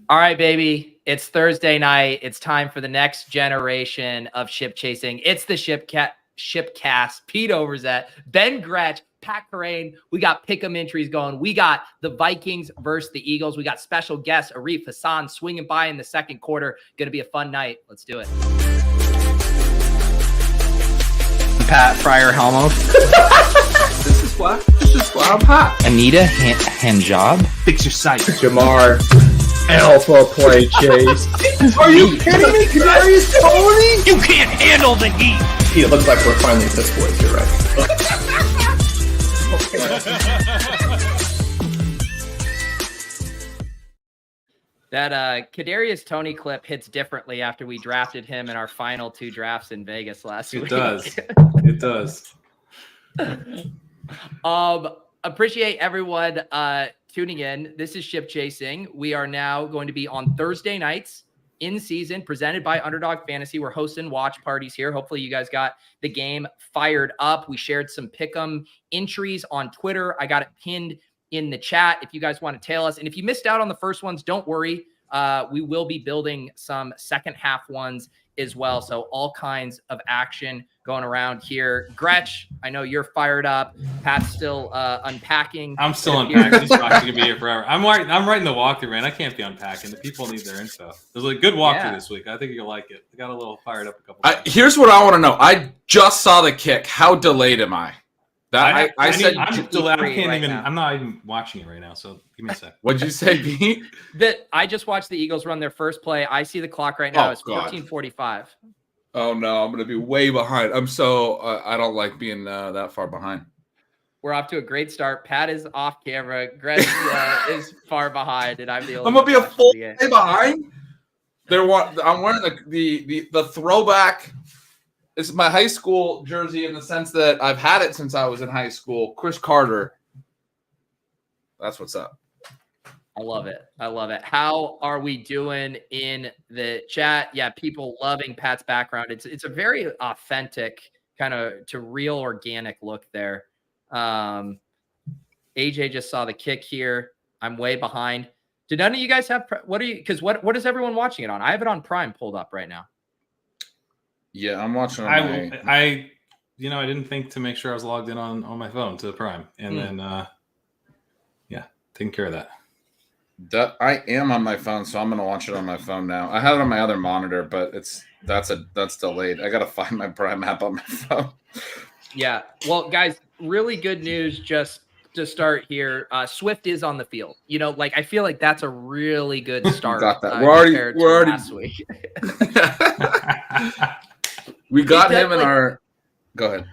All right, baby. It's Thursday night. It's time for the next generation of ship chasing. It's the shipcast. Pete Overzet, Ben Gretch, Pat Carrane. We got pick'em entries going. We got the Vikings versus the Eagles. We got special guest Arif Hassan swinging by in the second quarter. Going to be a fun night. Let's do it. Pat Fryer Helmo. This is why I'm hot. Anita Handjob. Fix your sight. Jamar. Alpha play chase. Are you kidding me? Kadarius Toney? You can't handle the heat. It looks like we're finally this boys. You're right. That Kadarius Toney clip hits differently after we drafted him in our final two drafts in Vegas last week. It does. It does. Appreciate everyone tuning in. This is Ship Chasing. We are now going to be on Thursday nights in season, presented by Underdog Fantasy. We're hosting watch parties here. Hopefully you guys got the game fired up. We shared some pick'em entries on Twitter. I got it pinned in the chat if you guys want to tail us. And if you missed out on the first ones, don't worry. We will be building some second half ones as well. So all kinds of action going around here. Gretch, I know you're fired up. Pat's still unpacking. I'm still unpacking. This box is gonna be here forever. I'm writing the walkthrough, man. I can't be unpacking. The people need their info. There's a good walkthrough this week. I think you'll like it. I got a little fired up a couple times. Here's what I want to know. I just saw the kick. How delayed am I? I'm not even watching it right now, so give me a sec. What'd you say, Pete? That I just watched the Eagles run their first play. I see the clock right now. It's 14:45. Oh no, I'm gonna be way behind. I'm so I don't like being that far behind. We're off to a great start. Pat is off camera. Greg is far behind, and I'm the only. I'm gonna be a full day behind. I'm wearing the throwback. It's my high school jersey in the sense that I've had it since I was in high school. Chris Carter. That's what's up. I love it. I love it. How are we doing in the chat? Yeah, people loving Pat's background. It's a very authentic kind of to real organic look there. AJ just saw the kick here. I'm way behind. Did none of you guys have what is everyone watching it on? I have it on Prime pulled up right now. Yeah, I'm watching. I didn't think to make sure I was logged in on my phone to the Prime, and then taking care of that. I am on my phone, so I'm gonna watch it on my phone now. I had it on my other monitor, but that's delayed. I gotta find my Prime app on my phone. Yeah, well, guys, really good news. Just to start here, Swift is on the field. I feel like that's a really good start. Got that. We're already last week. We got him in our. Go ahead.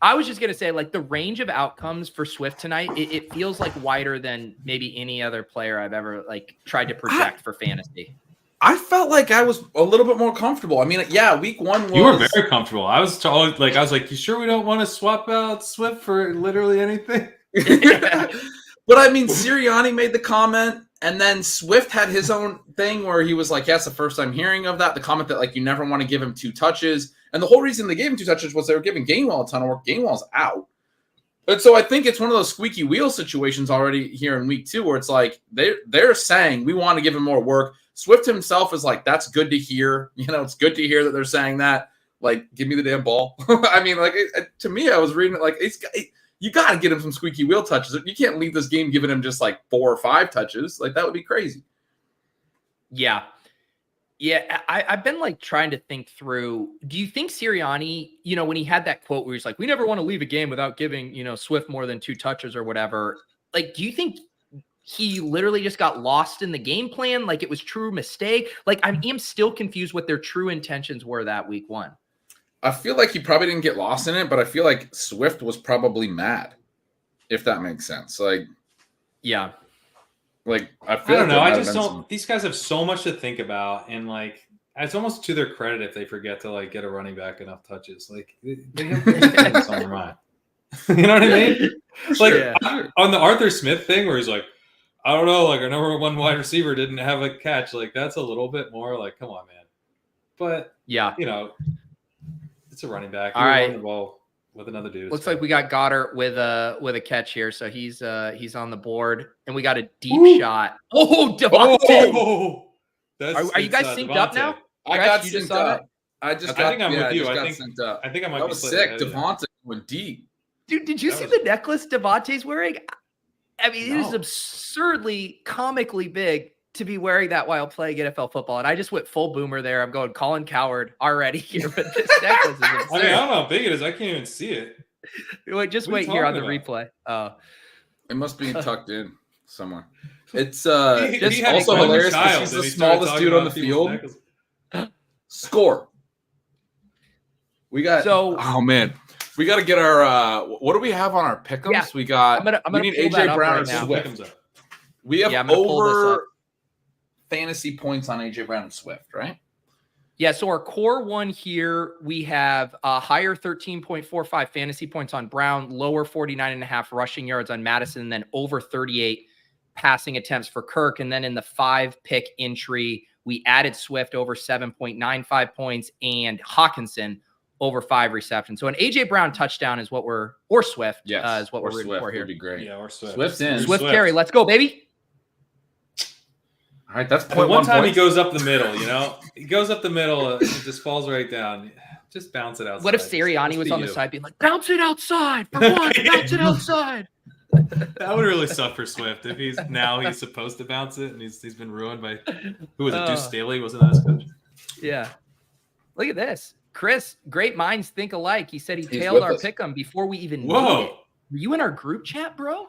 I was just going to say, the range of outcomes for Swift tonight, it feels wider than maybe any other player I've ever tried to project for fantasy. I felt like I was a little bit more comfortable. I mean, yeah, week one was. You were very comfortable. I was you sure we don't want to swap out Swift for literally anything? But I mean, Sirianni made the comment, and then Swift had his own thing where he was like, "Yes, the first time hearing of that." The comment that you never want to give him 2 touches. And the whole reason they gave him 2 touches was they were giving Gainwell a ton of work. Gainwell's out. And so I think it's one of those squeaky wheel situations already here in week 2 where it's they're saying we want to give him more work. Swift himself is that's good to hear. It's good to hear that they're saying that. Give me the damn ball. I mean, to me, I was reading it you got to get him some squeaky wheel touches. You can't leave this game giving him just 4 or 5 touches. That would be crazy. Yeah. Yeah, I've been trying to think through. Do you think Sirianni, when he had that quote where he's we never want to leave a game without giving, Swift more than 2 touches or whatever. Do you think he literally just got lost in the game plan? It was true mistake? I am still confused what their true intentions were that week 1. I feel like he probably didn't get lost in it, but I feel like Swift was probably mad, if that makes sense. Yeah. I don't know. I just don't. These guys have so much to think about, and it's almost to their credit if they forget to get a running back enough touches. They have things on their mind. You know what I mean? On the Arthur Smith thing, where he's I don't know, our number 1 wide receiver didn't have a catch. That's a little bit more come on, man. But yeah, it's a running back. All right. Well, with another dude. Looks like we got Goddard with a catch here, so he's on the board, and we got a deep shot. Oh, Devontae! Oh, Are you guys synced up now? I Gretch, got you just synced saw up. I think I'm with you. I think synced up. I think I might That be was slightly sick. ahead of you. Devontae went deep. Dude, did you That see was- the necklace Devontae's wearing? I mean, it is No. absurdly, comically big to be wearing that while playing NFL football. And I just went full boomer there. I'm going Colin Coward already here, but this necklace is I mean, I absurd. don't know how big it is. I can't even see it. Wait, just What are you wait here on the talking replay. Oh, It must be tucked in somewhere. It's He had also a golden hilarious because child, he's and the he started smallest talking dude on the about people's field. necklaces. Score. We got So- oh man. We got to get our what do we have on our pick'ems? Yeah. We got I'm gonna we need pull that AJ up Brown right and now. Swift. Pick'ems up. We have Yeah, I'm gonna pull this up. over fantasy points on AJ Brown and Swift, right? yeah. So our core one here, we have a higher 13.45 fantasy points on Brown, lower 49.5 rushing yards on Madison, and then over 38 passing attempts for Kirk. And then in the 5-pick entry, we added Swift over 7.95 points and Hawkinson over 5 receptions. So an AJ Brown touchdown is what we're, or Swift is what or we're rooting Swift for here. would be great. Yeah, or Swift. Swift's in. Swift carry, let's go, baby. All right, that's And 0.1 one time he points. goes up the middle, he goes up the middle, it just falls right down. Just bounce it outside. What if Sirianni was on the side being like, bounce it outside for one, bounce it outside. That would really suck for Swift if he's supposed to bounce it and he's been ruined by who was it? Deuce Staley, wasn't that his coach? Yeah. Look at this. Chris, great minds think alike. He said he He's tailed with our us. pick'em before we even made Whoa. it. Were you in our group chat, bro?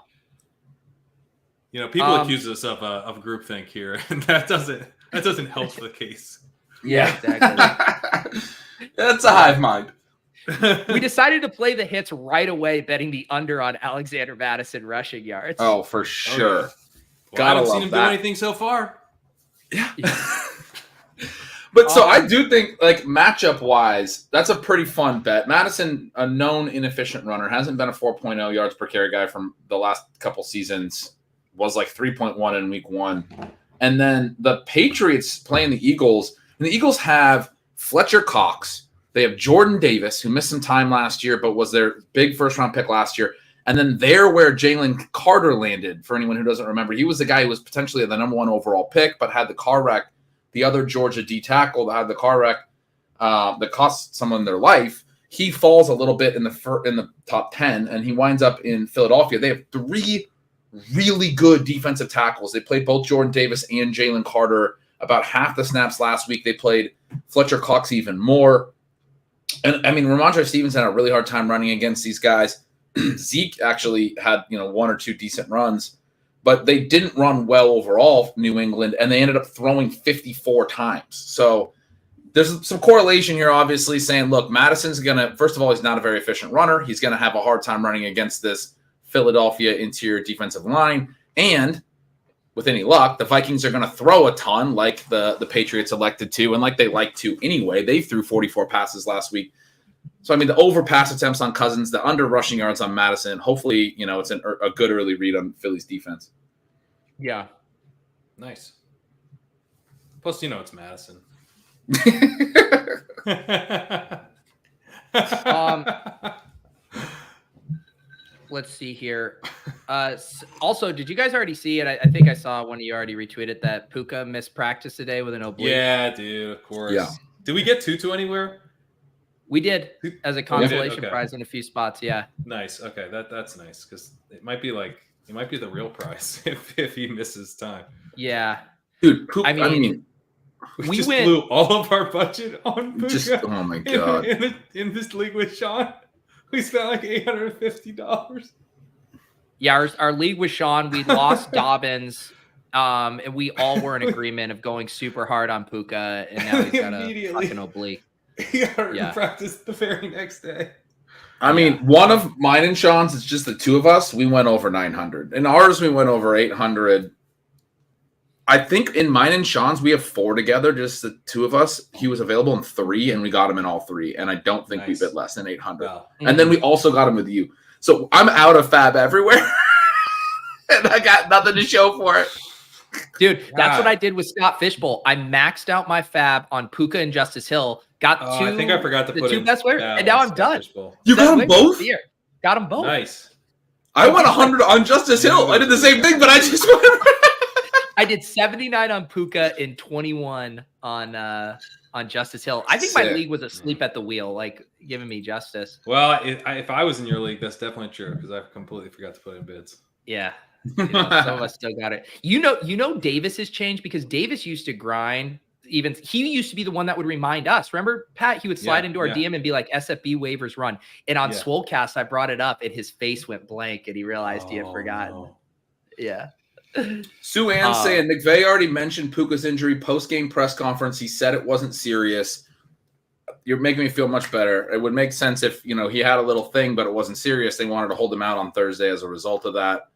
People accuse us of groupthink here, and that doesn't help the case. Yeah, exactly. That's a hive mind. We decided to play the hits right away, betting the under on Alexander Madison rushing yards. Oh, for sure. Well, I Gotta haven't seen love him that. do anything so far. But so I do think, like, matchup wise, that's a pretty fun bet. Madison, a known inefficient runner, hasn't been a 4.0 yards per carry guy from the last couple seasons, was like 3.1 in week 1. And then the Patriots playing the Eagles, and the Eagles have Fletcher Cox. They have Jordan Davis, who missed some time last year, but was their big first round pick last year. And then they're where Jalen Carter landed, for anyone who doesn't remember. He was the guy who was potentially the number 1 overall pick, but had the car wreck. The other Georgia D tackle that had the car wreck that cost someone their life, he falls a little bit in the top 10, and he winds up in Philadelphia. They have 3 really good defensive tackles. They played both Jordan Davis and Jalen Carter about half the snaps last week. They played Fletcher Cox even more. And, I mean, Ramondre Stevenson had a really hard time running against these guys. Zeke actually had 1 or 2 decent runs. But they didn't run well overall, New England, and they ended up throwing 54 times. So there's some correlation here, obviously, saying, look, Madison's going to, first of all, he's not a very efficient runner. He's going to have a hard time running against this Philadelphia interior defensive line. And with any luck, the Vikings are going to throw a ton like the Patriots elected to, and like they like to anyway. They threw 44 passes last week. So, I mean, the over pass attempts on Cousins, the under rushing yards on Madison, hopefully, it's a good early read on Philly's defense. Yeah. Nice. Plus, it's Madison. Let's see here. Also, did you guys already see it? I think I saw one of you already retweeted that Puka missed practice today with an oblique. Yeah, dude, of course. Yeah. Did we get Tutu anywhere? We did as a consolation Okay. prize in a few spots. Yeah. Nice. Okay, that's nice because it might be the real prize if he misses time. Yeah. Dude, I mean, We We just went- blew all of our budget on Puka. oh my God. In this league with Sean, we spent like $850. Yeah. Our league with Sean, we lost Dobbins. And we all were in agreement of going super hard on Puka, and now he's got a Immediately. fucking oblique. He got hurt Yeah. in practice the very next day. I mean, one of mine and Sean's, it's just the two of us. We went over 900. In ours, we went over 800. I think in mine and Sean's, we have 4 together, just the two of us. He was available in 3, and we got him in all 3. And I don't think Nice. we bid less than 800. Wow. And then we also got him with you. So I'm out of fab everywhere. And I got nothing to show for it. Dude, that's what God. I did with Scott Fishbowl. I maxed out my fab on Puka and Justice Hill Got two. I think I forgot to the put two in best players, and now I'm done. You got them both? Here. Got them both. Nice. I won 100 on Justice Hill. I did the same thing, but I just won. I did 79 on Puka and 21 on Justice Hill. I think my Sick. league was asleep at the wheel, like giving me justice. Well, if I was in your league, that's definitely true because I completely forgot to put in bids. Yeah. Some of us still got it. You know, Davis has changed because Davis used to grind. Even he used to be the one that would remind us. Remember, Pat? He would slide into our DM and be like, "SFB waivers run." And on Swolecast, I brought it up, and his face went blank, and he realized he had forgotten. No. Yeah. Sue Ann saying McVay already mentioned Puka's injury post-game press conference. He said it wasn't serious. You're making me feel much better. It would make sense if he had a little thing, but it wasn't serious. They wanted to hold him out on Thursday as a result of that.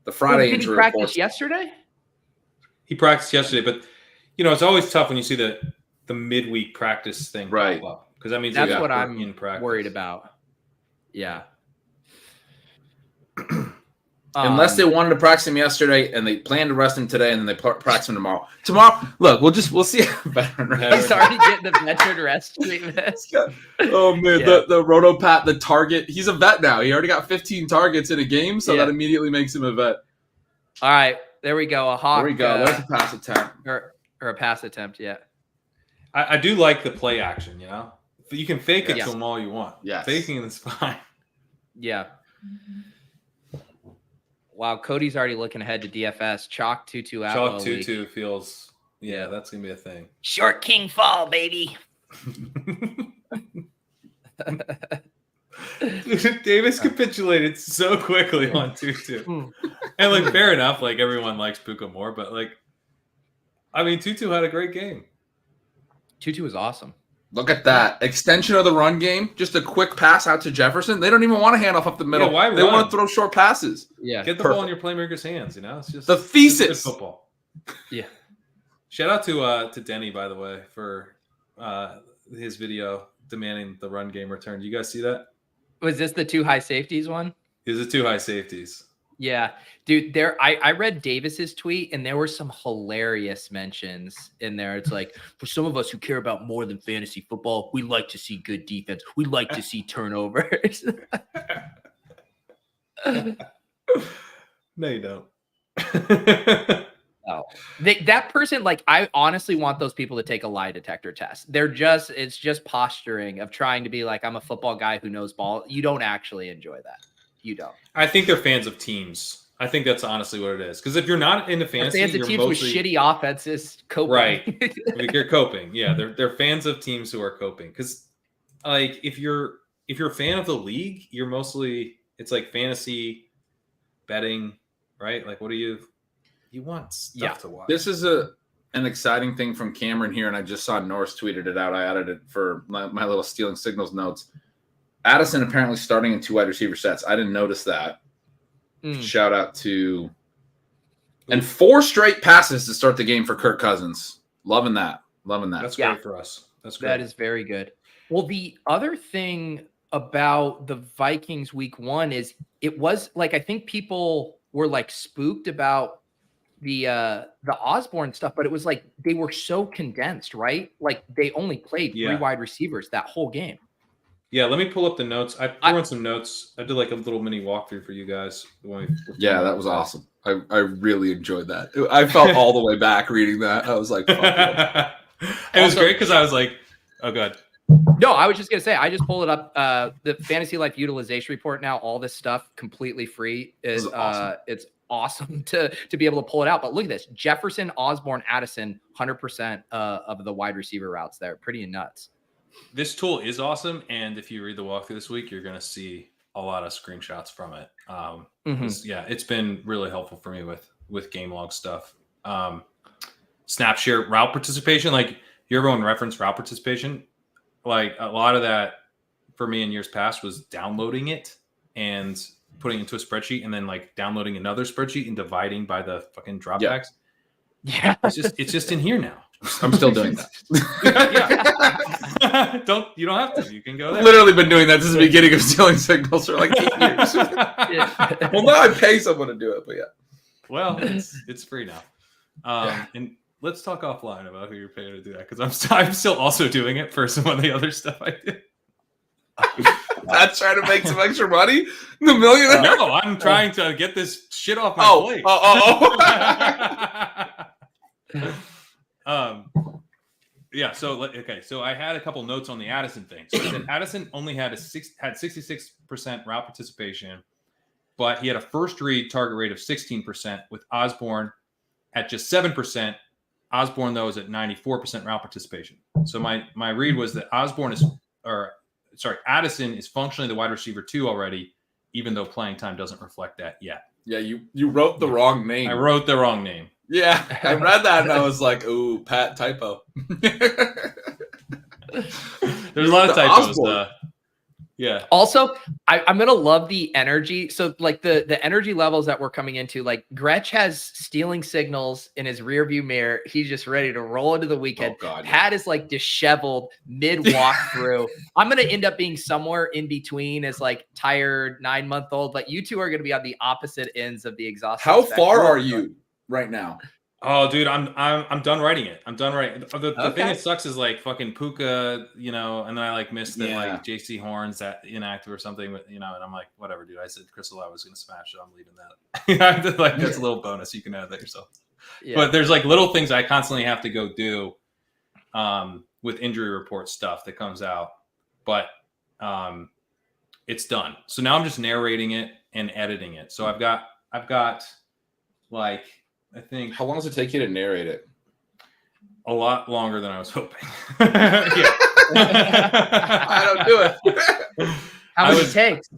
The Friday did injury he practice yesterday? He practiced yesterday, but it's always tough when you see the midweek practice thing right pop up because that means that's what I'm worried about. Yeah. Unless they wanted to practice him yesterday and they planned to rest him today and then they practice him tomorrow. Look, we'll see. He's already getting the veteran rest treatment. Oh man, the Rotopat, the target. He's a vet now. He already got 15 targets in a game, so that immediately makes him a vet. All right, there we go. A hawk. There we go. There's a pass attempt or a pass attempt. Yeah. I do like the play action. You can fake it to them all you want. Yeah, faking is fine. Yeah. Wow, Cody's already looking ahead to DFS. Chalk 2-2 out. Chalk 2-2 feels that's gonna be a thing. Short king fall, baby. Davis capitulated so quickly on 2-2. And fair enough, everyone likes Puka more, but 2-2 had a great game. 2-2 was awesome. Look at that. Extension of the run game. Just a quick pass out to Jefferson. They don't even want to hand off up the middle. Yeah, they want to throw short passes. Yeah. Get the ball in your playmaker's hands, It's just the thesis. Good football. Yeah. Shout out to Denny, by the way, for his video demanding the run game return. Do you guys see that? Was this the 2 high safeties one? It was the 2 high safeties. Yeah, dude, I read Davis's tweet and there were some hilarious mentions in there. It's like, for some of us who care about more than fantasy football, we like to see good defense. We like to see turnovers. No, you don't. Oh, that person, I honestly want those people to take a lie detector test. It's just posturing of trying to be like, I'm a football guy who knows ball. You don't actually enjoy that. You don't. I think they're fans of teams. I think that's honestly what it is. Because if you're not into fantasy, fans of teams mostly with shitty offenses coping. Right. You're coping. Yeah, they're fans of teams who are coping. Because if you're a fan of the league, you're mostly it's fantasy betting, right? What do you want stuff to watch? This is an exciting thing from Cameron here, and I just saw Norris tweeted it out. I added it for my little stealing signals notes. Addison apparently starting in 2 wide receiver sets. I didn't notice that. Shout out to... And 4 straight passes to start the game for Kirk Cousins. Loving that. That's great for us. That's great. That is very good. Well, the other thing about the Vikings week 1 is it was I think people were spooked about the Osborne stuff, but it was they were so condensed, right? They only played 3 wide receivers that whole game. Yeah, let me pull up the notes. I threw in some notes. I did a little mini walkthrough for you guys. That was awesome. I really enjoyed that. I felt all the way back reading that. I was like, fuck yeah. It was great because I was like, oh, God. No, I was just going to say, I just pulled it up. The Fantasy Life Utilization Report now, all this stuff completely free. Is awesome. It's awesome to be able to pull it out. But look at this. Jefferson, Osborne, Addison, 100% of the wide receiver routes there. Pretty nuts. This tool is awesome, and if you read the walkthrough this week, you're going to see a lot of screenshots from it. It's been really helpful for me with game log stuff. Snap share route participation, you ever reference route participation? A lot of that for me in years past was downloading it and putting it into a spreadsheet, and then downloading another spreadsheet and dividing by the fucking dropbacks. Yeah, it's just in here now. I'm still doing that. You don't have to. You can go there. Literally been doing that since the beginning of stealing signals for 8 years. Well, now I pay someone to do it, but yeah. Well, it's free now. And let's talk offline about who you're paying to do that, because I'm still also doing it for some of the other stuff I do. That's trying to make some extra money. The millionaire. No, I'm trying to get this shit off my plate. Yeah. So okay. So I had a couple notes on the Addison thing. So that Addison only had 66% route participation, but he had a first read target rate of 16%, with Osborne at just 7%. Osborne, though, is at 94% route participation. So my read was that Addison is functionally the wide receiver 2 already, even though playing time doesn't reflect that yet. Yeah, you wrote the wrong name. I wrote the wrong name. Yeah, I read that and I was like, ooh, Pat, typo. There's a lot of typos. Yeah. Also, I'm gonna love the energy. So like the energy levels that we're coming into, like Gretsch has stealing signals in his rearview mirror. He's just ready to roll into the weekend. Oh, God, Pat is like disheveled mid walkthrough. I'm gonna end up being somewhere in between as like tired 9-month-old, but you two are gonna be on the opposite ends of the exhaustion. How far are you right now? Oh, dude, I'm done writing it. I'm done writing. The thing that sucks is like fucking Puka, and then I like missed that like JC Horn's that inactive or something, and I'm like, whatever, dude. I said Crystal I was gonna smash it. I'm leaving that. Like that's a little bonus. You can add that yourself. Yeah. But there's like little things I constantly have to go do with injury report stuff that comes out, but it's done. So now I'm just narrating it and editing it. So I've got like. I think. How long does it take you to narrate it? A lot longer than I was hoping. I don't do it. How many takes?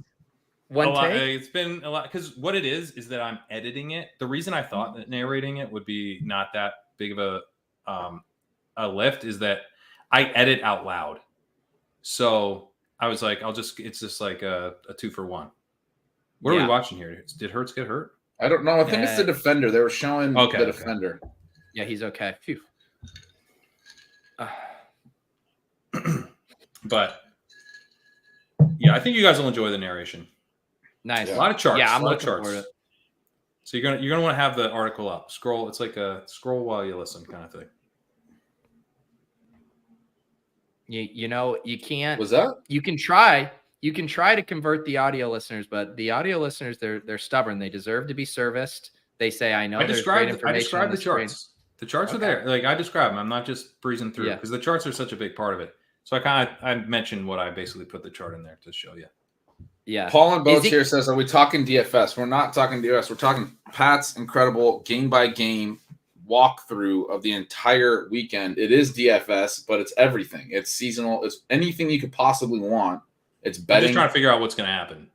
One take? It's been a lot, because what it is that I'm editing it. The reason I thought that narrating it would be not that big of a lift is that I edit out loud. So I was like, it's just like a 2-for-1. What are we watching here? Did Hurts get hurt? I don't know. I think it's the defender. They were showing the defender. Yeah, he's okay. Phew. But yeah, I think you guys will enjoy the narration. Nice. A lot of charts. Yeah, I'm looking looking forward to it. So you're gonna want to have the article up. Scroll. It's like a scroll while you listen kind of thing. You know, you can't. Was that? You can try. You can try to convert the audio listeners, but the audio listeners, they're stubborn. They deserve to be serviced. They say, I know. I described the charts. The charts are there. Like I describe them. I'm not just breezing through because the charts are such a big part of it. So I mentioned what I basically put the chart in there to show you. Yeah. Paul and Boats here says, are we talking DFS? We're not talking DFS. We're talking Pat's incredible game by game walkthrough of the entire weekend. It is DFS, but it's everything. It's seasonal. It's anything you could possibly want. It's betting. I'm just trying to figure out what's going to happen.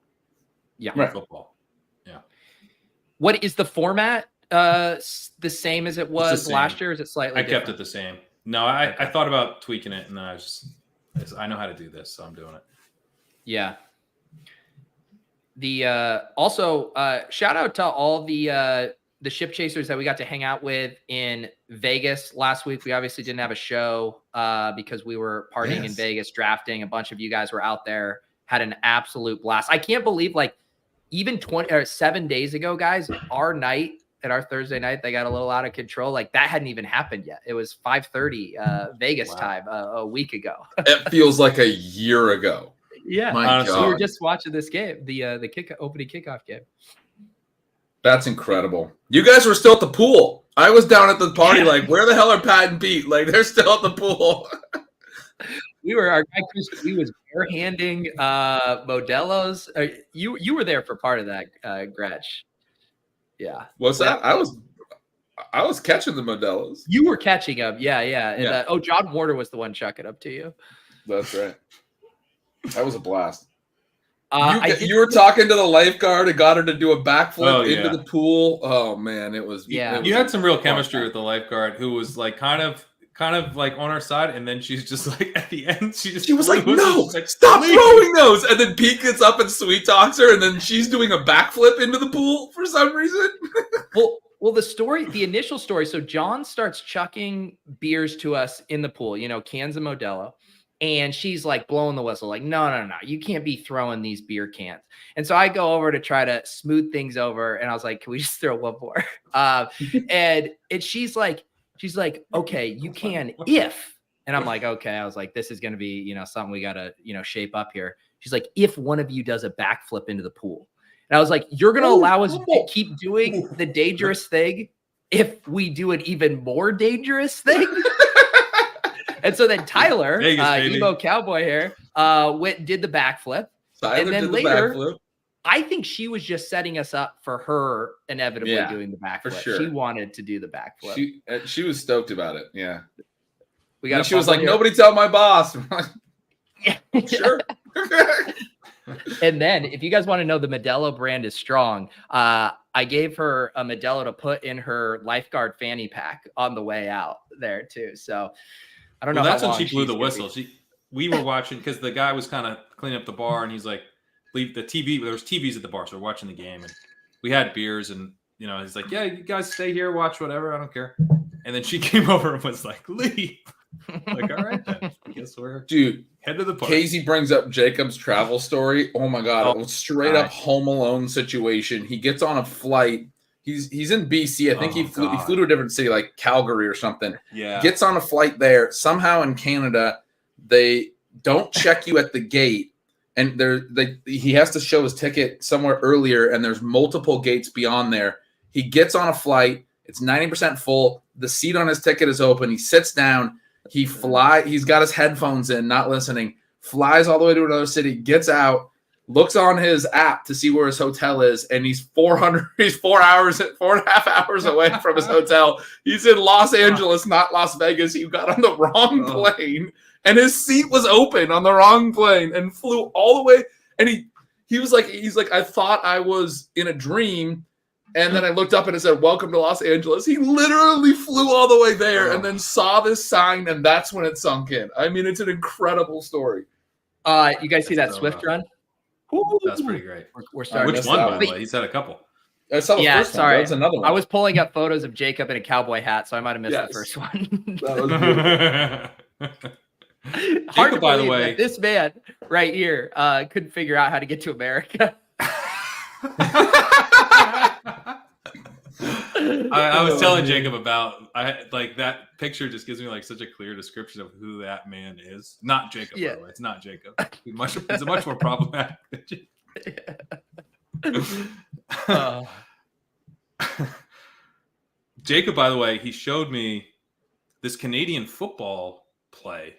Yeah. Right. Football. Yeah. What is the format? The same as it was last year? Or is it slightly different? I kept it the same. No, I thought about tweaking it, and then I know how to do this, so I'm doing it. Yeah. The also shout out to all the ship chasers that we got to hang out with in Vegas last week. We obviously didn't have a show because we were partying in Vegas, drafting. A bunch of you guys were out there, had an absolute blast. I can't believe, like, even 7 days ago, guys, our night at our Thursday night, they got a little out of control. Like, that hadn't even happened yet. It was 5:30 Vegas time a week ago. It feels like a year ago. Yeah, honestly, we were just watching this game, the opening kickoff game. That's incredible. You guys were still at the pool. I was down at the party, like, where the hell are Pat and Pete? Like, they're still at the pool. Our guy Chris, he was barehanding Modelo's. You were there for part of that, Gretsch. Yeah. What's that? I was catching the Modelo's. You were catching them. Yeah. And, John Warner was the one chucking up to you. That's right. That was a blast. You were talking to the lifeguard and got her to do a backflip into the pool. Oh man, it was. Yeah, you had some real chemistry with the lifeguard, who was like kind of like on our side, and then she's just like at the end, she was like, "No, stop throwing those!" And then Pete gets up and sweet talks her, and then she's doing a backflip into the pool for some reason. Well, the initial story. So John starts chucking beers to us in the pool. Cans of Modelo. And she's like blowing the whistle, like, no, you can't be throwing these beer cans. And so I go over to try to smooth things over. And I was like, can we just throw one more? And she's like, She's like, okay, you can if. And I'm like, okay. I was like, this is going to be, something we got to, shape up here. She's like, if one of you does a backflip into the pool. And I was like, you're going to allow us to keep doing the dangerous thing if we do an even more dangerous thing? And so then Tyler, emo cowboy here, did the backflip. Tyler and then did the later, backflip. I think she was just setting us up for her inevitably doing the backflip. For sure. She wanted to do the backflip. She was stoked about it. Yeah. She was like, nobody tell my boss. I'm like, sure. And then if you guys want to know the Modelo brand is strong, I gave her a Modelo to put in her lifeguard fanny pack on the way out there too. So I don't know. That's when she blew the whistle. We were watching because the guy was kind of cleaning up the bar, and he's like, "Leave the TV." There was TVs at the bar, so we're watching the game, and we had beers, and he's like, "Yeah, you guys stay here, watch whatever. I don't care." And then she came over and was like, "Leave." Like, all right, then. I guess we're head to the park. Casey brings up Jacob's travel story. Oh my god, it was straight up Home Alone situation. He gets on a flight. He's in BC. I think he flew to a different city, like Calgary or something. Yeah. Gets on a flight there. Somehow in Canada, they don't check you at the gate, and he has to show his ticket somewhere earlier, and there's multiple gates beyond there. He gets on a flight. It's 90% full. The seat on his ticket is open. He sits down. He's got his headphones in, not listening, flies all the way to another city, gets out, looks on his app to see where his hotel is, and he's 4.5 hours away from his hotel. He's in Los Angeles, not Las Vegas. He got on the wrong plane, and his seat was open on the wrong plane and flew all the way. And he's like, I thought I was in a dream. And then I looked up and it said, "Welcome to Los Angeles." He literally flew all the way there and then saw this sign, and that's when it sunk in. I mean, it's an incredible story. You guys see that Swift run? That's pretty great. We're starting. Which one, by the way? He's had a couple. I saw the first one. That's another one. I was pulling up photos of Jacob in a cowboy hat, so I might have missed the first one. That was Hard Jacob, to by the believe way, that this man right here couldn't figure out how to get to America. I was telling Jacob about that picture just gives me like such a clear description of who that man is. Not Jacob, by the way. It's not Jacob. It's a much more problematic Jacob, by the way, he showed me this Canadian football play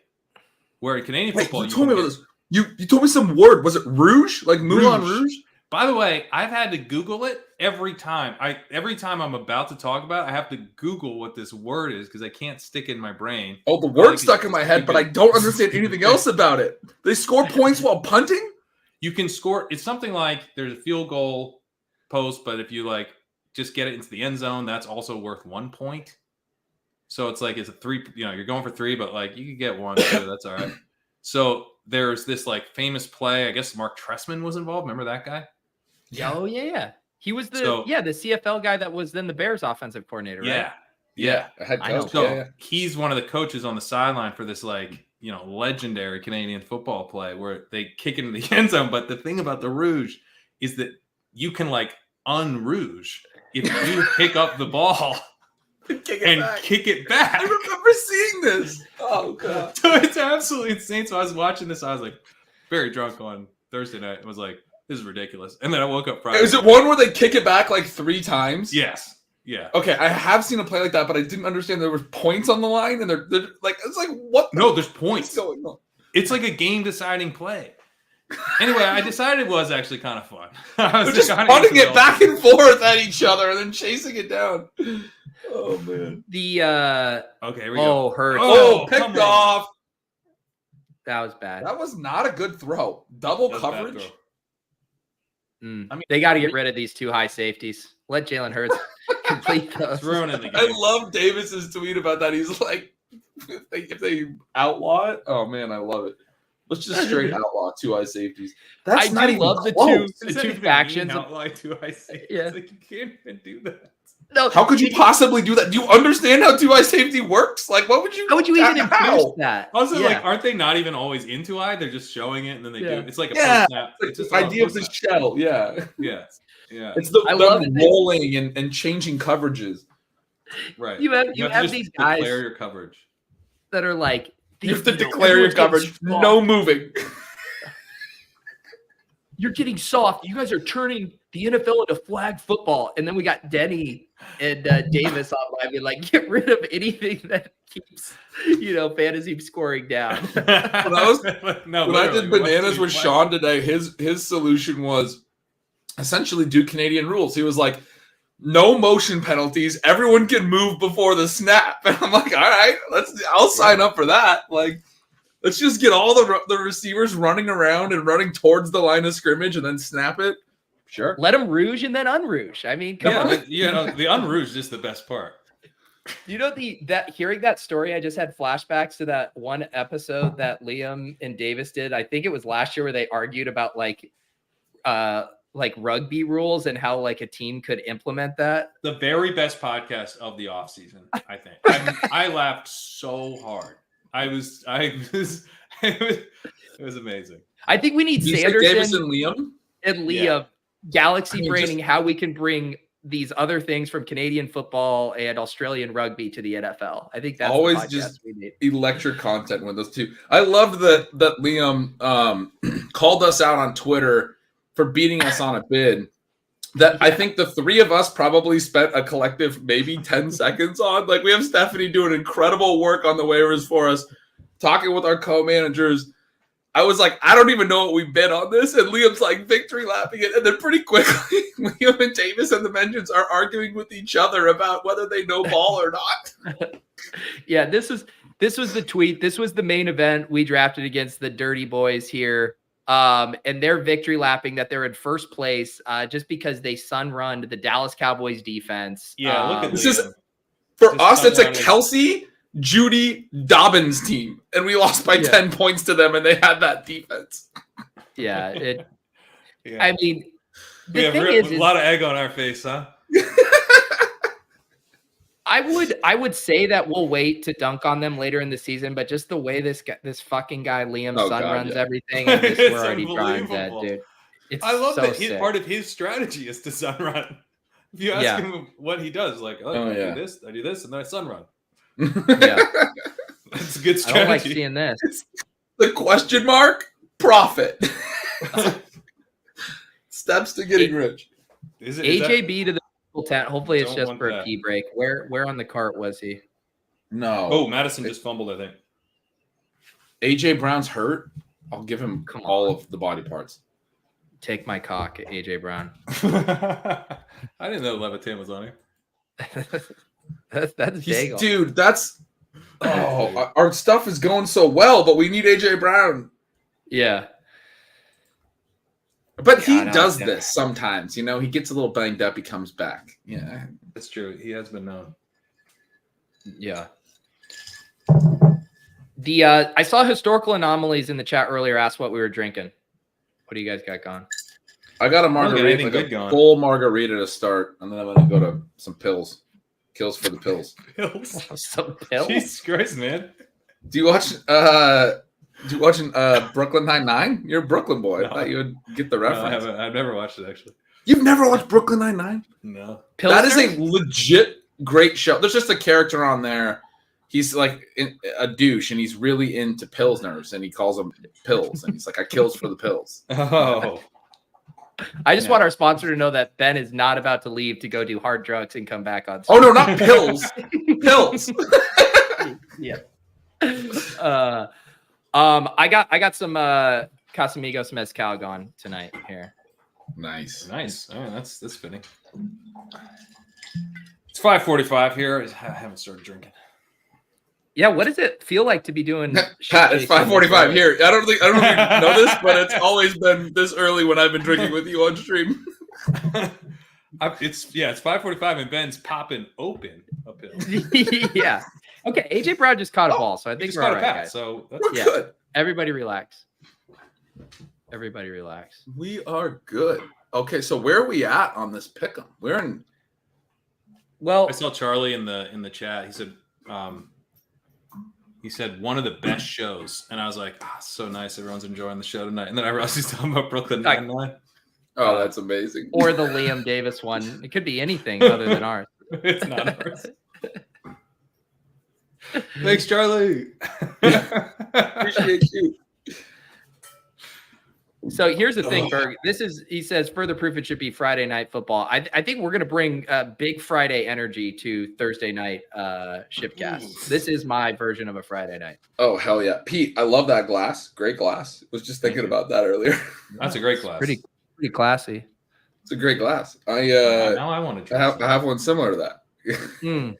where in Canadian football you told me about this. You told me some word. Was it Rouge? Like Moulin Rouge? By the way, I've had to Google it every time. Every time I'm about to talk about it, I have to Google what this word is because I can't stick it in my brain. Oh, the word's stuck in my head, but I don't understand anything else about it. They score points while punting? You can score. It's something like there's a field goal post, but if you just get it into the end zone, that's also worth 1 point. So it's like it's a 3. You're going for 3, but you could get 1. So that's all right. So there's this famous play. I guess Mark Trestman was involved. Remember that guy? Yeah. Oh yeah. He was the CFL guy that was then the Bears offensive coordinator, right? Yeah. Head coach. So he's one of the coaches on the sideline for this legendary Canadian football play where they kick it in the end zone. But the thing about the Rouge is that you can un-Rouge if you pick up the ball kick it back. I remember seeing this. Oh god. So it's absolutely insane. So I was watching this. I was very drunk on Thursday night. I was like, this is ridiculous. And then I woke up Friday. Is it one where they kick it back 3 times? Yes. Yeah. Okay, I have seen a play like that, but I didn't understand there were points on the line, and they're it's what? No, there's points. What's going on? It's like a game-deciding play. Anyway, I decided it was actually kind of fun. They're just punting it back and forth at each other and then chasing it down. Oh man. Okay, here we go. Hurts. Oh, picked off. That was bad. That was not a good throw. Double coverage. I mean, they got to get rid of these 2 high safeties. Let Jalen Hurts complete those. Ruining the game. I love Davis's tweet about that. He's like, if they outlaw it, oh man, I love it. Let's just straight outlaw 2 high safeties. That's I do love the two factions. Outlaw 2 high safeties. Yeah. You can't even do that. No, how could you possibly do that? Do you understand how 2 high safety works? What would you? How would you even enforce that? Also, aren't they not even always in 2 high? They're just showing it, and then they do. It's like a snap. It's just the idea of the shell. Yeah. Yeah. It's the rolling and changing coverages. Right. You have to these just guys declare your coverage. that are like, You have to you know, declare your everyone's getting coverage. soft. No moving. You're getting soft. You guys are turning the NFL into flag football. And then we got Denny and Davis online being like, get rid of anything that keeps, fantasy scoring down. When I did bananas with Sean today, his solution was essentially do Canadian rules. He was like, no motion penalties. Everyone can move before the snap. And I'm like, all right, I'll sign up for that. Like, let's just get all the receivers running around and running towards the line of scrimmage and then snap it. Sure. Let them rouge and then unrouge. I mean, come on. The unrouge is the best part. Hearing that story, I just had flashbacks to that one episode that Liam and Davis did. I think it was last year where they argued about like rugby rules and how like a team could implement that. The very best podcast of the off season, I think. I laughed so hard. It was amazing. I think we need Davis Sanderson and Liam galaxy braining how we can bring these other things from Canadian football and Australian rugby to the NFL. I think that's always just electric content with those two. I loved that Liam called us out on Twitter for beating us on a bid that I think the three of us probably spent a collective maybe 10 seconds on. Like, we have Stephanie doing incredible work on the waivers for us, talking with our co-managers. I was like, I don't even know what we bid on this. And Liam's like victory lapping it. And then pretty quickly, Liam and Davis and the Mentions are arguing with each other about whether they know ball or not. Yeah, this was the tweet. This was the main event. We drafted against the Dirty Boys here. And they're victory lapping that they're in first place just because they sun-run the Dallas Cowboys defense. Yeah, look at this. For us, it's a Kelsey, Judy, Dobbins team. And we lost by 10 points to them, and they had that defense. Yeah. I mean, the thing is a lot of egg on our face, huh? I would say that we'll wait to dunk on them later in the season, but just the way this fucking guy Liam runs everything, we're already trying that, dude. I love that part of his strategy is to sun run. If you ask him what he does, like, I do this, and then I sun run. Yeah, that's a good strategy. I don't like seeing this. The question mark profit steps to getting rich. AJB to the tent. Hopefully it's just for a pee break. Where on the cart was he? No. Oh, Madison just fumbled, I think. AJ Brown's hurt. I'll give him all of the body parts. Take my cock, AJ Brown. I didn't know Levitan was on here. that's big, dude. That's our stuff is going so well, but we need AJ Brown. Yeah. But he does this sometimes, he gets a little banged up, he comes back. Yeah, that's true. He has been known. Yeah. I saw historical anomalies in the chat earlier. Asked what we were drinking. What do you guys got going? I got a margarita, full margarita to start, and then I'm gonna go to some pills. Kills for the pills. Pills. Some pills. Jesus Christ, man. Do you watch Brooklyn Nine-Nine? You're a Brooklyn boy. I thought you would get the reference. No, I haven't. I've never watched it, actually. You've never watched Brooklyn Nine-Nine? No. That is a legit great show. There's just a character on there. He's like a douche, and he's really into Pilsners, and he calls them pills. And he's like, I kills for the pills. Oh. I just want our sponsor to know that Ben is not about to leave to go do hard drugs and come back on. Oh, no, not pills. Pills. Yeah. I got some Casamigos mezcal going tonight here. Nice. Oh, that's fitting. It's 5:45 here. I haven't started drinking. Yeah, what does it feel like to be doing? Pat, it's 5:45 here. I don't know if you know this, but it's always been this early when I've been drinking with you on stream. It's 5:45 and Ben's popping open a pill. Yeah. Okay, AJ Brown just caught a ball, so I think we're all right, guys. So we're good. Everybody relax. Everybody relax. We are good. Okay, so where are we at on this pick'em? We're in. Well, I saw Charlie in the chat. He said one of the best shows, and I was like, so nice. Everyone's enjoying the show tonight. And then I realized he's talking about Brooklyn Nine-Nine. Oh, that's amazing. Or the Liam Davis one. It could be anything other than ours. It's not ours. Thanks, Charlie. Appreciate you. So here's the thing, Berg. He says, further proof it should be Friday night football. I think we're going to bring big Friday energy to Thursday night shipcast. This is my version of a Friday night. Oh, hell yeah. Pete, I love that glass. Great glass. Was just thinking about that earlier. That's a great glass. Pretty classy. It's a great glass. Now I want to. I have one similar to that. Mm.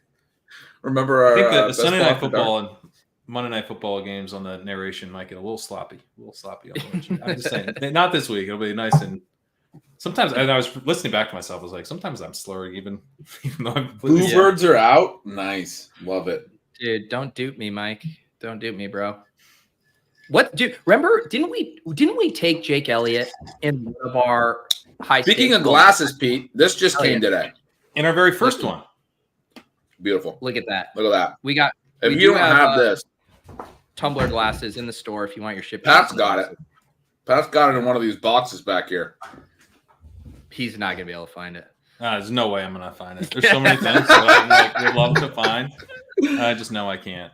Remember our I think the Best Sunday Ball night After football Dark? and Monday night football games on the narration might get a little sloppy. I'm just saying. Not this week. It'll be nice and sometimes. And I was listening back to myself. I was like, sometimes I'm slurring even though I'm. Bluebirds are out. Nice, love it, Dude, don't dupe me, Mike. Don't dupe me, bro. What, dude? Remember? Didn't we take Jake Elliott in one of our high? Speaking of glasses, Pete, this just Oh, came yeah. today. In our very first one. Beautiful. Look at that. Look at that. We got. If we you do don't have this, tumbler glasses in the store if you want your ship. Pat's got it. Pat's got it in one of these boxes back here. He's not gonna be able to find it. There's no way I'm gonna find it. There's so many things that I would love to find. I just know I can't.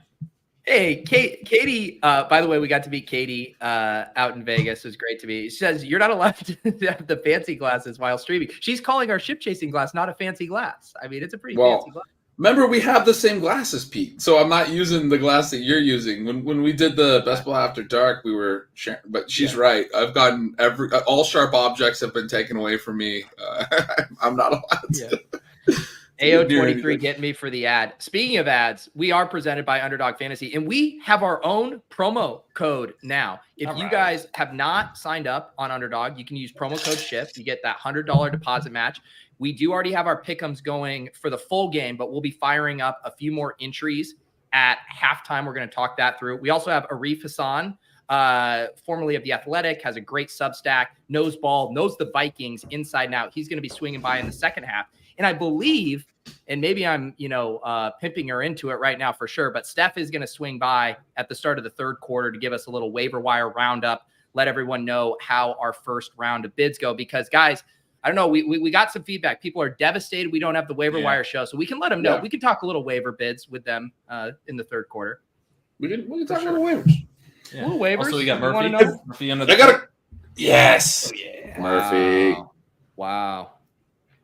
Hey, Katie. By the way, we got to meet Katie out in Vegas. It was great to meet. She says you're not allowed to have the fancy glasses while streaming. She's calling our ship chasing glass not a fancy glass. I mean, it's a pretty fancy glass. Remember, we have the same glasses, Pete. So I'm not using the glass that you're using. When we did the Best Ball After Dark, we were sharing. But she's right. I've gotten all sharp objects have been taken away from me. I'm not allowed to. AO23 getting me for the ad. Speaking of ads, we are presented by Underdog Fantasy, and we have our own promo code now. If you guys have not signed up on Underdog, you can use promo code SHIP. You get that $100 deposit match. We do already have our pick'ems going for the full game, but we'll be firing up a few more entries at halftime. We're going to talk that through. We also have Arif Hassan, formerly of The Athletic, has a great Substack, knows ball, knows the Vikings inside and out. He's going to be swinging by in the second half. And I believe, and maybe I'm, pimping her into it right now for sure, but Steph is going to swing by at the start of the third quarter to give us a little waiver wire roundup, let everyone know how our first round of bids go. Because, guys, I don't know, we got some feedback. People are devastated we don't have the waiver wire show, so we can let them know. Yeah. We can talk a little waiver bids with them in the third quarter. We can talk a little waivers. Yeah. A little waivers. Also, we got Murphy. Murphy under the Yes. Oh, yeah. Murphy. Wow.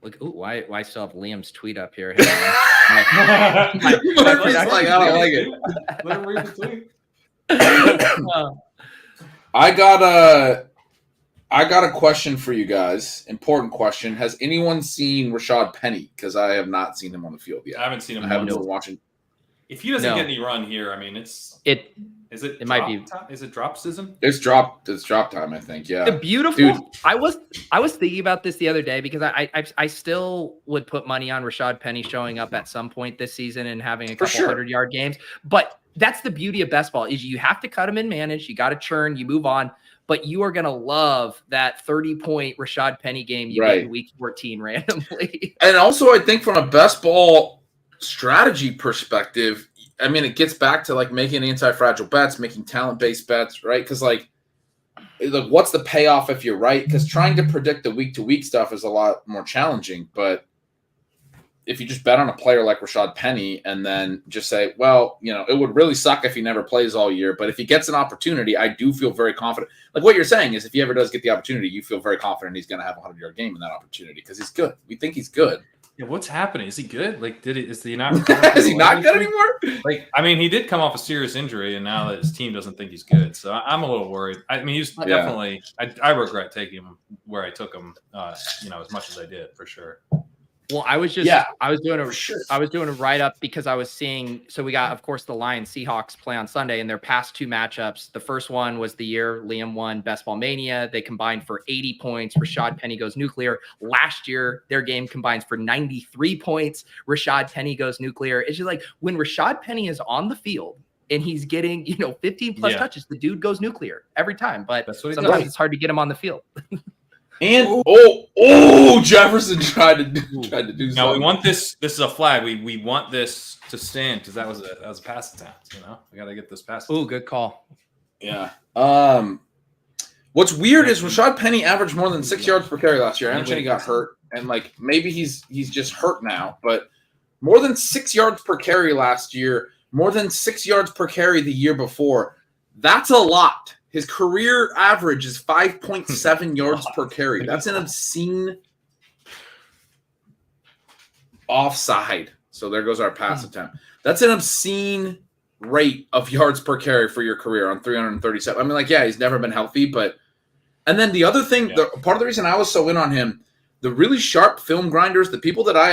Look, why still have Liam's tweet up here? Murphy's like, I don't like it. Let him read the tweet. I got a question for you guys. Important question. Has anyone seen Rashad Penny? Because I have not seen him on the field yet. I haven't seen him. I haven't been watching. If he doesn't get any run here, I mean, it might be. Is it drop season? It's drop time, I think. Yeah. The beautiful. Dude. I was thinking about this the other day because I still would put money on Rashad Penny showing up at some point this season and having a couple 100-yard games. But that's the beauty of best ball is you have to cut him and manage. You got to churn. You move on. But you are going to love that 30-point Rashad Penny game you get in week 14 randomly. And also, I think from a best ball strategy perspective, I mean, it gets back to like making anti-fragile bets, making talent-based bets, right? Because like, what's the payoff if you're right? Because trying to predict the week-to-week stuff is a lot more challenging. But if you just bet on a player like Rashad Penny and then just say, well, it would really suck if he never plays all year. But if he gets an opportunity, I do feel very confident. Like what you're saying is if he ever does get the opportunity, you feel very confident he's going to have a 100-yard game in that opportunity because he's good. We think he's good. Yeah, what's happening? Is he good? Like, is he not? Is he not good anymore? Like, I mean, he did come off a serious injury, and now that his team doesn't think he's good, so I'm a little worried. I mean, he's definitely. I regret taking him where I took him. As much as I did, for sure. Well, I was doing a write up because I was seeing. So we got, of course, the Lions Seahawks play on Sunday, and their past two matchups. The first one was the year Liam won Best Ball Mania. They combined for 80 points. Rashad Penny goes nuclear. Last year, their game combines for 93 points. Rashad Penny goes nuclear. It's just like when Rashad Penny is on the field and he's getting 15 plus touches, the dude goes nuclear every time. But sometimes it's hard to get him on the field. And Jefferson tried to do something. No, we want this. This is a flag. We want this to stand because that was a pass attempt. We got to get this pass. Oh, good call. Yeah. What's weird is Rashad Penny averaged more than 6 yards per carry last year. I understand he got hurt, and maybe he's just hurt now. But more than 6 yards per carry last year more than 6 yards per carry the year before. That's a lot. His career average is 5.7 yards per carry. That's an obscene offside. So there goes our pass attempt. That's an obscene rate of yards per carry for your career on 337. I mean, like, yeah, he's never been healthy, but and then the other thing, part of the reason I was so in on him, the really sharp film grinders, the people that I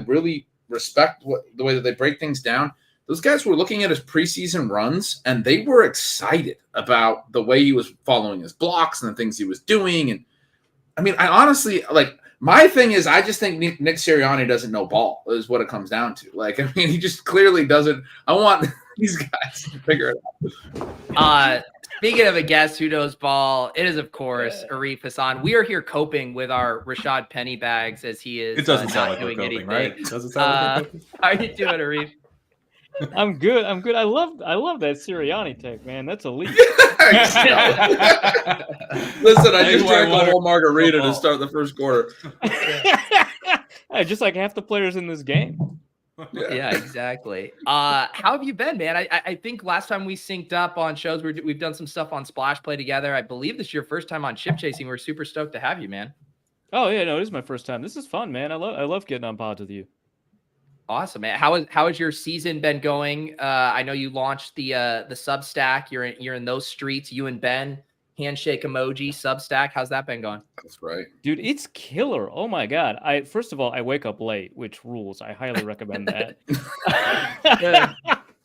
really respect the way that they break things down. Those guys were looking at his preseason runs, and they were excited about the way he was following his blocks and the things he was doing. And I mean, I honestly, like, my thing is I just think Nick Sirianni doesn't know ball is what it comes down to. Like, I mean, he just clearly doesn't. I want these guys to figure it out. Speaking of a guest who knows ball, it is, of course, Arif Hassan. We are here coping with our Rashad Penny bags as he is It doesn't not sound like doing we're coping, anything. right? It doesn't sound like we're coping. How are you doing, Arif? I'm good. I love that Sirianni take, man. That's elite. Listen, I just drank a whole margarita to start the first quarter. Just like half the players in this game. Yeah, exactly. How have you been, man? I think last time we synced up on shows, we've done some stuff on Splash Play together. I believe this is your first time on Ship Chasing. We're super stoked to have you, man. Oh yeah, no, it is my first time. This is fun, man. I love getting on pods with you. Awesome, man. How has your season been going? I know you launched the Substack. You're in those streets. You and Ben, handshake emoji, Substack. How's that been going? That's right, dude. It's killer. Oh my god. First of all, I wake up late, which rules. I highly recommend that.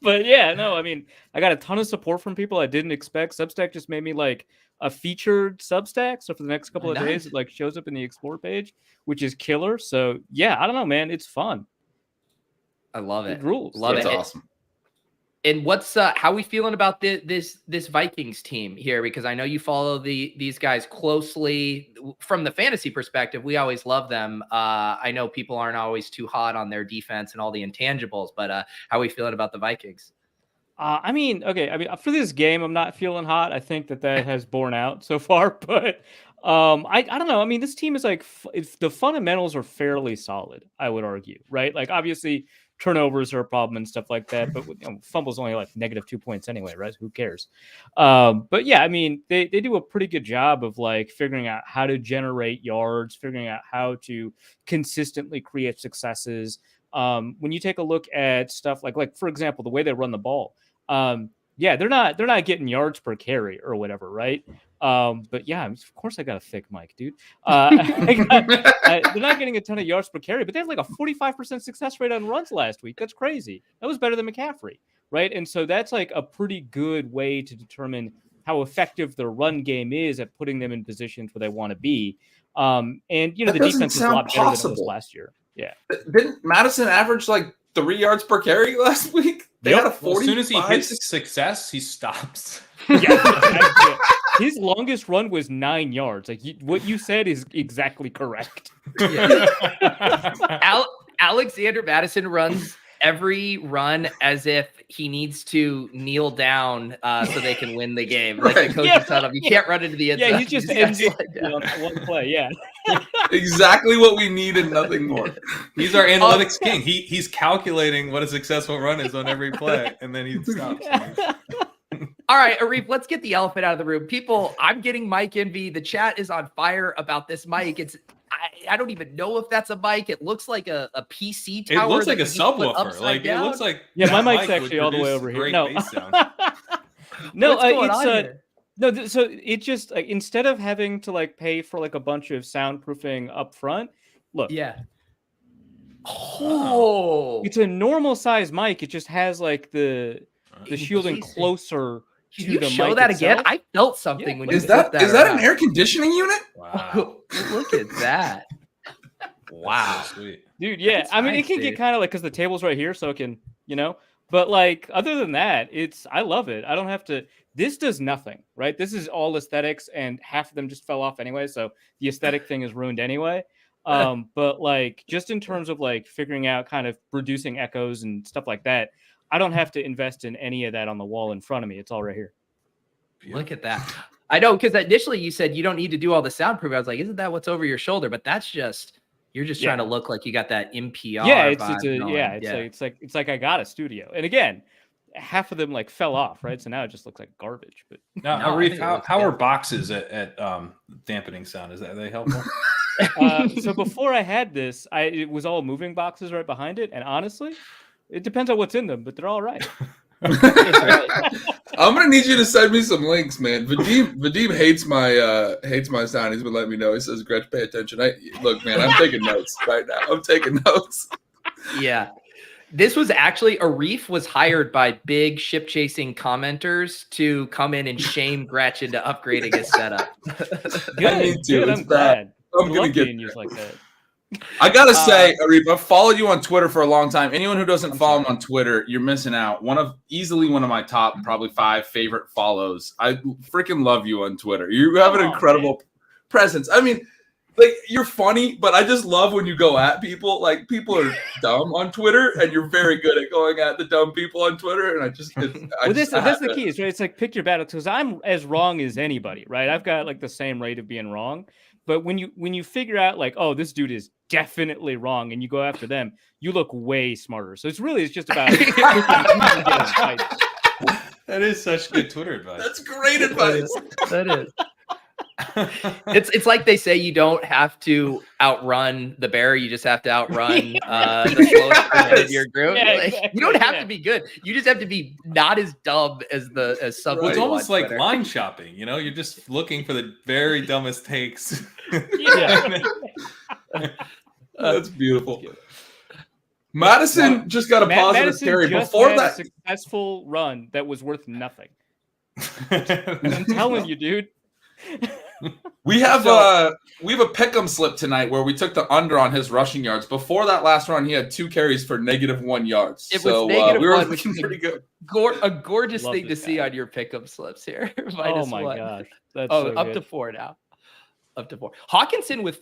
But yeah, no, I mean, I got a ton of support from people I didn't expect. Substack just made me like a featured Substack. So for the next couple of days, it like shows up in the Explore page, which is killer. So yeah, I don't know, man. It's fun. I love it. It rules. Love it. That's awesome. And what's how are we feeling about this Vikings team here? Because I know you follow these guys closely from the fantasy perspective. We always love them. I know people aren't always too hot on their defense and all the intangibles, but how are we feeling about the Vikings? I mean, for this game, I'm not feeling hot. I think that has borne out so far, but I don't know. I mean, this team is like the fundamentals are fairly solid, I would argue, right? Like obviously turnovers are a problem and stuff like that, but fumbles only like -2 points anyway, right? Who cares? But yeah, I mean, they do a pretty good job of like figuring out how to generate yards, figuring out how to consistently create successes. When you take a look at stuff like for example, the way they run the ball, yeah, they're not getting yards per carry or whatever, right? But yeah, of course I got a thick mic, dude. They're not getting a ton of yards per carry, but they have like a 45% success rate on runs last week. That's crazy. That was better than McCaffrey, right? And so that's like a pretty good way to determine how effective their run game is at putting them in positions where they want to be. And the defense is a lot better than it was last year. Yeah. Didn't Madison average like 3 yards per carry last week? They had a 40. Well, as soon as he hits success, he stops. Yeah. His longest run was 9 yards. Like what you said is exactly correct. Yeah. Alexander Madison runs every run as if he needs to kneel down so they can win the game. Like the coach is telling him, you can't run into the end zone. Yeah, he just ends on one play. Yeah. Exactly what we need and nothing more. He's our analytics king. He's calculating what a successful run is on every play, and then he stops. All right, Arif, let's get the elephant out of the room. People, I'm getting mic envy. The chat is on fire about this mic. I don't even know if that's a mic. It looks like a PC tower. It looks like a subwoofer. Like down. It looks like my mic's actually all the way over here. No, no, what's going on here? No. So it just like instead of having to like pay for like a bunch of soundproofing up front, look. Yeah. Oh, it's a normal size mic. It just has like the shielding closer. Can you show that again? I felt something when you is that an air conditioning unit? Wow. Look at that. Wow. Sweet. Dude, yeah. That's I mean, nice, it can get kind of like because the table's right here, so it can, but like other than that, I love it. I don't have to. This does nothing, right? This is all aesthetics, and half of them just fell off anyway, so the aesthetic thing is ruined anyway. But like just in terms of like figuring out kind of reducing echoes and stuff like that, I don't have to invest in any of that on the wall in front of me. It's all right here. Look at that. I know, because initially you said you don't need to do all the soundproofing. I was like, isn't that what's over your shoulder? But that's just You're just Yeah. trying to look like you got that NPR. Yeah, it's vibe going. it's like I got a studio. And again, half of them like fell off, right? So now it just looks like garbage. But Now, No, I Arif, think it how looks are good. boxes at dampening sound? Are they helpful? so before I had this, it was all moving boxes right behind it. And honestly, it depends on what's in them, but they're all right. I'm gonna need you to send me some links, man. Vadim hates my sound. He's been letting me know. He says, "Gretch, pay attention." Look, man, I'm taking notes right now. I'm taking notes. Yeah. This was actually Arif was hired by big ship chasing commenters to come in and shame Gretch into upgrading his setup. Good, need to. good. It's I'm bad. glad. I'm I gonna love get being used like that. I gotta say, Arif, I've followed you on Twitter for a long time. Anyone who doesn't follow me on Twitter, you're missing out. Easily one of my top probably 5 favorite follows. I freaking love you on Twitter. You have an incredible presence. I mean, like, you're funny, but I just love when you go at people. Like, people are dumb on Twitter, and you're very good at going at the dumb people on Twitter. And that's the key is, right? It's like pick your battles, because I'm as wrong as anybody, right? I've got like the same rate of being wrong. But when you figure out like, oh, this dude is definitely wrong, and you go after them, you look way smarter. So it's just about That is such good Twitter advice. That's great advice. That is. It's like they say you don't have to outrun the bear, you just have to outrun the slowest person in your group. Yeah, Like, exactly, you don't have to be good. You just have to be not as dumb as some. Well, it's people almost on like Twitter. line shopping. You know, you're just looking for the very dumbest takes. Yeah. That's beautiful. Madison just got a positive Madison carry. just Before had a that, successful run that was worth nothing. I'm telling you, dude. we have a pick'em slip tonight where we took the under on his rushing yards. Before that last run, he had 2 carries for -1 yards. It So was -1, we were which is pretty good. a gorgeous Love thing to this see guy. on your pickup slips here. Oh my -1. gosh, that's Oh, so up good. to 4 now. Up to 4. Hawkinson with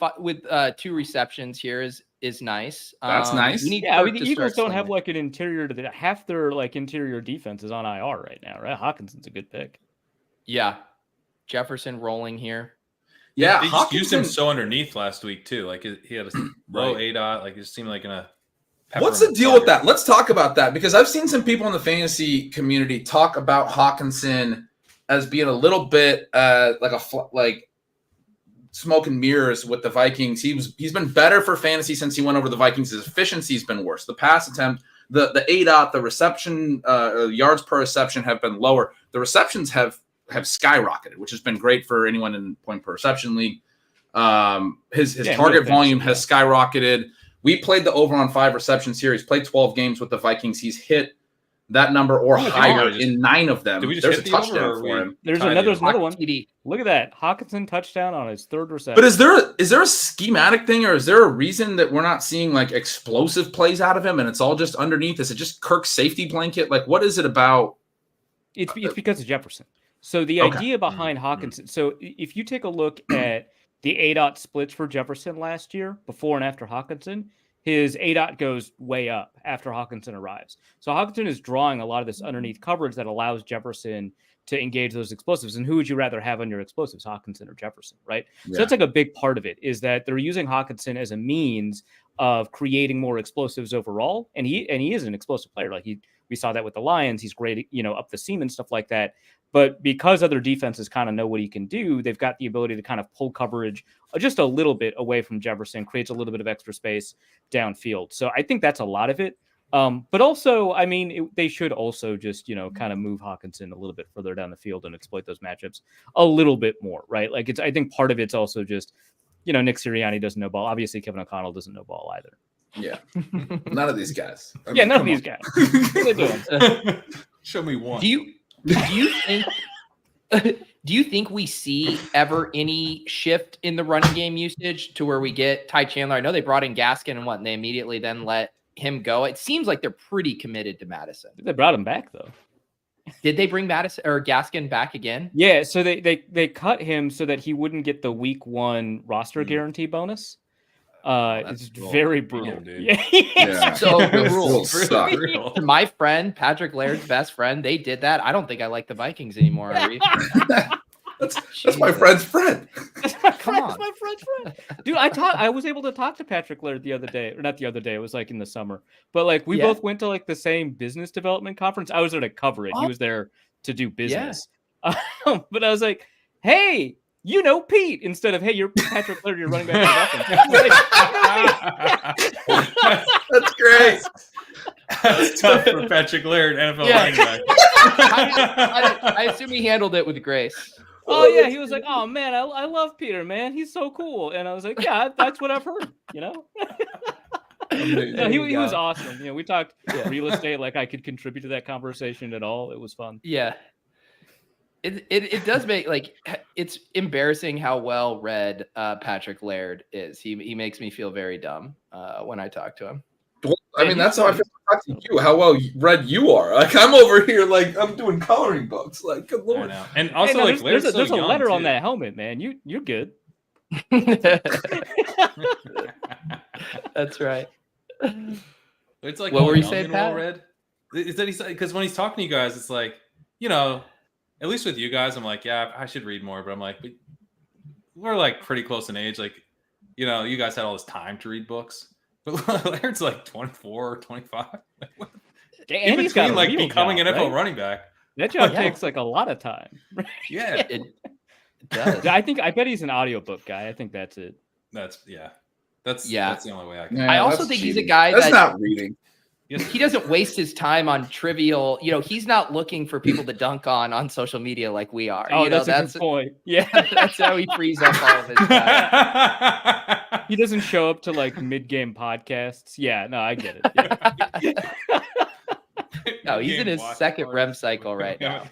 2 receptions here is nice. That's nice. We need Yeah, I Kirk mean, to the Eagles start don't have slinging. like an interior to half their like interior defense is on IR right now, right? Hawkinson's a good pick. Yeah, Jefferson rolling here. Yeah, They just used him Hawkinson. so underneath last week too. Like he had a low ADOT. Like it just seemed like What's the deal with that? Let's talk about that, because I've seen some people in the fantasy community talk about Hawkinson as being a little bit like smoke and mirrors with the Vikings. He's been better for fantasy since he went over the Vikings. His efficiency's been worse. The pass attempt, the ADOT, the reception yards per reception have been lower. The receptions have skyrocketed, which has been great for anyone in point per reception league. His target volume has skyrocketed. We played the over on 5 receptions here. He's played 12 games with the Vikings. He's hit that number or higher in 9 of them. Did we just There's a hit the over, touchdown or for him. There's Tied another in. one. TD. Look at that. Hawkinson touchdown on his 3rd reception. But is there a schematic thing, or is there a reason that we're not seeing like explosive plays out of him, and it's all just underneath? Is it just Kirk's safety blanket? Like, what is it about? It's because of Jefferson. So the idea behind Hawkinson. So if you take a look at the ADOT splits for Jefferson last year, before and after Hawkinson, his ADOT goes way up after Hawkinson arrives. So Hawkinson is drawing a lot of this underneath coverage that allows Jefferson to engage those explosives. And who would you rather have on your explosives, Hawkinson or Jefferson, right? Yeah. So that's like a big part of it, is that they're using Hawkinson as a means of creating more explosives overall. And he is an explosive player. Like we saw that with the Lions. He's great, up the seam and stuff like that. But because other defenses kind of know what he can do, they've got the ability to kind of pull coverage just a little bit away from Jefferson, creates a little bit of extra space downfield. So I think that's a lot of it. But also, I mean, they should also just, kind of move Hawkinson a little bit further down the field and exploit those matchups a little bit more, right? Like I think part of it's also just, Nick Sirianni doesn't know ball. Obviously, Kevin O'Connell doesn't know ball either. Yeah. None of these guys. None of these guys. What are they doing? Show me one. Do you think we see ever any shift in the running game usage to where we get Ty Chandler? I know they brought in Gaskin and they immediately then let him go. It seems like they're pretty committed to Madison. They brought him back though. Did they bring Madison or Gaskin back again? Yeah, so they cut him so that he wouldn't get the week 1 roster guarantee bonus. It's very brutal, dude. Yeah. So the rules. Brutal. My friend, Patrick Laird's best friend, they did that. I don't think I like the Vikings anymore. That's my friend's friend. That's my Come friend. on. That's my friend's friend. Dude, I was able to talk to Patrick Laird the other day, or not the other day. It was like in the summer, but like we Yeah. both went to like the same business development conference. I was there to cover it. He Oh. was there to do business. But I was like, hey, you know Pete, instead of, hey, you're Patrick Laird, you're running back for nothing. That's great. That's tough for Patrick Laird, NFL Yeah. running back. I assume he handled it with grace. Oh yeah, he was like, oh man, I love Peter, man, he's so cool. And I was like, yeah, that's what I've heard, you know. No, he was awesome. You know, we talked real estate, like I could contribute to that conversation at all. It was fun. Yeah. It does make, like, it's embarrassing how well read Patrick Laird is. He makes me feel very dumb when I talk to him. Well, I mean, that's how I feel talking to you. How well read you are. Like I'm over here, like I'm doing coloring books. Like, good I lord. know. And also, Hey, no, like, there's a young, letter on too. that helmet, man. You're good. That's right. It's like, What were you young saying, and Pat? well-read. Is that he's because when he's talking to you guys, it's like, you know, at least with you guys, I'm like, yeah, I should read more. But I'm like, but we're like pretty close in age. Like, you know, you guys had all this time to read books. But Laird's like 24 or 25. Like, what? And In he's got between, a like, real becoming job, an NFL right? running back. That job Yeah. takes like a lot of time. Yeah. It does. I bet he's an audiobook guy. I think that's it. That's the only way I can. Yeah, I also that's think he's a cheating. guy That's that not reading. he doesn't waste his time on trivial, you know, he's not looking for people to dunk on social media like we are. Oh, you know, that's a good point. Yeah. that's how he frees up all of his time. He doesn't show up to like mid-game podcasts. Yeah, no, I get it. Yeah. No, he's in his Watch second party. REM cycle right now.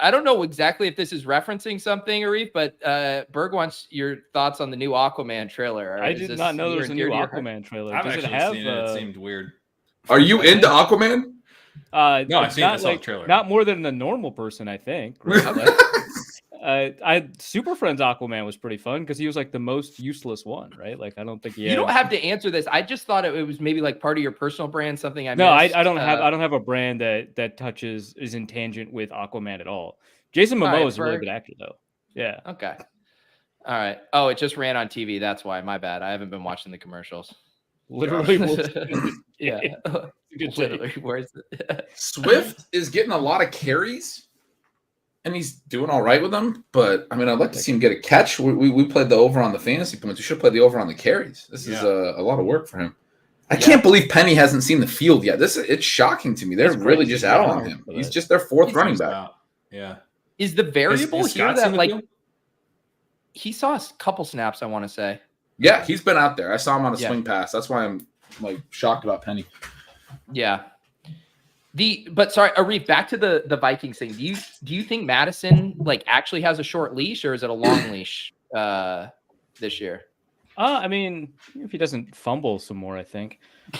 I don't know exactly if this is referencing something, Arif, but Berg wants your thoughts on the new Aquaman trailer. I Is did this not know there near was a and new dear to your heart? Aquaman trailer. I've Does it actually have? seen it. It seemed weird. Are you into Aquaman? No, I've it's seen it. I not saw the like trailer. not more than a normal person, I think. Right? Like, Super Friends Aquaman was pretty fun because he was like the most useless one, right? Like I don't think he You don't have to answer this. I just thought it was maybe like part of your personal brand, something I No, missed. I don't have a brand that touches is in tangent with Aquaman at all. Jason All Momoa right, is a really Berg. good actor though. Yeah. Okay. All right. Oh, it just ran on TV. That's why. My bad. I haven't been watching the commercials. Literally. Yeah. Good Literally. take. Where's it? Swift is getting a lot of carries, and he's doing all right with them. But I mean, I'd like to see him get a catch. We played the over on the fantasy points. We should play the over on the carries. This is a lot of work for him. I can't believe Penny hasn't seen the field yet. It's shocking to me. They're That's really crazy. just out Yeah, on him. for He's that. just their fourth He's running just back. out. Yeah. Is the variable Is here Scott that in the like field? he saw a couple snaps? I want to say. Yeah, he's been out there. I saw him on a Yeah. swing pass. That's why I'm like shocked about Penny. Yeah. But sorry, Arif, back to the Vikings thing. Do you think Madison like actually has a short leash or is it a long leash this year? I mean, if he doesn't fumble some more, I think.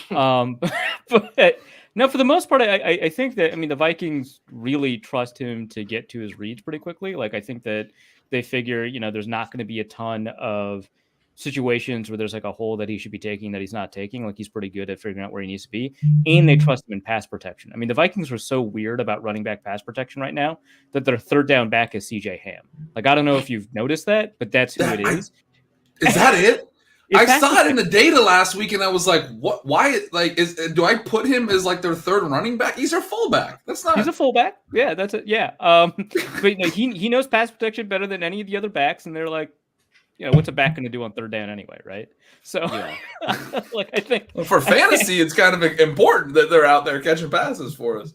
But no, for the most part, I think that the Vikings really trust him to get to his reads pretty quickly. Like I think that they figure, there's not going to be a ton of situations where there's like a hole that he should be taking that he's not taking. Like he's pretty good at figuring out where he needs to be, and they trust him in pass protection. I mean, the Vikings were so weird about running back pass protection right now that their third down back is CJ Ham. Like I don't know if you've noticed that, but that's who it is. Is that it? I It's saw it in the data last week, and I was like, "What? Why? Like, do I put him as like their third running back? He's their fullback. That's not. He's a fullback. Yeah, that's it. Yeah. But he knows pass protection better than any of the other backs, and they're like, what's a back going to do on third down anyway, right? So, like, I think Well, for fantasy, it's kind of important that they're out there catching passes for us.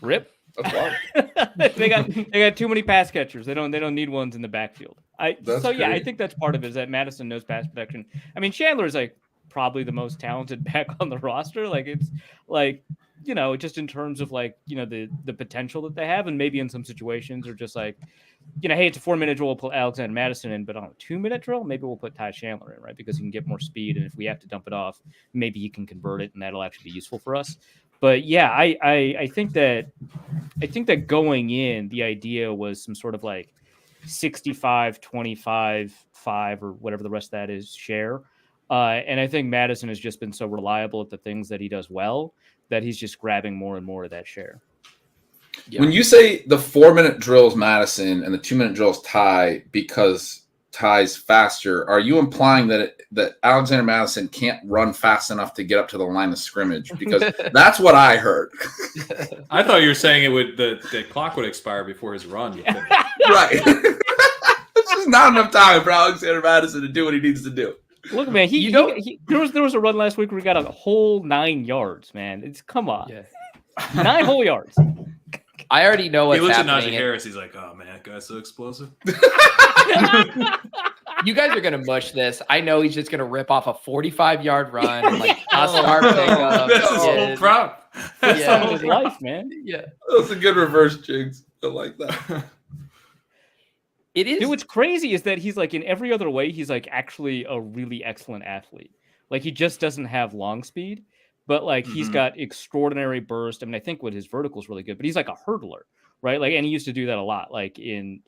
rip. That's why. they got too many pass catchers. They don't need ones in the backfield. I That's think that's part of it is that Madison knows pass protection. I mean, Chandler is like probably the most talented back on the roster. Like it's like, just in terms of like, the potential that they have, and maybe in some situations or just like, hey, it's a 4-minute drill, we'll put Alexander Madison in, but on a 2-minute drill, maybe we'll put Ty Chandler in, right? Because he can get more speed, and if we have to dump it off, maybe he can convert it, and that'll actually be useful for us. But yeah, I think that going in, the idea was some sort of like 65, 25, 5, or whatever the rest of that is share. And I think Madison has just been so reliable at the things that he does well that he's just grabbing more and more of that share. Yeah. When you say the 4-minute drills Madison and the 2-minute drills Ty because Ty's faster, are you implying that Alexander Madison can't run fast enough to get up to the line of scrimmage? Because that's what I heard. I thought you were saying the clock would expire before his run. Right. It's just not enough time for Alexander Madison to do what he needs to do. Look, man, there was a run last week where he got a whole 9 yards, man. Come on. Yeah. 9 whole yards. I already know what's happening. He looks at Najee Harris. He's like, "Oh man, that guy's so explosive." You guys are gonna mush this. I know he's just gonna rip off a 45-yard run and like a star pickup. That's his whole prop. That's some of his life, man. Yeah, that's a good reverse jigs. I like that. It is. Dude, what's crazy is that he's like in every other way, he's like actually a really excellent athlete. Like he just doesn't have long speed, but like he's got extraordinary burst. I mean, I think his vertical is really good, but he's like a hurdler, right? Like, and he used to do that a lot. Like in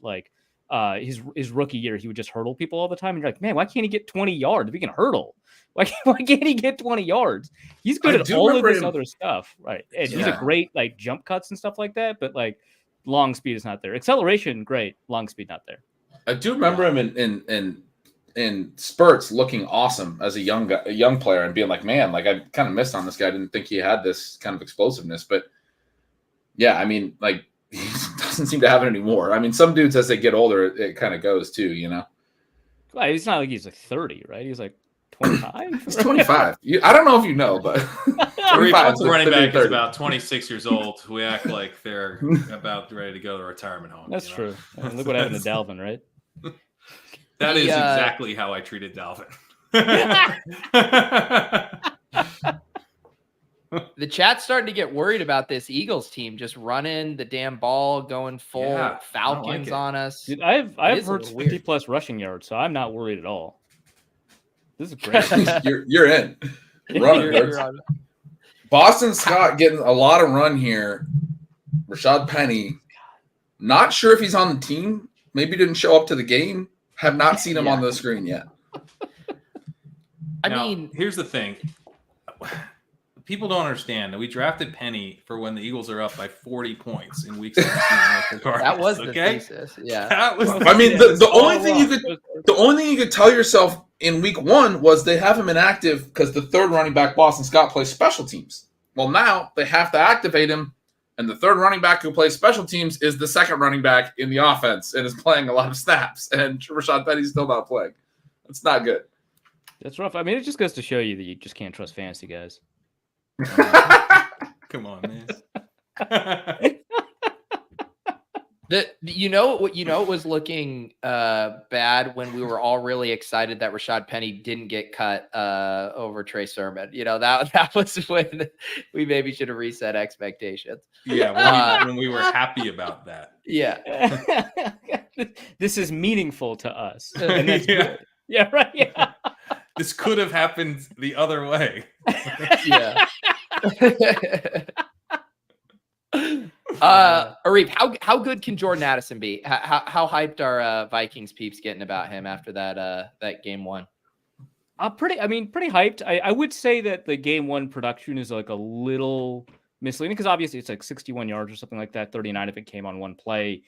his rookie year, he would just hurdle people all the time. And you're like, man, why can't he get 20 yards if he can hurdle? Why can't he get 20 yards? He's good at all of this other stuff, right? And he's a great like jump cuts and stuff like that, but like long speed is not there. Acceleration, great. Long speed, not there. I do remember him in spurts looking awesome as a young player and being like, man, like I kind of missed on this guy. I didn't think he had this kind of explosiveness, but yeah, I mean, like he doesn't seem to have it anymore. I mean, some dudes as they get older, it kind of goes too, you know. Well, it's not like he's like 30, right? He's like 25. He's 25. I don't know if you know, but the running back is about 26 years old. We act like they're about ready to go to retirement home. That's true. I mean, look what happened to Dalvin, right? That is exactly how I treated Dalvin. The chat's starting to get worried about this Eagles team just running the damn ball, going full Falcons on us. Dude, I've heard 50+ rushing yards, so I'm not worried at all. This is great. you're in. Run. Boston Scott getting a lot of run here. Rashad Penny, not sure if he's on the team. Maybe didn't show up to the game. Have not seen him on the screen yet. I mean, here's the thing. People don't understand that we drafted Penny for when the Eagles are up by 40 points in week 17. That was the thesis. Yeah. That was I mean, the only thing you could tell yourself in week 1 was they have him inactive because the third running back, Boston Scott, plays special teams. Well, now they have to activate him, and the third running back who plays special teams is the second running back in the offense and is playing a lot of snaps. And Rashad Penny's still not playing. That's not good. That's rough. I mean, it just goes to show you that you just can't trust fantasy guys. Come on, man. It was looking bad when we were all really excited that Rashad Penny didn't get cut over Trey Sermon. You know, that was when we maybe should have reset expectations. Yeah, when we were happy about that. Yeah. This is meaningful to us. And that's good. Yeah, right. Yeah. This could have happened the other way. Yeah. Arif, how good can Jordan Addison be? How hyped are Vikings peeps getting about him after that game 1? Pretty hyped. I would say that the game 1 production is like a little misleading because obviously it's like 61 yards or something like that. 39 if it came on one play.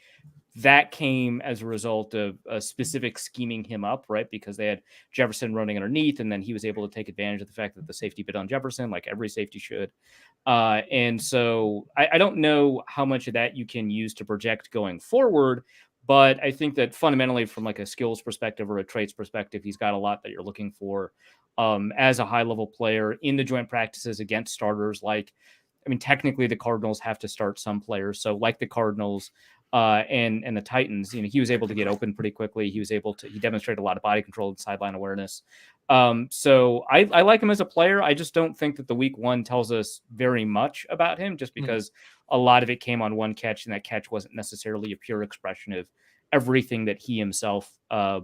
That came as a result of a specific scheming him up, right? Because they had Jefferson running underneath, and then he was able to take advantage of the fact that the safety bit on Jefferson, like every safety should. And so I don't know how much of that you can use to project going forward, but I think that fundamentally from like a skills perspective or a traits perspective, he's got a lot that you're looking for as a high-level player in the joint practices against starters. Technically the Cardinals have to start some players. So like the Cardinals, and the Titans, he was able to get open pretty quickly. He demonstrated a lot of body control and sideline awareness. So I like him as a player. I just don't think that the week 1 tells us very much about him just because a lot of it came on one catch, and that catch wasn't necessarily a pure expression of everything that he himself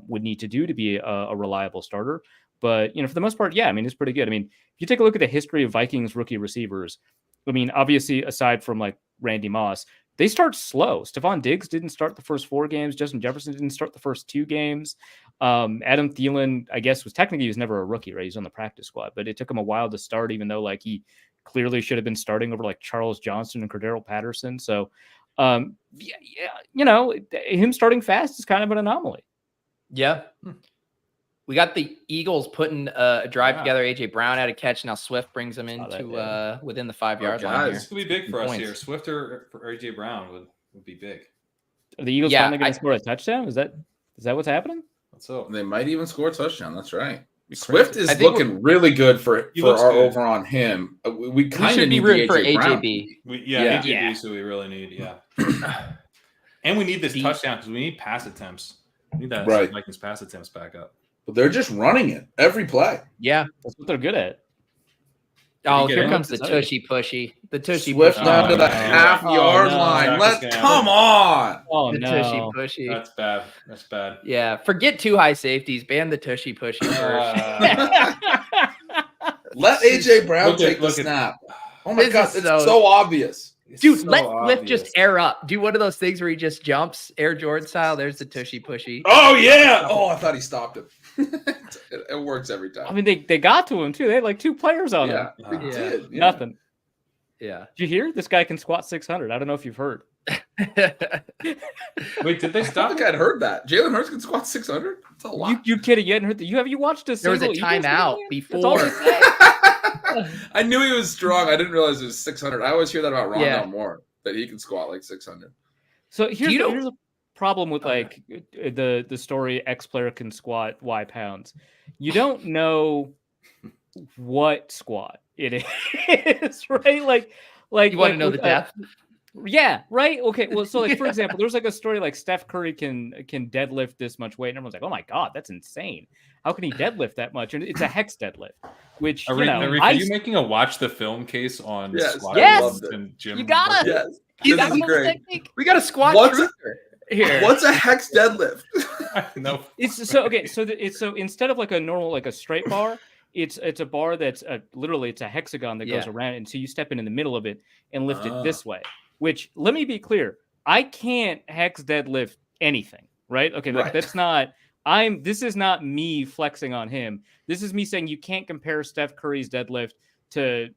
would need to do to be a reliable starter. But, for the most part, yeah, it's pretty good. If you take a look at the history of Vikings rookie receivers, obviously aside from like Randy Moss, they start slow. Stephon Diggs didn't start the first 4 games. Justin Jefferson didn't start the first 2 games. Adam Thielen, I guess, he was never a rookie, right? He's on the practice squad, but it took him a while to start, even though like he clearly should have been starting over like Charles Johnson and Cordero Patterson. So, him starting fast is kind of an anomaly. Yeah. We got the Eagles putting a drive together. AJ Brown had a catch. Now Swift brings them into within the 5-yard line. Here. This could be big for us here. Swift or AJ Brown would be big. Are the Eagles finally going to score a touchdown? Is that what's happening? So they might even score a touchdown. That's right. Swift is looking really good for our over on him. We kind of need rooting for AJB. AJB is who we really need. Yeah, and we need this touchdown because we need pass attempts. We need that Vikings pass attempts back up. But they're just running it every play. Yeah, that's what they're good at. Oh, here comes the tushy pushy. The tushy Swift down to the half-yard line. Come on. Oh, the tushy pushy. That's bad. That's bad. Yeah, forget 2 high safeties. Ban the tushy pushy first. Let AJ Brown take the snap. Oh my God, it's so obvious. Dude, let Swift just air up. Do one of those things where he just jumps, Air Jordan style. There's the tushy pushy. Oh, yeah. Oh, I thought he stopped him. It works every time. I mean, they got to him, too. They had like 2 players on him. They did. Yeah. Nothing. Yeah. Did you hear? This guy can squat 600. I don't know if you've heard. Wait, did they stop? I think I'd heard that. Jalen Hurts can squat 600? That's a lot. You kidding? You hadn't heard that? You watched a There was a timeout before. I knew he was strong. I didn't realize it was 600. I always hear that about Rondell Moore, that he can squat like 600. So here's a problem with like the story X player can squat Y pounds. You don't know what squat it is, right? Like you want to know the depth? Yeah, right. Okay. Well, so like for example, there's like a story like Steph Curry can deadlift this much weight, and everyone's like, "Oh my God, that's insane! How can he deadlift that much?" And it's a hex deadlift. Which are you making a watch the film case on squat? Yes, and gym? You gotta. Yes, this is great. We got a squat here. What's a hex deadlift? No. It's so okay. So so instead of like a normal like a straight bar. It's a bar that's literally it's a hexagon that goes around, and so you step in the middle of it and lift it this way. Which, let me be clear, I can't hex deadlift anything, right? Okay, like that's not. This is not me flexing on him. This is me saying you can't compare Steph Curry's deadlift to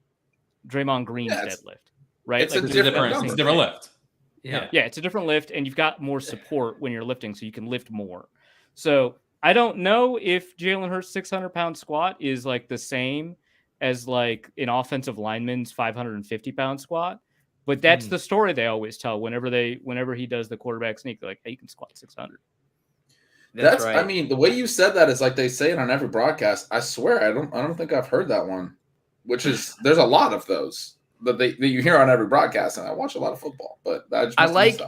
Draymond Green's deadlift, right? It's like, a different lift. Yeah, it's a different lift, and you've got more support when you're lifting, so you can lift more. So I don't know if Jalen Hurts' 600-pound squat is like the same as like an offensive lineman's 550-pound squat, but that's the story they always tell whenever he does the quarterback sneak. They're like, hey, you can squat 600. That's right. I mean, the way you said that is like they say it on every broadcast. I swear, I don't think I've heard that one. Which is there's a lot of those that you hear on every broadcast, and I watch a lot of football. But I like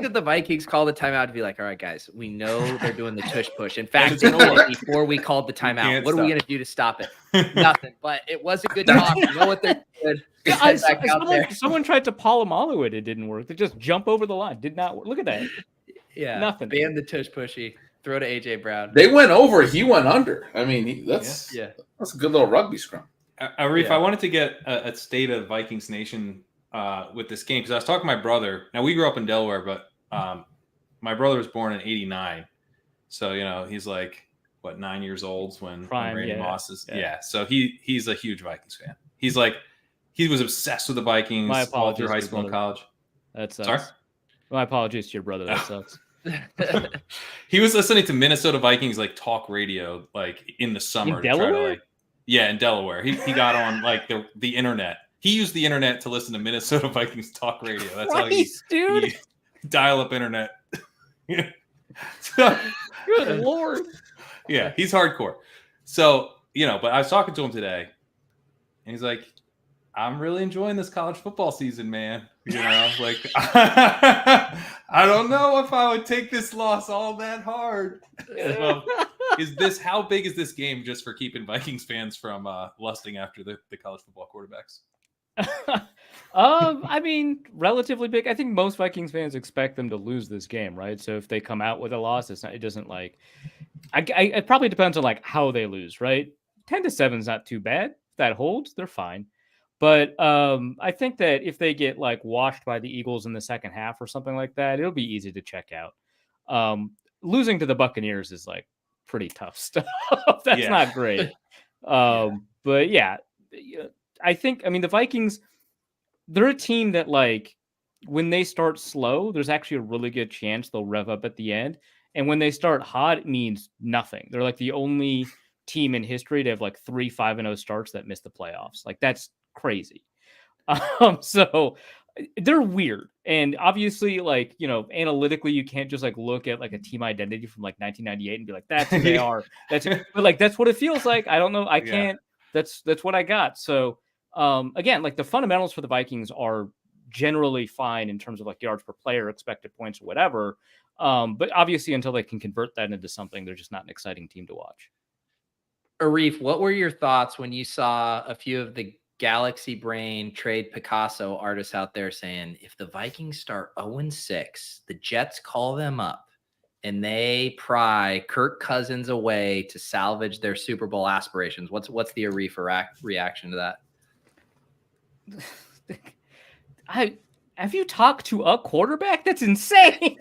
that the Vikings call the timeout to be like, all right, guys, we know they're doing the tush push. In fact, they did it before we called the timeout. What are we going to do to stop it? Nothing. But it was a good talk. You know what they're doing. Someone tried to Polamalu it. It didn't work. They just jump over the line. Did not work. Look at that. Yeah. Nothing. Ban the tush pushy. Throw to AJ Brown. They went over. He went under. I mean, that's a good little rugby scrum. Arif, I wanted to get a state of Vikings Nation with this game because I was talking to my brother. Now we grew up in Delaware, but my brother was born in '89, so he's like 9 years old when Randy Moss is. Yeah, so he's a huge Vikings fan. He's like he was obsessed with the Vikings all through high school and college. That sucks. Sorry? My apologies to your brother. That sucks. He was listening to Minnesota Vikings like talk radio like in the summer. In Delaware? In Delaware. He got on like the internet. He used the internet to listen to Minnesota Vikings talk radio. That's how he dial up internet. Good Lord. Yeah, he's hardcore. So, but I was talking to him today and he's like, I'm really enjoying this college football season, man. Like I don't know if I would take this loss all that hard. How big is this game just for keeping Vikings fans from lusting after the college football quarterbacks? I mean, relatively big. I think most Vikings fans expect them to lose this game, right? So if they come out with a loss, it doesn't like. It probably depends on like how they lose, right? 10-7 is not too bad. If that holds, they're fine. But I think that if they get like washed by the Eagles in the second half or something like that, it'll be easy to check out. Losing to the Buccaneers is like pretty tough stuff. That's not great. But yeah, I think, I mean, the Vikings, they're a team that like when they start slow, there's actually a really good chance they'll rev up at the end. And when they start hot, it means nothing. They're like the only team in history to have like 3 5-0 starts that miss the playoffs. Like that's crazy. So they're weird. And obviously, like, you know, analytically, you can't just like look at like a team identity from like 1998 and be like, that's who they are. But like, that's what it feels like. I don't know. I can't, that's what I got. So again, like the fundamentals for the Vikings are generally fine in terms of like yards per player, expected points, or whatever. But obviously, until they can convert that into something, they're just not an exciting team to watch. Arif, what were your thoughts when you saw a few of the Galaxy Brain trade Picasso artists out there saying, if the Vikings start 0-6, the Jets call them up and they pry Kirk Cousins away to salvage their Super Bowl aspirations? What's the Arif reaction to that? Have you talked to a quarterback? That's insane.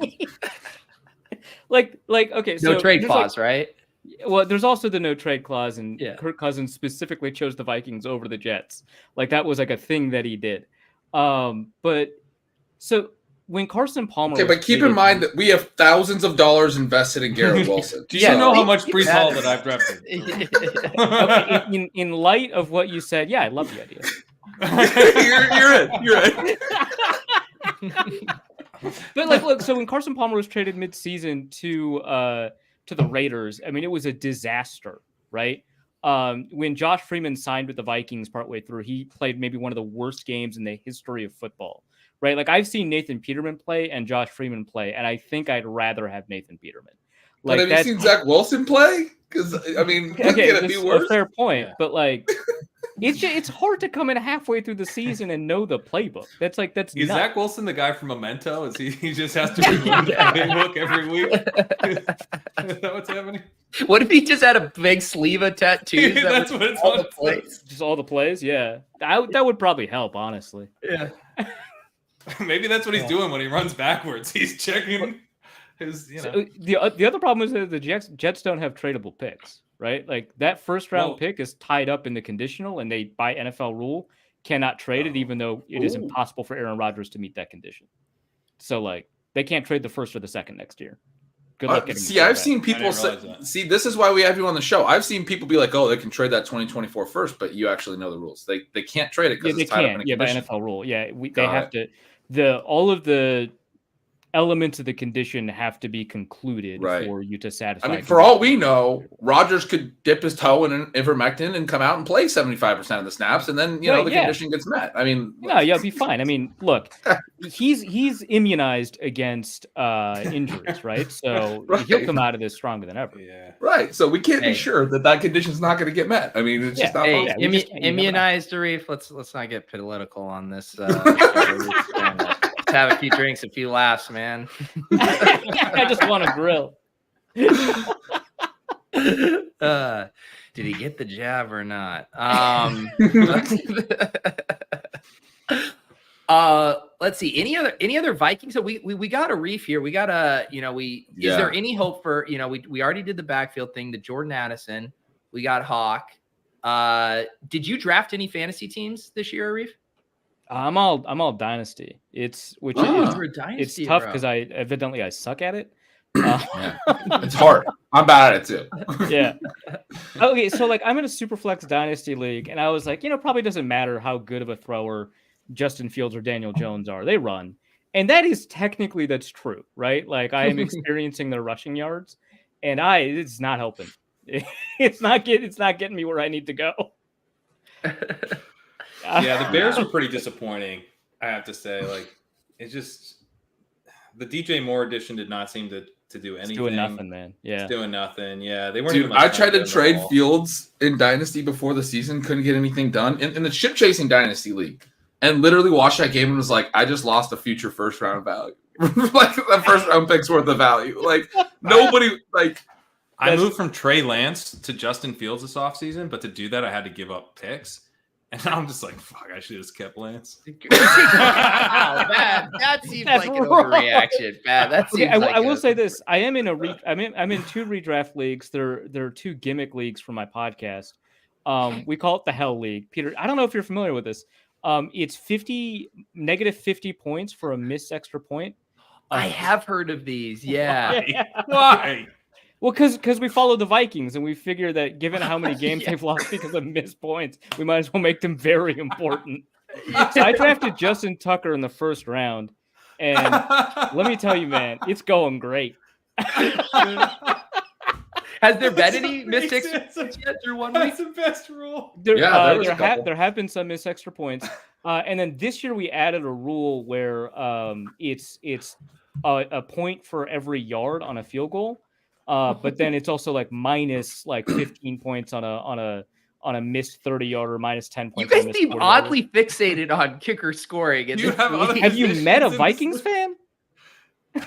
like okay, so no trade clause, right? Well, there's also the no trade clause, and Kirk Cousins specifically chose the Vikings over the Jets. Like that was like a thing that he did. But so when Carson Palmer, okay, but keep in mind that we have thousands of dollars invested in Garrett Wilson. Do you know how much Breece Hall that I've drafted? Okay, in light of what you said, yeah, I love the idea. You're in. But like, look, so when Carson Palmer was traded mid-season to the Raiders, I mean, it was a disaster, right? When Josh Freeman signed with the Vikings partway through, he played maybe one of the worst games in the history of football, right? Like I've seen Nathan Peterman play and Josh Freeman play, and I think I'd rather have Nathan Peterman. Like, but have you seen Zach Wilson play? Because I mean, can it be worse? A fair point, but like, it's hard to come in halfway through the season and know the playbook. That's is nuts. Zach Wilson the guy from Memento? Is he just has to reload the playbook every week? Is that what's happening? What if he just had a big sleeve of tattoos? That's what it's all the plays. Just all the plays, yeah. That would probably help, honestly. Yeah. Maybe that's what he's doing when he runs backwards. He's checking his, you know. So the other problem is that the Jets don't have tradable picks, right? Like that first round pick is tied up in the conditional, and they, by NFL rule, cannot trade it, even though it is impossible for Aaron Rodgers to meet that condition. So like they can't trade the first or the second next year. Good luck getting. See, I've seen people say. See, this is why we have you on the show. I've seen people be like, "Oh, they can trade that 2024 first," but you actually know the rules. They can't trade it because it's tied up in a condition. By NFL rule. Yeah, they have to. All of the elements of the condition have to be concluded for you to satisfy. I mean, for all we know, Rodgers could dip his toe in ivermectin and come out and play 75% of the snaps, and then the condition gets met. I mean, it'll be fine. I mean, look, he's immunized against injuries, right? So he'll come out of this stronger than ever. Yeah, right. So we can't be sure that condition's not going to get met. I mean, it's just not immunized, Arif. Let's not get political on this. Have a few drinks, a few laughs, man. I just want to grill. Did he get the jab or not? Let's see. Any other Vikings? So we got a Reef here. We got a is there any hope for we already did the backfield thing, the Jordan Addison. We got Hawk. Did you draft any fantasy teams this year, Reef? I'm all dynasty. It's tough because I suck at it. It's hard. I'm bad at it too. Yeah. Okay, so like I'm in a Superflex Dynasty league, and I was like, probably doesn't matter how good of a thrower Justin Fields or Daniel Jones are. They run, and that's true, right? Like I am experiencing their rushing yards, and it's not helping. It's not getting me where I need to go. Yeah, the Bears were pretty disappointing, I have to say. Like, it's just the DJ Moore edition did not seem to do anything. It's doing nothing, man. Yeah, it's doing nothing. Yeah, they weren't. Dude, I tried to trade Fields in Dynasty before the season, couldn't get anything done in the ship chasing Dynasty league, and literally watched that game and was like, I just lost a future first round value, like the first round pick's worth of value. Like nobody like. I moved from Trey Lance to Justin Fields this offseason, but to do that, I had to give up picks. And I'm just like, fuck, I should have just kept Lance. Wow, that seems That's like an wrong. overreaction, man. That seems Okay, like I will say this: I'm in 2 redraft leagues. There are 2 gimmick leagues for my podcast. We call it the Hell League. Peter, I don't know if you're familiar with this. It's negative 50 points for a missed extra point. I have heard of these. Yeah. Why? Well, because we follow the Vikings and we figure that given how many games they've lost because of missed points, we might as well make them very important. So I drafted Justin Tucker in the first round, and let me tell you, man, it's going great. Has there been any missed extra points yet through 1 week? That's the best rule. There was a couple. there have been some missed extra points, and then this year we added a rule where it's a point for every yard on a field goal, but then it's also like minus like 15 points on a missed 30-yarder, minus 10 You points. on a guys missed seem 40-yarder. oddly fixated on kicker scoring. In You this have other league. Have you met a positions in Vikings this- fan? Is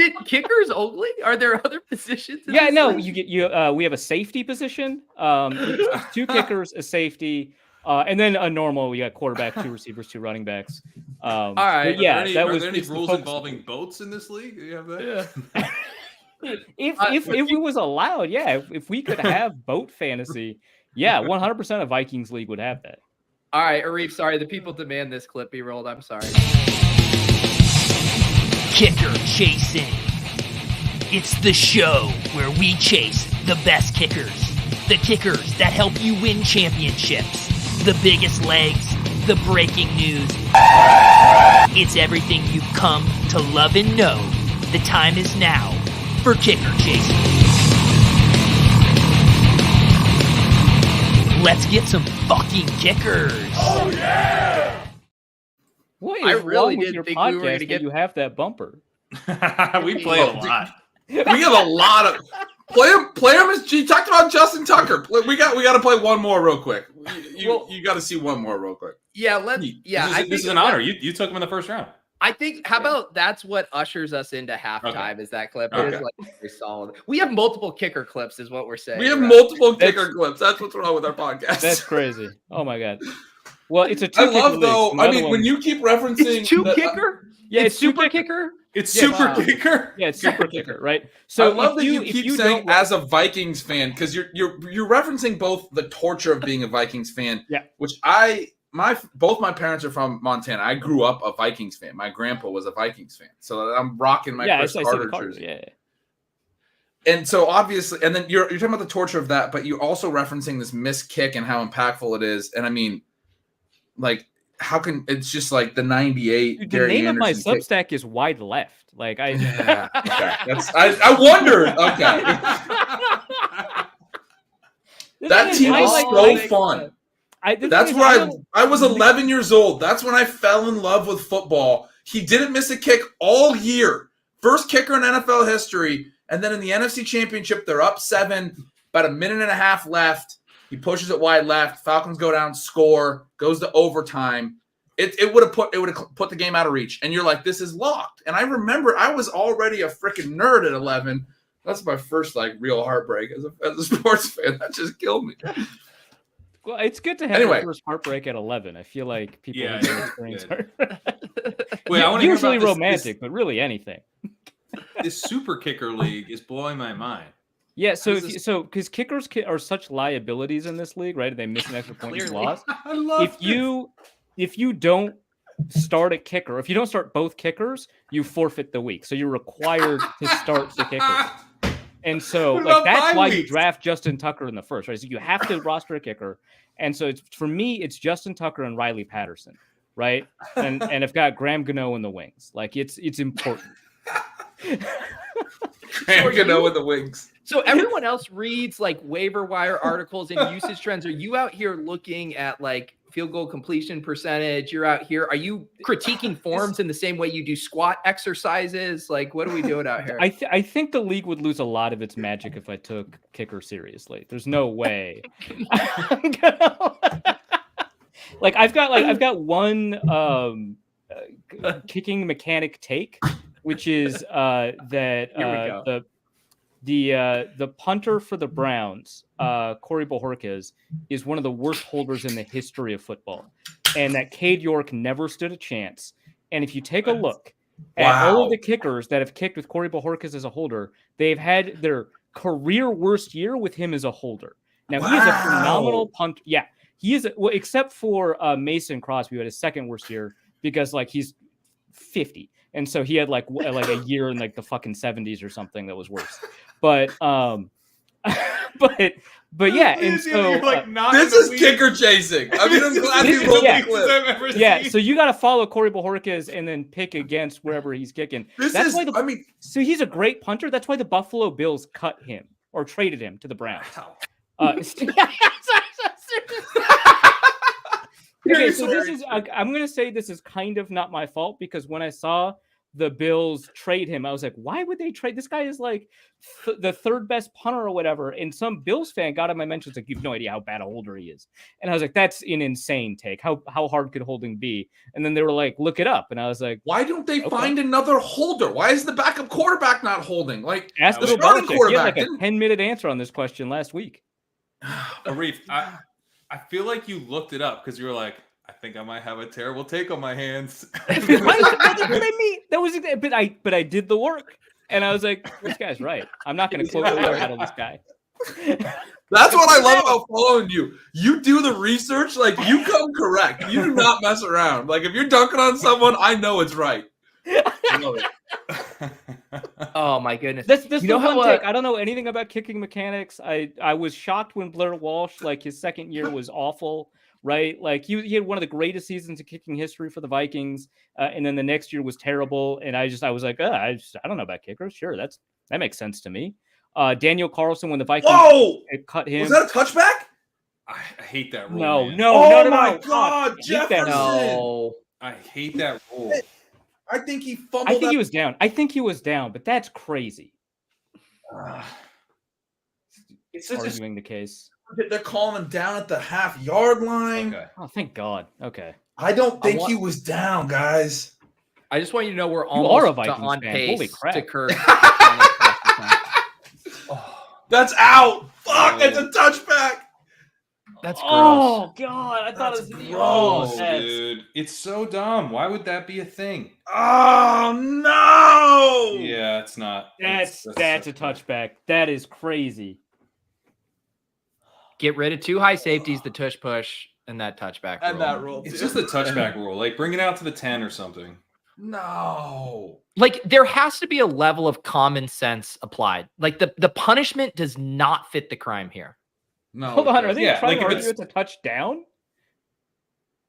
it kickers only? Are there other positions? in Yeah, this no. league? We have a safety position, 2 kickers, a safety, and then a normal. We got quarterback, 2 receivers, 2 running backs. All right. but yeah, Are that there was any it's the rules focus. involving boats in this league? Do you have that? If it was allowed, yeah, if we could have boat fantasy, yeah, 100% of Vikings league would have that. All right, Arif, sorry. The people demand this clip be rolled. I'm sorry. Kicker Chasing. It's the show where we chase the best kickers. The kickers that help you win championships. The biggest legs. The breaking news. It's everything you've come to love and know. The time is now for Kicker Chasing. Let's get some fucking kickers. What I is really wrong with did your think we were gonna podcast that get- you have that bumper? We play a lot. We have a lot of play him as you talked about Justin Tucker. We got to play one more real quick. You got to see one more real quick. Yeah, let's. Yeah, This is an honor. You took him in the first round. I think. How about that's what ushers us into halftime? Okay. Is that clip? It Okay. is like very solid. We have multiple kicker clips, is what we're saying. We have right? multiple kicker clips. That's what's wrong with our podcast. That's crazy. Oh my god. Well, it's a 2 I kicker love league, though. so the I other mean, one- when you keep referencing It's 2 the- kicker. Yeah, it's it's 2 super kicker. kicker. It's Yeah, super wow. kicker. Yeah, it's super kicker, right? So So I love if that you if keep you saying don't- as a Vikings fan because you're referencing both the torture of being a Vikings fan, Yeah. which both my parents are from Montana. I grew up a Vikings fan. My grandpa was a Vikings fan, so I'm rocking my yeah, Chris I see Carter the Carter, jersey. yeah. And so obviously, and then you're talking about the torture of that, but you're also referencing this missed kick and how impactful it is. And I mean, like, how can it's just like the '98? Dude, the Gary name of my Anderson kick. Substack is Wide Left. Like I, Yeah, okay. I wondered. Okay, that team I was like- so like- fun. the That's thing is, where I was 11 years old. That's when I fell in love with football. He didn't miss a kick all year. First kicker in NFL history. And then in the NFC Championship, they're up 7, about a minute and a half left. He pushes it wide left. Falcons go down, score, goes to overtime. It would have put the game out of reach. And you're like, this is locked. And I remember I was already a freaking nerd at 11. That's my first like real heartbreak as a sports fan. That just killed me. well, it's good to have Anyway. your first heartbreak at 11. I feel like people Yeah, have been yeah, experienced Wait, I want to hear usually about romantic, but really anything. This super kicker league is blowing my mind. Yeah, so This is- because kickers are such liabilities in this league, right? They miss an extra point, you Clearly. lost. I love If you don't start a kicker, if you don't start both kickers, you forfeit the week. So you're required to start the kicker. And so What like about that's bye why you weeks? draft Justin Tucker in the first, right? So you have to roster a kicker. And so it's for me, it's Justin Tucker and Riley Patterson, right? And I've got Graham Gano in the wings. Like it's important. Graham Gano with the wings. So everyone else reads like waiver wire articles and usage trends. Are you out here looking at like field goal completion percentage? You're out here. Are you critiquing forms in the same way you do squat exercises? Like, what are we doing out here? I think the league would lose a lot of its magic if I took kicker seriously. There's no way. I'm gonna- I've got one kicking mechanic take, which is that Here we go. The punter for the Browns, Corey Bojorquez, is one of the worst holders in the history of football, and that Cade York never stood a chance. And if you take a look at all of the kickers that have kicked with Corey Bojorquez as a holder, they've had their career worst year with him as a holder. Now he is a phenomenal punter. Yeah, he is. Well, except for Mason Crosby, who had his second worst year because like he's 50. And so he had like a year in like the fucking 70s or something that was worse. But but yeah, and so this is kicker chasing. I mean, I'm glad you rolled the clip. Yeah, so you got to follow Corey Bojorquez and then pick against wherever he's kicking. So he's a great punter. That's why the Buffalo Bills cut him or traded him to the Browns. Okay, so this is I'm going to say this is kind of not my fault because when I saw the Bills trade him, I was like, why would they trade? This guy is like the third best punter or whatever. And some Bills fan got on my mentions like, you have no idea how bad a holder he is. And I was like, that's an insane take. How hard could holding be? And then they were like, look it up. And I was like, why don't they find another holder? Why is the backup quarterback not holding? Like, ask the starting quarterback. He had like a 10-minute answer on this question last week. Arif, I feel like you looked it up because you were like, I think I might have a terrible take on my hands. That's what I mean. That was, but I did the work, and I was like, "This guy's right. I'm not going to quote the word out of this guy." That's what I love about following you. You do the research, like you come correct. You do not mess around. Like if you're dunking on someone, I know it's right. I love it. Oh my goodness! That's the one take. I don't know anything about kicking mechanics. I was shocked when Blair Walsh, like his second year, was awful. Right, like he had one of the greatest seasons in kicking history for the Vikings, and then the next year was terrible. And I was like, I don't know about kickers. Sure, that makes sense to me. Daniel Carlson, when the Vikings cut him, was that a touchback? I hate that rule. No, man. Oh my God, Jefferson! No. I hate that rule. I think he fumbled. I think he was down, but that's crazy. It's such arguing the case. They're calling him down at the half-yard line. Okay. Oh, thank God. Okay. I don't think he was down, guys. I just want you to know we're You almost are a Vikings on fan. pace Holy crap. to Kirk. That's out. Fuck, it's a touchback. That's gross. Oh God, I thought it was gross, dude. It's so dumb. Why would that be a thing? Oh no. Yeah, it's not. That's a touchback. That is crazy. Get rid of two high safeties, the tush push, and that touchback. And that rule. It's just the touchback rule. Like bring it out to the 10 or something. No. Like there has to be a level of common sense applied. Like the punishment does not fit the crime here. No. Hold on, are they trying to like argue it's a touchdown?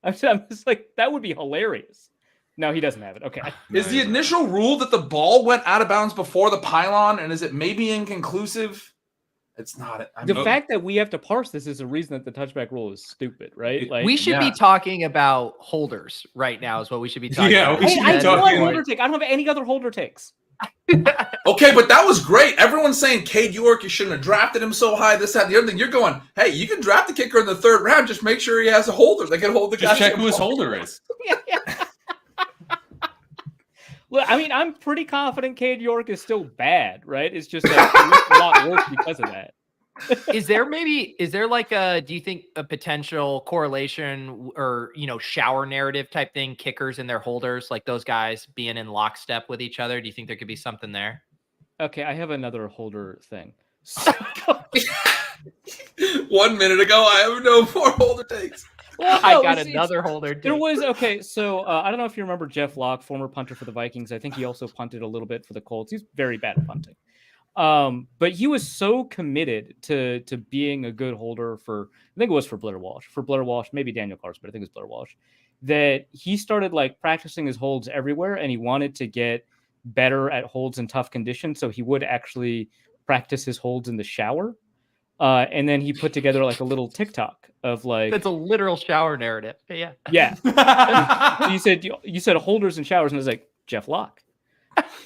I'm just like, that would be hilarious. No, he doesn't have it. Okay. Is the initial rule that the ball went out of bounds before the pylon, and is it maybe inconclusive? It's not. The fact that we have to parse this is a reason that the touchback rule is stupid, right? Like we should be talking about holders right now. Is what we should be talking. Yeah, about. we should be I talking. know holder take. I don't have any other holder takes. Okay, but that was great. Everyone's saying Cade York, you shouldn't have drafted him so high. This, that, the other thing. You're going, hey, you can draft the kicker in the third round. Just make sure he has a holder. They can hold the guy. Just check who his holder is. Look, I mean, I'm pretty confident Cade York is still bad, right? It's just that it looks a lot worse because of that. Is there like do you think a potential correlation or, shower narrative type thing, kickers and their holders, like those guys being in lockstep with each other? Do you think there could be something there? Okay, I have another holder thing. 1 minute ago, I have no more holder takes. Well, I got another holder. There was, okay, so I don't know if you remember Jeff Locke, former punter for the Vikings. I think he also punted a little bit for the Colts. He's very bad at punting. But he was so committed to being a good holder for, I think it was for Blair Walsh, maybe Daniel Carlson, but I think it was Blair Walsh, that he started like practicing his holds everywhere, and he wanted to get better at holds in tough conditions. So he would actually practice his holds in the shower. And then he put together like a little TikTok of like, that's a literal shower narrative. Yeah. Yeah. you said holders and showers. And I was like, Jeff Locke.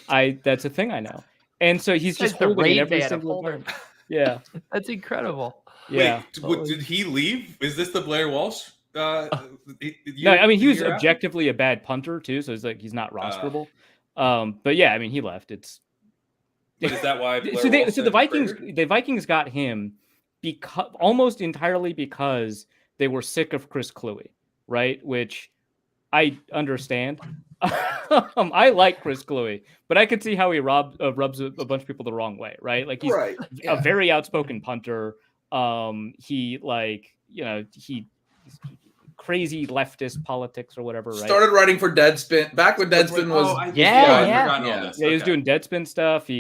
That's a thing I know. And so he's just holding every single time. Yeah. That's incredible. Yeah. Wait, did he leave? Is this the Blair Walsh? No, I mean, he was objectively a bad punter too. So it's like, he's not rosterable. But yeah, I mean, he left. But is that why? So the Vikings got him because almost entirely because they were sick of Chris Kluwe, right? Which I understand. I like Chris Kluwe, but I could see how he rubs a bunch of people the wrong way, right? Like he's a very outspoken punter. He crazy leftist politics or whatever, right? Started writing for Deadspin back when Deadspin was. He was doing Deadspin stuff.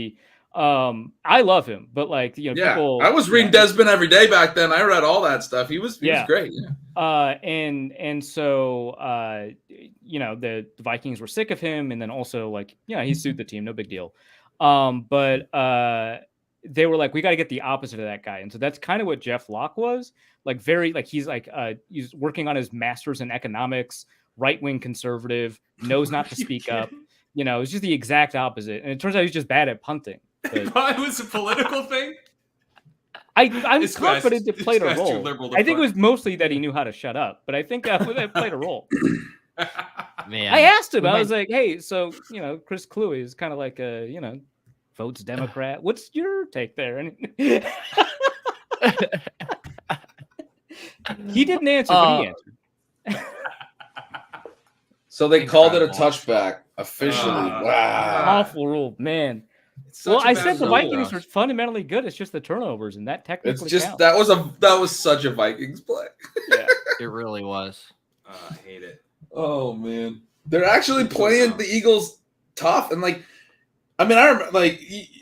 I love him, but like people. I was reading Deadspin every day back then. I read all that stuff. He was great. Yeah. And so the Vikings were sick of him, and then also he sued the team, no big deal. But they were like, we got to get the opposite of that guy, and so that's kind of what Jeff Locke was. He's working on his master's in economics, right-wing conservative, knows not to speak up. It's just the exact opposite. And it turns out he's just bad at punting. It was a political thing. I'm confident it played a role. I think it was mostly that he knew how to shut up, but I think it played a role. Man, I asked him, I was like, hey, so, Chris Kluwe is kind of like votes Democrat. What's your take there? And he didn't answer, but he answered. So they called it a touchback officially. Wow. Awful rule, man. Well, I said the Vikings are fundamentally good. It's just the turnovers, and that technically counts. That was such a Vikings play. Yeah, it really was. I hate it. Oh man, they're actually playing the Eagles tough, and I remember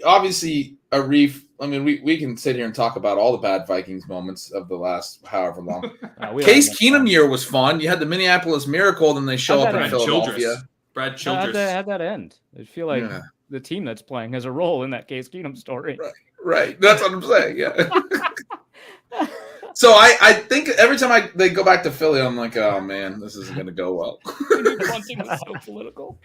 obviously Arif. I mean, we can sit here and talk about all the bad Vikings moments of the last however long. Case Keenum year was fun. You had the Minneapolis Miracle, then they show up in Philadelphia. Brad Childress. How'd that end? I feel like the team that's playing has a role in that Case Keenum story. Right. That's what I'm saying. Yeah. So I think every time they go back to Philly, I'm like, oh man, this isn't going to go well. Punting was so political.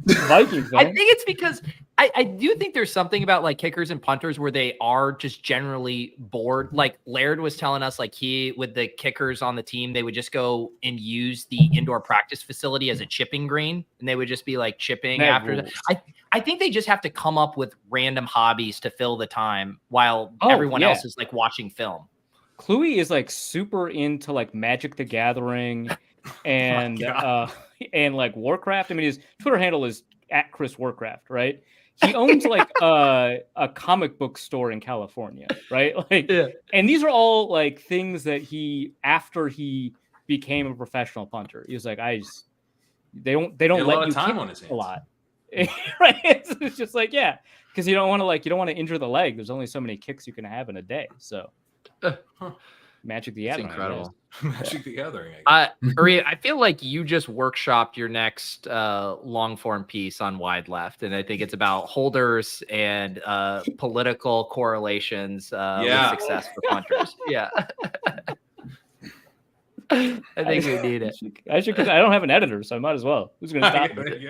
Vikings, I think it's because I do think there's something about kickers and punters where they are just generally bored. Like Laird was telling us, with the kickers on the team, they would just go and use the indoor practice facility as a chipping green, and they would just be chipping after that. I think they just have to come up with random hobbies to fill the time while everyone else is watching film. Kluwe is super into Magic the Gathering and Warcraft. I mean, his Twitter handle is @ChrisWarcraft, right? He owns a comic book store in California, right? And these are all things that after he became a professional punter, he was like, they don't let you time on his hands. A lot, right? It's just because you don't want to injure the leg. There's only so many kicks you can have in a day, so. Magic the Gathering. Incredible. Magic the Gathering. Maria, I feel like you just workshopped your next long form piece on Wide Left, and I think it's about holders and political correlations with success for punters. Yeah. I think we need it. I should, because I don't have an editor, so I might as well. Who's going to stop me?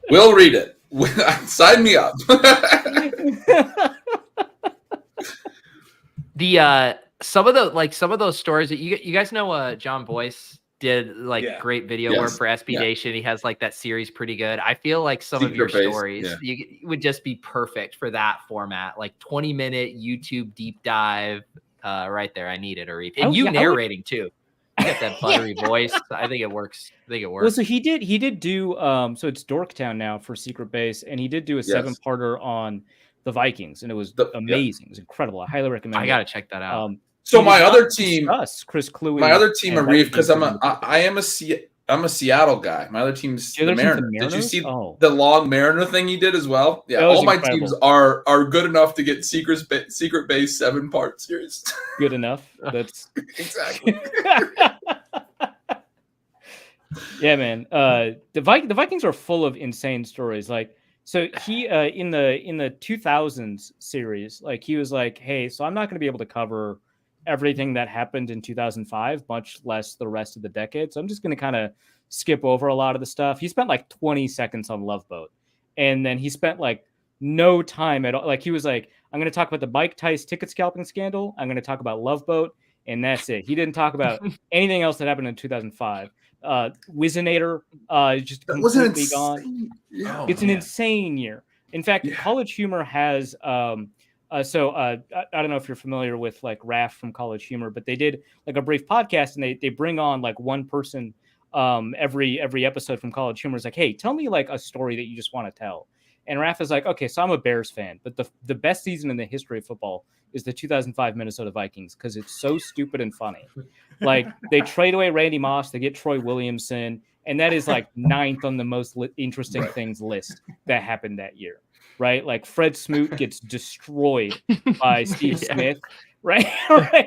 We'll read it. Sign me up. Some of those stories that you guys know, John Boyce did great video work for SB Nation. He has that series pretty good. I feel like some of your stories would just be perfect for that format, 20-minute YouTube deep dive right there. I need it, Arif. And narrating too. You got that buttery voice. I think it works. Well, so he did do so it's Dorktown now for Secret Base, and he did do a 7-parter on the Vikings, and it was amazing. It was incredible. I highly recommend it. I gotta check that out. So my other team, Chris Kluwe. My other team, Arif, because I'm a Seattle guy. My other team's the Mariners. Did you see the long Mariner thing he did as well? Yeah, all my teams are good enough to get Secret Base 7-part series. Good enough. That's exactly. Yeah, man. The Vikings are full of insane stories. So he in the 2000s series, he was like, hey, so I'm not going to be able to cover everything that happened in 2005, much less the rest of the decade. So I'm just going to kind of skip over a lot of the stuff. He spent 20 seconds on Love Boat, and then he spent no time at all. He was like, I'm going to talk about the Mike Tice ticket scalping scandal. I'm going to talk about Love Boat, and that's it. He didn't talk about anything else that happened in 2005. Wizinator just That wasn't completely gone. Yeah. It's an insane year. In fact, College Humor has I don't know if you're familiar with like Raph from College Humor, but they did like a brief podcast, and they bring on like one person every episode from College Humor. Is like, hey, tell me like a story that you just want to tell. And Raph is like, okay, so I'm a Bears fan, but the best season in the history of football is the 2005 Minnesota Vikings because it's so stupid and funny. Like they trade away Randy Moss, they get Troy Williamson, and that is like 9th on the most interesting things list that happened that year, right? Like Fred Smoot gets destroyed by Steve Smith, right?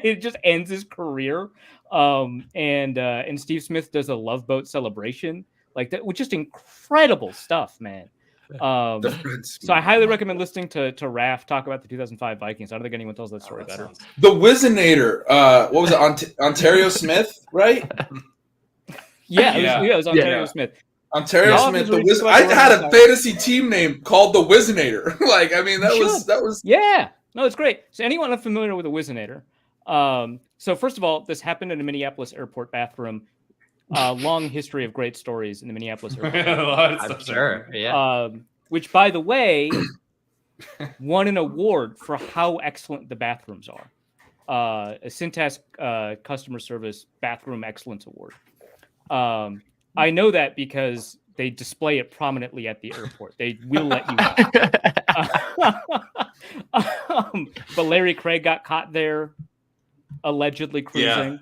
It just ends his career. And Steve Smith does a Love Boat celebration, like that, with just incredible stuff, man. So I highly recommend listening to Raph talk about the 2005 Vikings. I don't think anyone tells that story better. The Wizinator, what was it? Ontario Smith, right? It was Ontario Smith. Ontario Smith. I had a fantasy team name called the Wizinator. Like, I mean, that was. Yeah, no, it's great. So anyone unfamiliar with the Wizinator? So first of all, this happened in a Minneapolis airport bathroom. Long history of great stories in the Minneapolis airport. I'm sure. Yeah. Which, by the way, won an award for how excellent the bathrooms are. A Cintas Customer Service Bathroom Excellence Award. I know that because they display it prominently at the airport. They will let you know. But Larry Craig got caught there, allegedly cruising.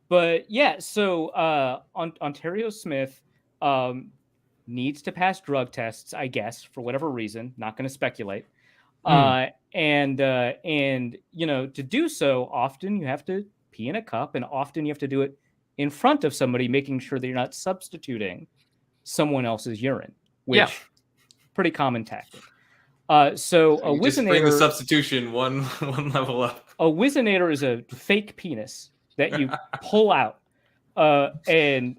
But yeah, so Ontario Smith needs to pass drug tests, I guess, for whatever reason. Not going to speculate. And you know, to do so, often you have to pee in a cup, and often you have to do it in front of somebody, making sure that you're not substituting someone else's urine, which pretty common tactic. So a just bring the Wizinator, substitution one level up. a Wizinator is a fake penis that you pull out, and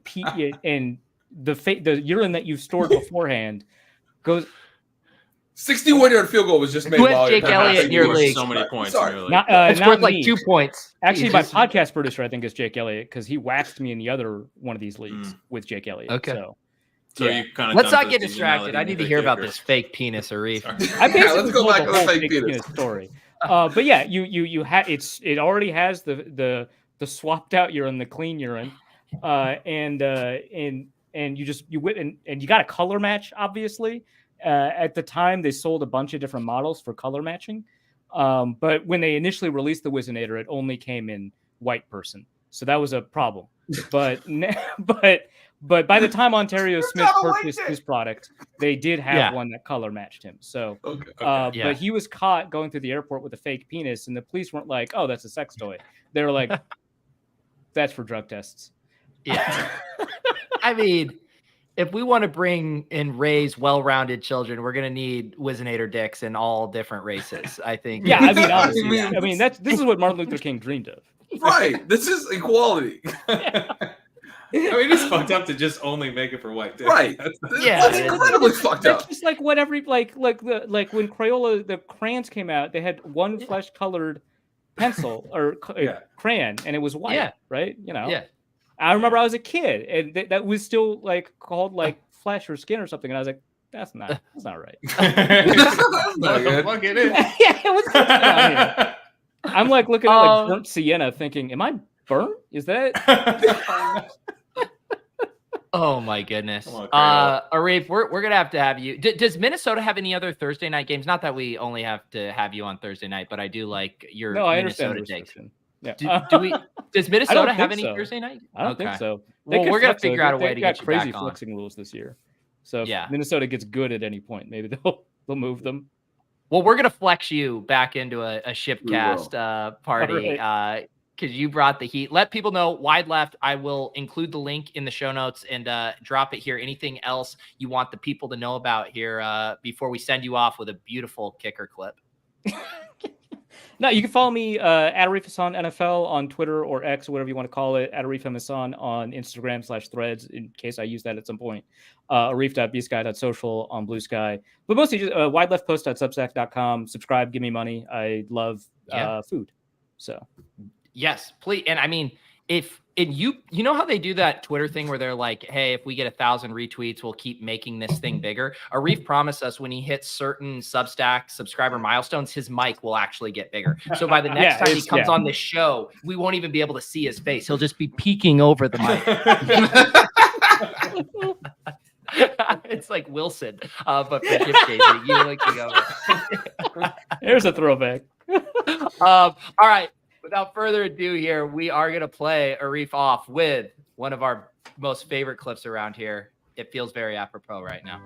pee, and the urine that you've stored beforehand goes. 61-yard field goal was just made. Who has Jake Elliott in your league? So many points. Sorry. In your league. It's worth like 2 points. Actually, my podcast producer, I think, is Jake Elliott because he waxed me in the other one of these leagues with Jake Elliott. Okay. So you kind of let's not get distracted. I need to hear about this fake penis, Arif. I basically let's go told back the to the whole fake fake penis story. But yeah, you have it already has the swapped out urine, the clean urine, and you got a color match, obviously. At the time, they sold a bunch of different models for color matching. But when they initially released the Wizinator, it only came in white person. So that was a problem. But by the time Ontario Smith purchased his product, they did have one that color matched him. So, but he was caught going through the airport with a fake penis, and the police weren't like, "Oh, that's a sex toy." They were like, "That's for drug tests." Yeah. I mean, if we want to bring and raise well-rounded children, we're going to need Wizinator dicks in all different races, I think. Yeah, I mean, honestly, I mean, this is what Martin Luther King dreamed of. Right. This is equality. I mean, it's fucked up to just only make it for white dicks. Right. That's incredibly fucked up. It's just like whatever, like when Crayola, the crayons came out, they had one flesh-colored pencil or crayon, and it was white, right? You know. Yeah. I remember I was a kid, and that was still like called like flesh or skin or something, and I was like, "That's not right." Fuck it is. Yeah, it was. I'm like looking at like burnt sienna, thinking, "Am I burnt? Is that?" Oh my goodness, Arif, we're gonna have to have you. Does Minnesota have any other Thursday night games? Not that we only have to have you on Thursday night, but I do like your Minnesota takes. Yeah. Does Minnesota have any Thursday night? I don't think so. Well, we're gonna figure out a way to get you crazy back on. flexing rules this year. So if Minnesota gets good at any point, maybe they'll move them. Well, we're gonna flex you back into a shipcast party because you brought the heat. Let people know wide left. I will include the link in the show notes and drop it here. Anything else you want the people to know about here before we send you off with a beautiful kicker clip? No, you can follow me at Arif Hassan NFL on Twitter or X or whatever you want to call it. At Arif Hassan on Instagram/Threads in case I use that at some point. Arif.bsky.social on Blue Sky. But mostly just wideleftpost.substack.com. Subscribe, give me money. I love food. So yes, please. And I mean, if you know how they do that Twitter thing where they're like, hey, if we get 1,000 retweets, we'll keep making this thing bigger. Arif promised us when he hits certain Substack subscriber milestones, his mic will actually get bigger. So by the next time he comes on this show, we won't even be able to see his face. He'll just be peeking over the mic. It's like Wilson, but for ship chasing, you like to go. There's a throwback. All right. Without further ado here, we are going to play Arif off with one of our most favorite clips around here. It feels very apropos right now.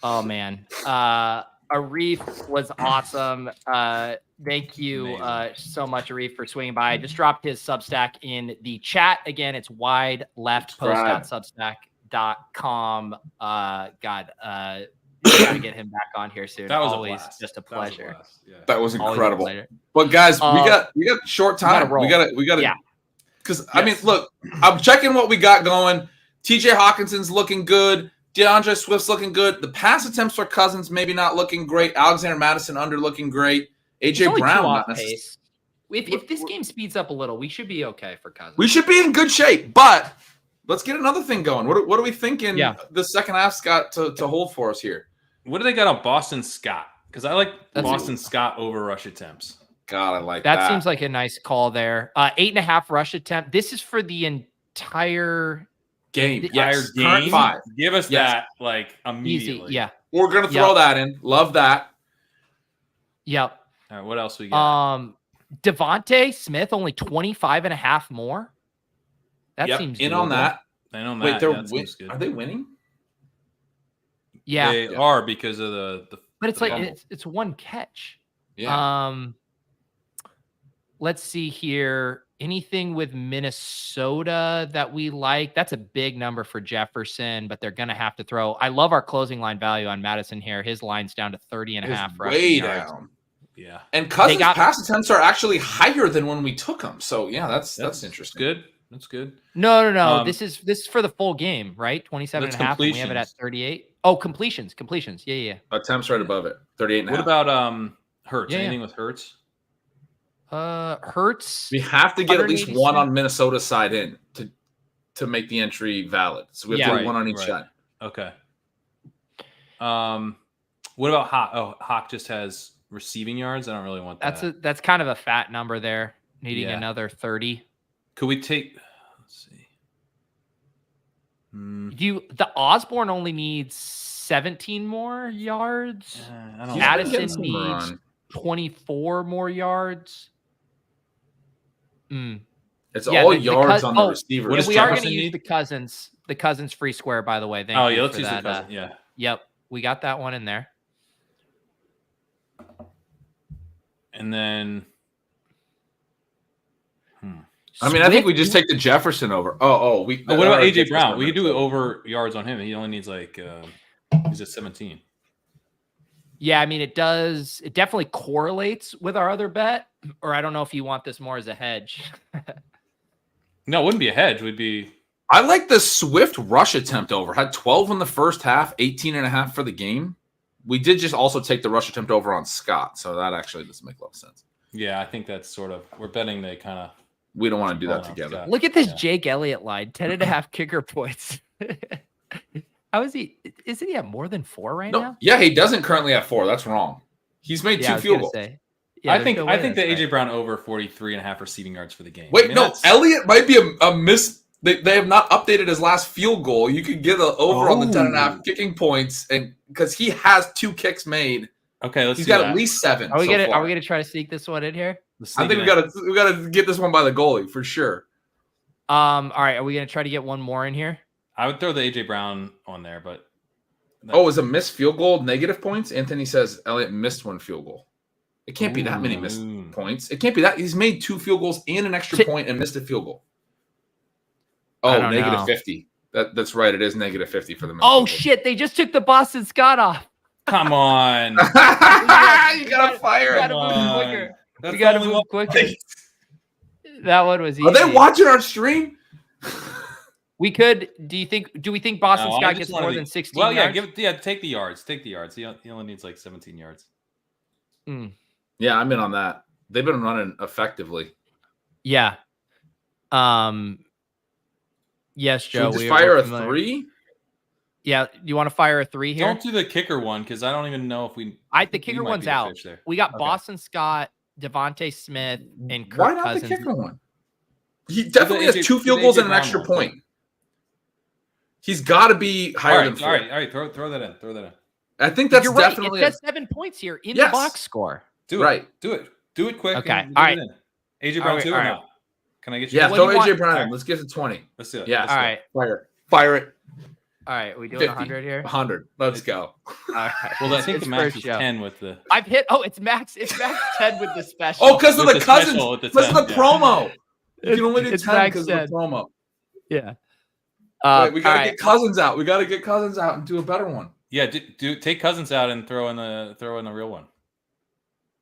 Oh man, Arif was awesome. Thank you so much, Arif, for swinging by. I just dropped his Substack in the chat. Again, it's wideleftpost.substack.com. Gotta get him back on here soon. That was always just a pleasure. That was incredible. But guys, we got short time. We got to. Because I mean, look, I'm checking what we got going. TJ Hawkinson's looking good. DeAndre Swift's looking good. The pass attempts for Cousins maybe not looking great. Alexander Madison under looking great. AJ Brown not necessarily. If this game speeds up a little, we should be okay for Cousins. We should be in good shape, but let's get another thing going. What are we thinking the second half's got to hold for us here? What do they got on Boston Scott? Because I like Boston Scott over rush attempts. God, I like that. That seems like a nice call there. 8.5 rush attempt. This is for the entire game. Yes. Game. 5. Give us that like immediately. Easy. Yeah. We're gonna throw that in. Love that. Yep. All right, what else we got? Devontae Smith only 25.5 more. That seems in doable. on that. I know Wait, that. Are they winning? Yeah, they are because of the but it's like it's one catch. Yeah. Let's see here. Anything with Minnesota that we like? That's a big number for Jefferson, but they're going to have to throw. I love our closing line value on Madison here. His line's down to 30.5. Way down. Yeah. And Cousins' pass attempts are actually higher than when we took them. So, yeah, that's interesting. Good. That's good. No. This is for the full game, right? 27.5. We have it at 38. Oh, completions. Yeah. Attempts right above it. 38.5. What about Hurts? Anything with Hurts? Hurts. We have to get at least one on Minnesota's side in to make the entry valid. So we have to get one on each side. Okay. What about Hawk? Oh, Hawk just has receiving yards. I don't really want that. That's kind of a fat number there. Needing another 30. Could we take? Let's see. The Osborne only needs 17 more yards. Addison needs 24 more yards. It's all yards on the receiver. We are going to use the Cousins free square, by the way. Thank you let's for use that. the Cousins. Yep, we got that one in there. And then, I mean, I think we just take the Jefferson over. What about AJ Brown? We could do over yards on him. He only needs like he's at 17. Yeah, I mean, it definitely correlates with our other bet, or I don't know if you want this more as a hedge. No, it wouldn't be a hedge. I like the Swift rush attempt over. Had 12 in the first half, 18.5 for the game. We did just also take the rush attempt over on Scott, so that actually doesn't make a lot of sense. Yeah, I think that's sort of, we're betting they kind of. We don't want to do that together. Look at this Jake Elliott line, 10.5 kicker points. How is he? Isn't he at more than 4 right No, now? yeah, he doesn't currently have 4. That's wrong. He's made Yeah, I 2 was field gonna goals. say. I there's think no I way think that's the AJ right. Brown over 43.5 receiving yards for the game. Wait, I mean, no, that's- Elliott might be a miss. They have not updated his last field goal. You could get an over on the 10.5 kicking points, and because he has 2 kicks made, Okay, let's he's see got that. at least 7. Are we so gonna far. Are we gonna try to sneak this one in here? Let's I sneak think it we gotta get this one by the goalie for sure. All right. Are we gonna try to get one more in here? I would throw the AJ Brown on there, but Oh, is a missed field goal negative points? Anthony says Elliott missed 1 field goal. It can't be that many missed Ooh. points. It can't be that. He's made 2 field goals and an extra point and missed a field goal. I Oh, don't negative know. 50. That's right. It is negative 50 for the missed Oh field goal. shit! They just took the Boston Scott off. come on. You gotta fire We him. gotta move on. quicker. That's We the gotta only move one- quicker. That one was easy. Are they watching our stream? We could. Do we think Boston No, I Scott just gets wanted more to- than 16 Well, yards? take the yards. Take the yards. He only needs like 17 yards. Yeah, I'm in on that. They've been running effectively. Yeah. Yes, Should Joe. we just we're fire a familiar. 3? Yeah. You want to fire a 3 here? Don't do the kicker one because I don't even know if we. The we kicker might one's be the out. fish there. We got Okay. Boston Scott, Devontae Smith, and Kirk Why not Cousins. the kicker one? He definitely AJ has 2 field goals AJ and an Brown extra one. point. He's got to be higher than 4. All right. Throw that in. Throw that in. I think that's You're right. definitely It says 7 points here in Yes. the box score. Do it. Right. Do it. Do it quick. Okay, and all get right. it in. AJ Brown right, too all or right. not? Can I get you? Yeah, What throw do you AJ want? Brown. Alright. Let's get to 20. Let's do it. Yeah. Let's All do it. right. Fire it. All right. We doing 50. 100 here? 100. Let's go. All right. Well, I think It's the max first is show. 10 with the. I've hit. Oh, it's max 10 with the special. Oh, because of With the the Cousins. special, with the Because of 10, the yeah. promo. You can only do It's 10 max because of the 10. promo. Yeah. Wait, we got to all get Cousins out. We got to get Cousins out and do a better one. Yeah, take Cousins out and throw in the real one.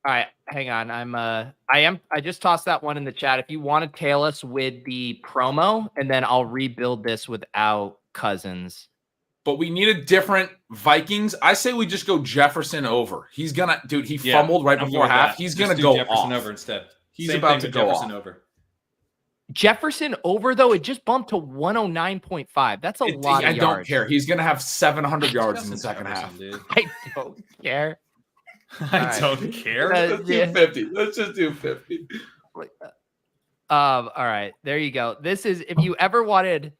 All right, hang on. I just tossed that one in the chat. If you want to tail us with the promo, and then I'll rebuild this without Cousins. But we need a different Vikings. I say we just go Jefferson over. He's gonna, dude. He Yeah, fumbled right I'm before good with half. that. He's Just gonna do go Jefferson off. over instead. He's Same about thing to with go Jefferson off. over. Jefferson over though, it just bumped to 109.5. That's a lot of I yards. don't care. He's gonna have 700 yards in the second Jefferson, half. dude. I don't care. I right. don't care. Let's do Yeah. 50. Let's just do 50. All right, there you go. This is if you ever wanted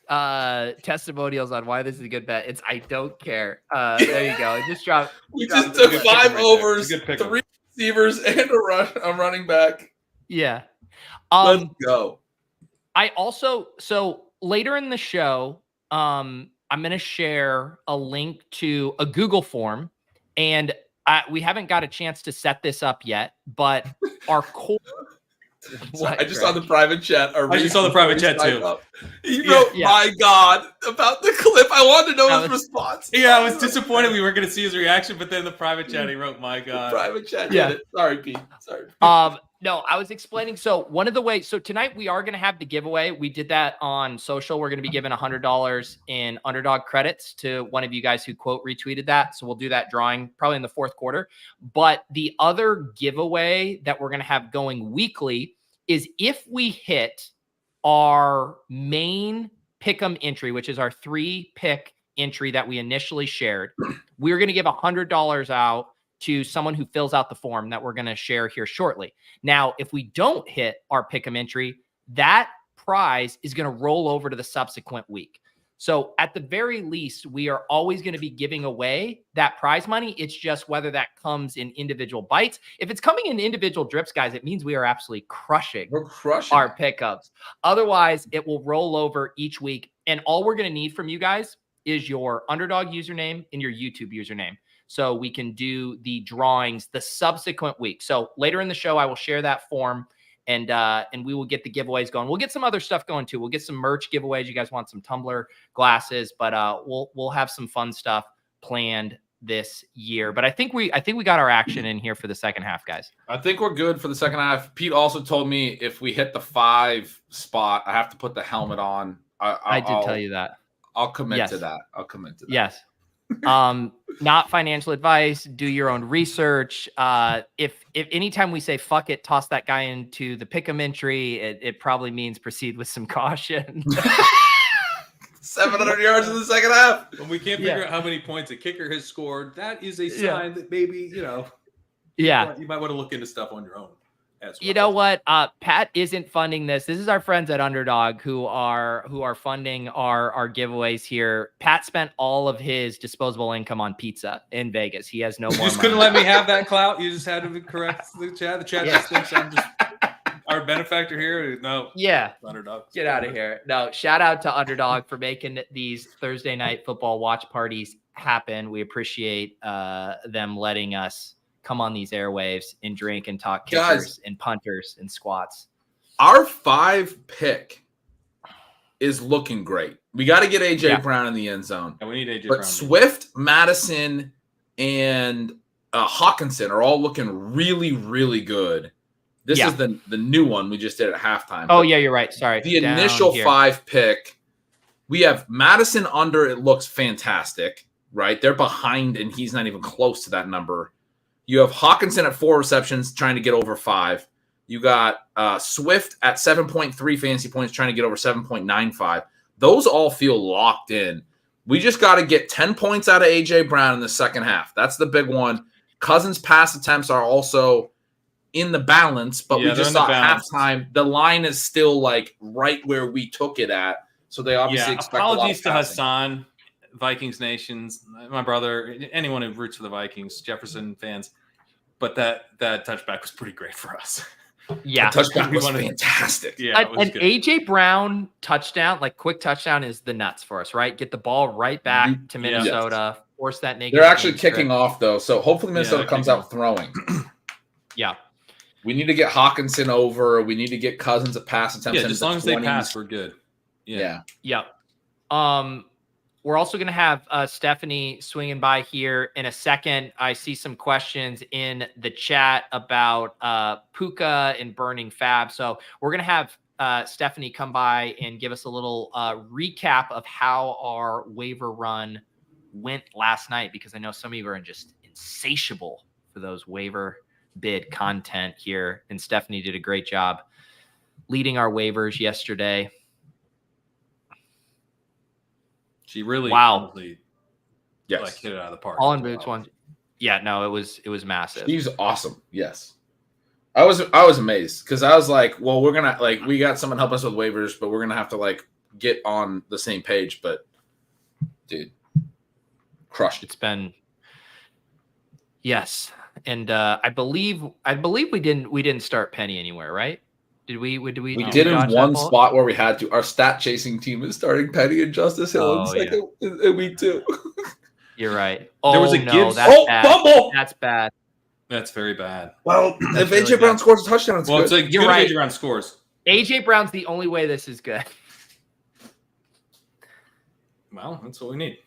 testimonials on why this is a good bet. It's I don't care. There you go. It just dropped. We dropped just the took good 5 pick right there. overs, It's a good pick 3 receivers, and a running back. Yeah. Let's go. I also so later in the show, I'm gonna share a link to a Google form, and we haven't got a chance to set this up yet, but our core. I just saw the private chat. I just saw the private chat, too. He wrote, Yeah. "My God," about the clip. I wanted to know That his was- response. Yeah, I was disappointed we weren't going to see his reaction, but then in the private chat, he wrote, "My God." Private chat. Yeah. Did it. Sorry, Pete. Sorry. No, I was explaining. So one of the ways, so tonight we are going to have the giveaway. We did that on social. We're going to be giving $100 in underdog credits to one of you guys who quote retweeted that. So we'll do that drawing probably in the fourth quarter. But the other giveaway that we're going to have going weekly is if we hit our main pick'em entry, which is our 3-pick entry that we initially shared, we're going to give $100 out to someone who fills out the form that we're going to share here shortly. Now, if we don't hit our pick'em entry, that prize is going to roll over to the subsequent week. So at the very least, we are always going to be giving away that prize money. It's just whether that comes in individual bites. If it's coming in individual drips, guys, it means we are absolutely crushing We're crushing our pickups. Otherwise, it will roll over each week. And all we're going to need from you guys is your underdog username and your YouTube username. So we can do the drawings the subsequent week. So later in the show, I will share that form and we will get the giveaways going. We'll get some other stuff going too. We'll get some merch giveaways. You guys want some tumbler glasses, but we'll have some fun stuff planned this year. But I think we got our action in here for the second half, guys. I think we're good for the second half. Pete also told me if we hit the 5 spot, I have to put the helmet on. I did tell you that. I'll commit Yes. to that. I'll commit to that. Yes. Not financial advice. Do your own research. If anytime we say fuck it, toss that guy into the pick'em entry, it probably means proceed with some caution. 700 yards in the second half. When we can't figure out how many points a kicker has scored, that is a sign that maybe, you might want to look into stuff on your own as well. You know what? Pat isn't funding this. This is our friends at Underdog who are funding our giveaways here. Pat spent all of his disposable income on pizza in Vegas. He has no more You just money. couldn't let me have that clout. You just had to correct the chat. The chat just thinks I'm just our benefactor here. No. Yeah. Underdog. Get out of here. No, shout out to Underdog for making these Thursday night football watch parties happen. We appreciate them letting us come on these airwaves and drink and talk kickers Guys, and punters and squats. Our 5 pick is looking great. We got to get AJ Brown in the end zone. And we need AJ But Brown. Swift, Madison, and Hawkinson are all looking really, really good. This is the new one we just did at halftime. Oh, yeah, you're right. Sorry. The Down initial here. 5 pick, we have Madison under. It looks fantastic, right? They're behind, and he's not even close to that number. You have Hawkinson at 4 receptions trying to get over 5. You got Swift at 7.3 fantasy points trying to get over 7.95. Those all feel locked in. We just got to get 10 points out of A.J. Brown in the second half. That's the big one. Cousins' pass attempts are also in the balance, but we just saw at halftime the line is still like right where we took it at. So they obviously expect apologies a lot of to Hassan, Vikings Nations, my brother, anyone who roots for the Vikings, Jefferson fans. But that touchback was pretty great for us. Yeah. The touchback was fantastic. Yeah, it was an good. AJ Brown touchdown, like quick touchdown, is the nuts for us, right? Get the ball right back to Minnesota, force that negative. They're actually kicking off though, so hopefully Minnesota comes out throwing. Yeah. We need to get Hawkinson over. We need to get Cousins a pass attempts. Yeah, as long as they pass, we're good. Yeah. We're also going to have Stephanie swinging by here in a second. I see some questions in the chat about Puka and burning Fab. So we're going to have Stephanie come by and give us a little recap of how our waiver run went last night, because I know some of you are just insatiable for those waiver bid content here. And Stephanie did a great job leading our waivers yesterday. She really yes. like hit it out of the park. All in boots one. Yeah, no, it was massive. She's awesome. Yes. I was amazed because I was like, well, we're gonna we got someone help us with waivers, but we're gonna have to get on the same page. But dude, crushed it. It's been and I believe we didn't start Penny anywhere, right? Did we? We did in one spot where we had to. Our stat chasing team is starting Penny and Justice Hill in second in week 2. You're right. There was a Gibbs. Fumble. That's bad. That's very bad. Well, if AJ Brown scores a touchdown, it's good. It's like You're right. AJ Brown scores. AJ Brown's the only way this is good. Well, that's what we need.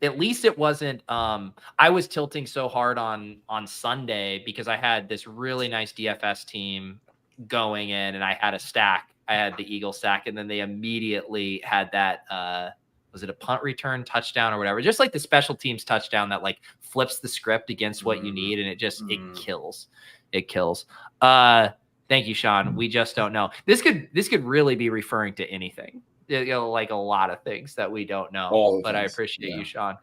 At least it wasn't. I was tilting so hard on Sunday because I had this really nice DFS team going in, and I had a stack. I had the Eagle stack, and then they immediately had that. Was it a punt return touchdown or whatever? Just like the special teams touchdown that flips the script against what you need, and it kills. It kills. Thank you, Sean. We just don't know. This could really be referring to anything. Like a lot of things that we don't know. But I appreciate you, Sean.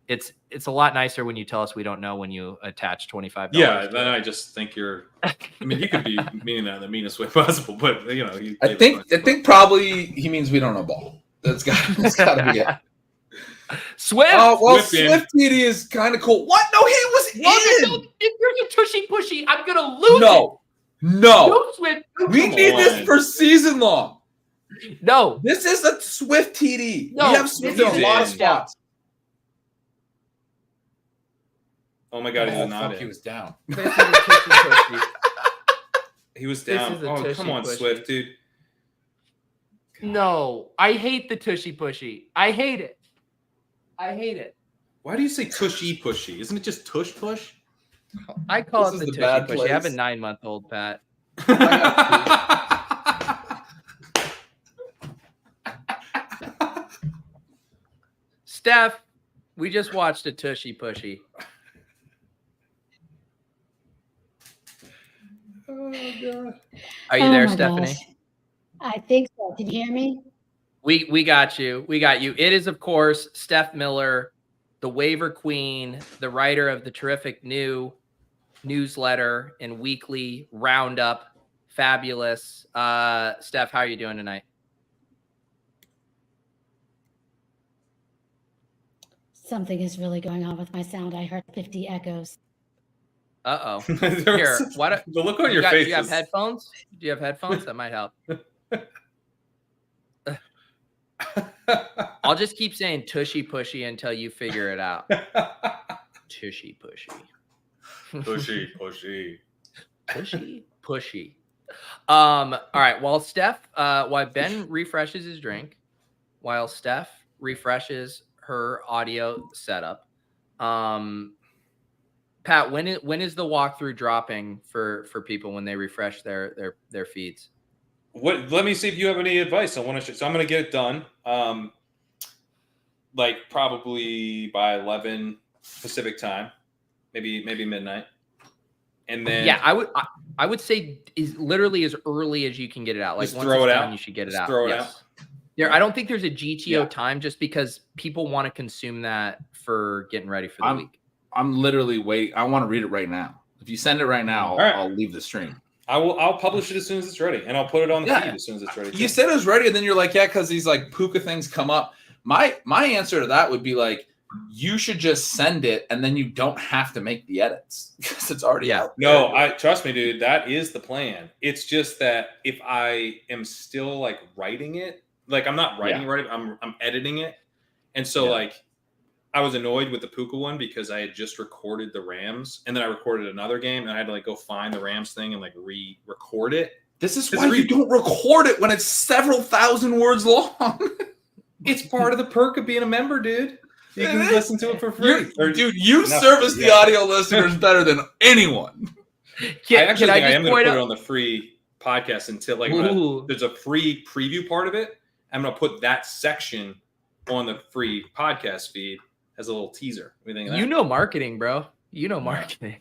It's a lot nicer when you tell us we don't know when you attach $25. Yeah, then I just think you're. I mean, he could be meaning that in the meanest way possible, but I think probably he means we don't know ball. That's got to be it. Swift. Swift TD is kind of cool. What? No, he was in. If there's a tushy pushy, I'm gonna lose. No, Swift. We need this for season long. No, this is a Swift TD. No, we have Swift in a lot of spots. Oh my God, he was not in. He was down. This is a tushy pushy. He was down. This is a Oh, tushy come on, pushy. Swift, dude. No, I hate the tushy pushy. I hate it. Why do you say tushy pushy? Isn't it just tush push? I call This it is the the bad tushy pushy. I have a place. 9-month-old, Pat. Steph, we just watched a tushy pushy. Oh God. Are you there, my Stephanie? gosh. I think so. Can you hear me? We got you. We got you. It is, of course, Steph Miller, the waiver queen, the writer of the terrific new newsletter and weekly roundup. Fabulous. Steph, how are you doing tonight? Something is really going on with my sound. I heard 50 echoes. Uh-oh. Here, what? The look on your face. Do you have headphones? Do you have headphones? That might help. I'll just keep saying tushy pushy until you figure it out. Tushy pushy. pushy. Pushy pushy. All right. While Ben refreshes his drink, while Steph refreshes her audio setup, Pat, when is the walkthrough dropping for people when they refresh their feeds? Let me see if you have any advice on when I should. So I'm going to get it done. Like probably by 11 Pacific time, maybe midnight. And then I would say is literally as early as you can get it out. Like just once throw it's it done, out. you should get it Just out. throw it out. I don't think there's a GTO time just because people want to consume that for getting ready for the week. I'm literally waiting. I want to read it right now. If you send it right now, I'll leave the stream. I'll publish it as soon as it's ready, and I'll put it on the feed as soon as it's ready. You said it was ready, and then you're like, yeah, because these like Puka things come up. My answer to that would be like, you should just send it, and then you don't have to make the edits because it's already out. No, trust me, dude. That is the plan. It's just that if I am still like writing it, like I'm not writing it, I'm editing it, and so like I was annoyed with the Puka one because I had just recorded the Rams, and then I recorded another game, and I had to like go find the Rams thing and like re-record it. This is why you don't record it when it's several thousand words long. It's part of the perk of being a member, dude. You can listen to it for free. You service the audio listeners better than anyone. I actually think I am going to put it on the free podcast until like there's a free preview part of it. I'm going to put that section on the free podcast feed as a little teaser. What do you think of that? You know marketing, bro. You know marketing.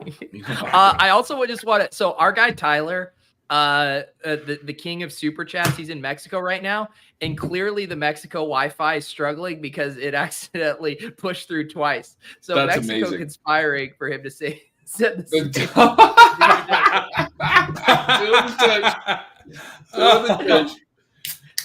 I also just want to. So our guy Tyler, the king of super chats, he's in Mexico right now, and clearly the Mexico Wi-Fi is struggling because it accidentally pushed through twice. So that's Mexico amazing. Conspiring for him to say.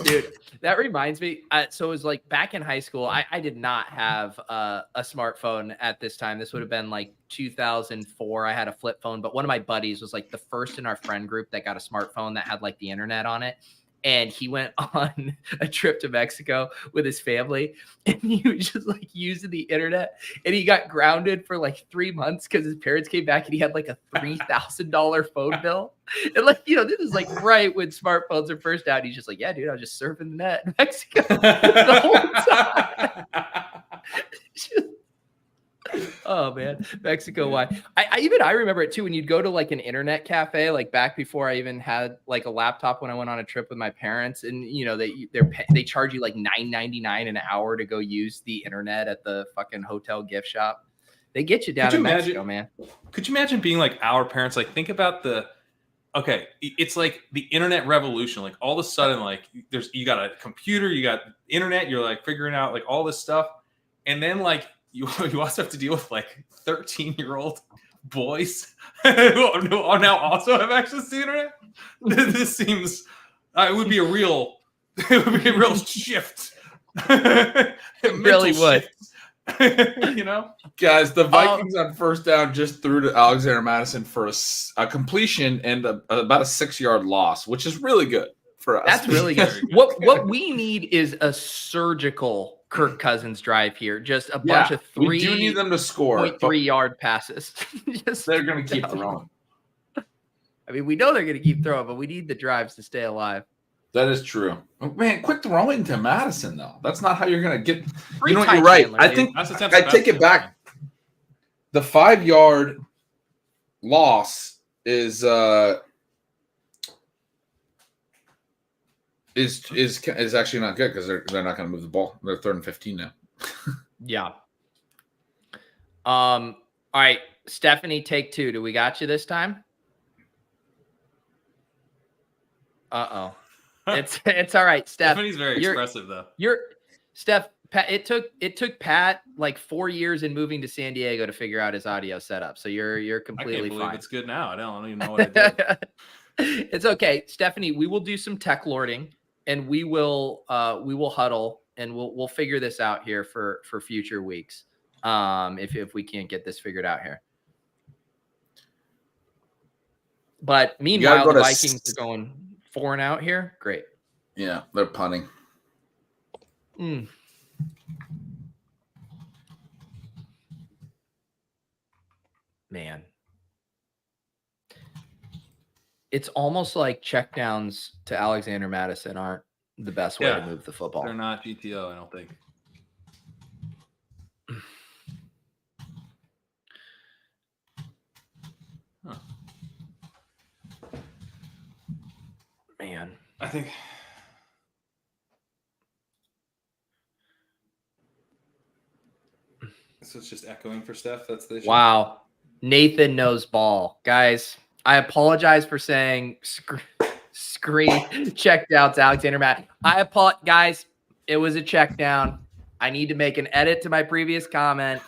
Dude, that reminds me. So it was like back in high school. I did not have a smartphone at this time. This would have been like 2004. I had a flip phone, but one of my buddies was like the first in our friend group that got a smartphone that had like the internet on it. And he went on a trip to Mexico with his family, and he was just like using the internet, and he got grounded for like 3 months because his parents came back and he had like a $3,000 phone bill. And like, this is like right when smartphones are first out. He's just like, yeah, dude, I was just surfing the net in Mexico the whole time. Oh man, Mexico. Why? I remember it too when you'd go to like an internet cafe, like back before I even had like a laptop when I went on a trip with my parents, and they charge you like $9.99 an hour to go use the internet at the fucking hotel gift shop. They get you down in Mexico, man. Could you imagine being like our parents? Like think about it's like the internet revolution. Like all of a sudden, like you got a computer, you got internet, you're like figuring out like all this stuff, and then like. You also have to deal with like 13-year-old boys who now also have access to the internet. This seems it would be a real shift. It really would. Guys, the Vikings on first down just threw to Alexander Madison for a completion and about a 6-yard loss, which is really good for us. That's really good. What we need is a surgical Kirk Cousins drive here. Just a bunch of we do need them to score 0.3-yard passes. They're going to keep throwing. I mean, we know they're going to keep throwing, but we need the drives to stay alive. That is true. Man, quit throwing to Madison, though. That's not how you're going to get. You're right. I think I take it back. The 5-yard loss is actually not good because they're not going to move the ball. They're 3rd and 15 now. Yeah. All right, Stephanie, take 2. Do we got you this time? Uh-oh. It's all right, Steph. Stephanie's very expressive though. Steph. Pat, it took Pat like 4 years in moving to San Diego to figure out his audio setup. So you're I completely can't believe fine. it's good now. I don't even know what I did. It's okay, Stephanie. We will do some tech lording, and we will huddle, and we'll figure this out here for future weeks. If we can't get this figured out here. But meanwhile, the Vikings are going 4-out here. Great. Yeah, they're punting. Man. It's almost like checkdowns to Alexander Madison aren't the best way to move the football. They're not GTO, I don't think. Huh. Man. I think so. It's just echoing for Steph. That's the issue. Wow. Nathan knows ball. Guys, I apologize for saying screen check down to Alexander Matt. Guys, it was a check down. I need to make an edit to my previous comment.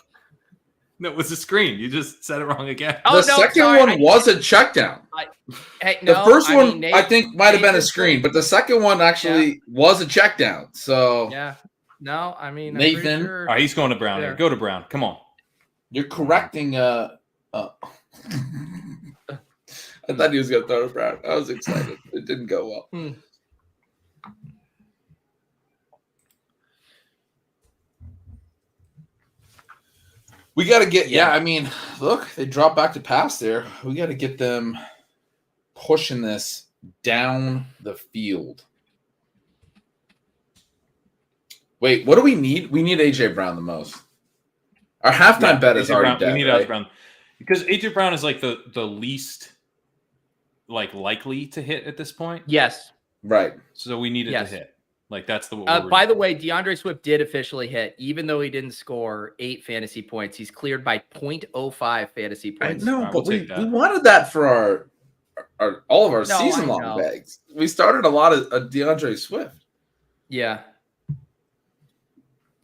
No, it was a screen. You just said it wrong again. The second one was a check down. The first one, I think, might have been a screen, but the second one actually was a check down. So yeah. No, I mean, Nathan. Sure. All right, he's going to Brown here. Go to Brown. Come on. You're correcting. I thought he was going to throw to Brown. I was excited. It didn't go well. We got to get, I mean, look, they dropped back to pass there. We got to get them pushing this down the field. Wait, what do we need? We need AJ Brown the most. Our halftime bet is already dead. We need AJ Brown because AJ Brown is like the least likely to hit at this point. Yes. Right. So we need it to hit. Like that's the. By the way, DeAndre Swift did officially hit, even though he didn't score 8 fantasy points. He's cleared by 0.05 fantasy points. No, but we wanted that for all of our season long bags. We started a lot of DeAndre Swift. Yeah.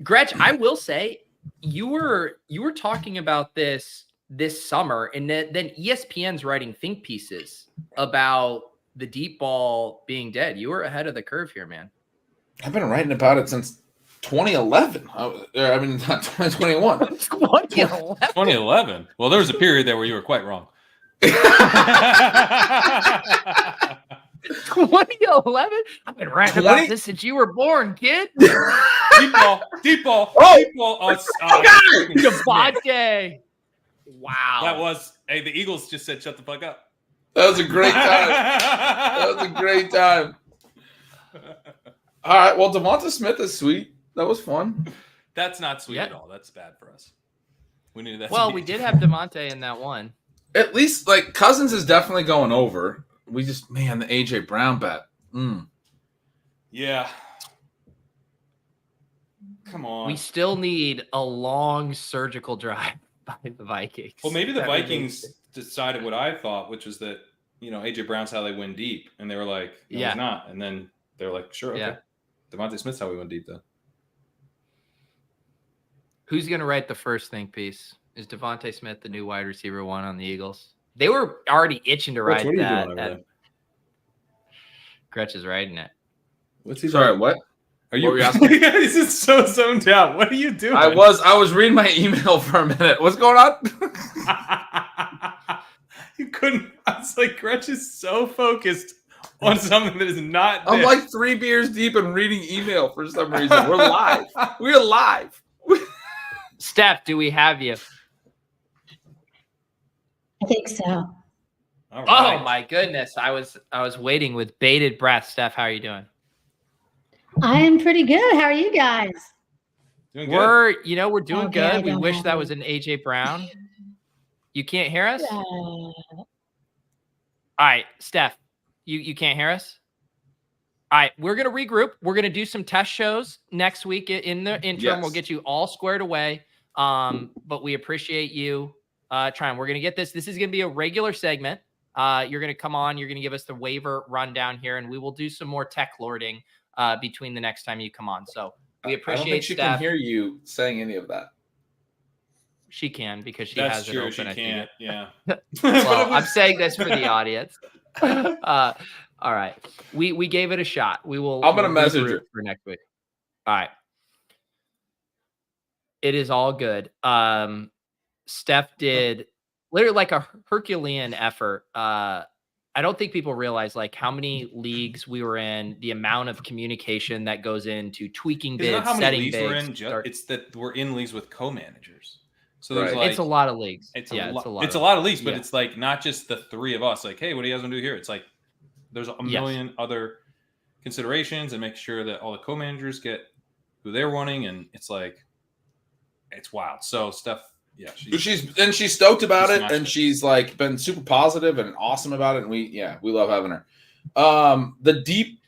Gretch, I will say you were talking about this summer, and then ESPN's writing think pieces about the deep ball being dead. You were ahead of the curve here, man. I've been writing about it since 2011. I mean, not 2021. 2011. Well, there was a period there where you were quite wrong. 2011? I've been writing about this since you were born, kid. Deep ball. Oh, deep ball. Devontae. Wow. That was, the Eagles just said, shut the fuck up. That was a great time. That was a great time. All right. Well, Devonta Smith is sweet. That was fun. That's not sweet at all. That's bad for us. We needed that. Well, we did have Devontae in that one. At least, Cousins is definitely going over. We just, the AJ Brown bet. Yeah. Come on. We still need a long surgical drive by the Vikings. Well, maybe the Vikings decided what I thought, which was that, AJ Brown's how they win deep. And they were like, no, he's not. And then they're like, sure, okay. Yeah. Devontae Smith's how we win deep, though. Who's going to write the first think piece? Is Devontae Smith the new wide receiver 1 on the Eagles? They were already itching to write that. Gretch is writing it. What's he Sorry, doing? what? Are you asking? This is so zoned out. What are you doing? I was reading my email for a minute. What's going on? You couldn't. I was like, Gretch is so focused on something that is not. I'm like 3 beers deep and reading email for some reason. We're live. We're live. Steph, do we have you? I think so. All right. Oh my goodness. I was waiting with bated breath. Steph, how are you doing? I am pretty good. How are you guys? Doing good. We're doing Okay, good. We wish that was an AJ Brown. You can't hear us? All right, Steph, you can't hear us? All right, we're going to regroup. We're going to do some test shows next week in the interim. Yes. We'll get you all squared away. But we appreciate you trying. We're going to get this. This is going to be a regular segment. You're going to come on. You're going to give us the waiver rundown here, and we will do some more tech lording between the next time you come on. So we appreciate I don't think she Steph. can hear you saying any of that. She can because she That's has true. it open. She can't. Yeah. Well, I'm saying this for the audience. All right. We gave it a shot. I'm going to message her for next week. All right. It is all good. Steph did literally like a Herculean effort. I don't think people realize like how many leagues we were in, the amount of communication that goes into tweaking It's not bids, how many setting leagues we're bids. in. It's that we're in leagues with co-managers. So there's Right. like It's a lot of leagues. it's Yeah, a it's a lot. lot. It's of a lot of leagues, but yeah. it's like not just the three of us. Like, hey, what do you guys want to do here? It's like there's a million other considerations and make sure that all the co-managers get who they're wanting, and it's like it's wild. So Steph, yeah, she's stoked about she it, smashed and it. she's like been super positive and awesome about it, and we love having her. The deep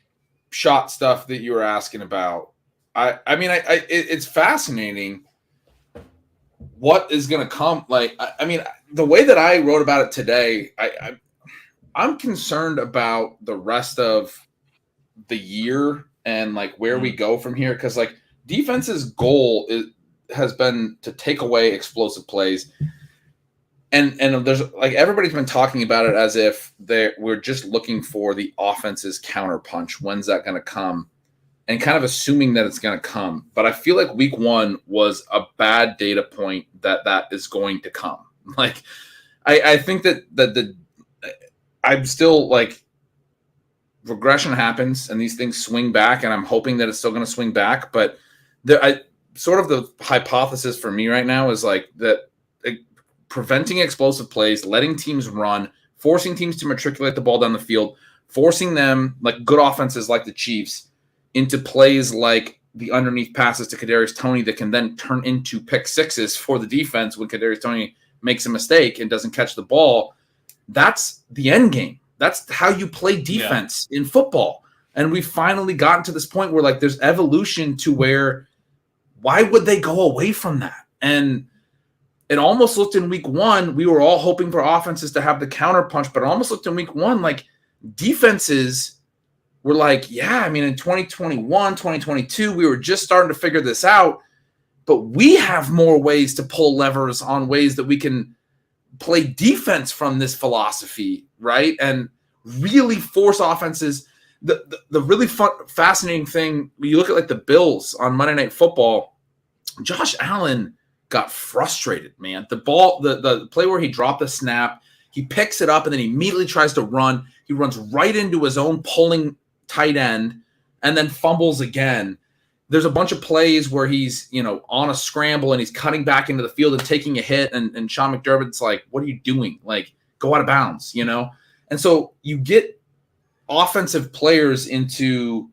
shot stuff that you were asking about, it's fascinating what is going to come. Like, I mean, the way that I wrote about it today, I'm concerned about the rest of the year and like where we go from here, because like defense's goal has been to take away explosive plays, and there's like everybody's been talking about it as if we're just looking for the offense's counterpunch. When's that going to come? And kind of assuming that it's going to come. But I feel like week 1 was a bad data point that is going to come. Like, I think that I'm still like, regression happens and these things swing back, and I'm hoping that it's still going to swing back. But sort of the hypothesis for me right now is like that preventing explosive plays, letting teams run, forcing teams to matriculate the ball down the field, forcing them, like good offenses like the Chiefs, into plays like the underneath passes to Kadarius Toney that can then turn into pick sixes for the defense when Kadarius Toney makes a mistake and doesn't catch the ball. That's the end game. That's how you play defense in football. And we've finally gotten to this point where like there's evolution to where why would they go away from that? And it almost looked in week 1, we were all hoping for offenses to have the counter punch, but it almost looked in week 1 like defenses were like, yeah, I mean, in 2021, 2022, we were just starting to figure this out, but we have more ways to pull levers on ways that we can play defense from this philosophy, right? And really force offenses. The really fascinating thing, when you look at like the Bills on Monday Night Football, Josh Allen got frustrated, man. The ball, the play where he dropped the snap, he picks it up and then he immediately tries to run. He runs right into his own pulling tight end and then fumbles again. There's a bunch of plays where he's, on a scramble and he's cutting back into the field and taking a hit. And Sean McDermott's like, what are you doing? Like, go out of bounds, And so you get offensive players into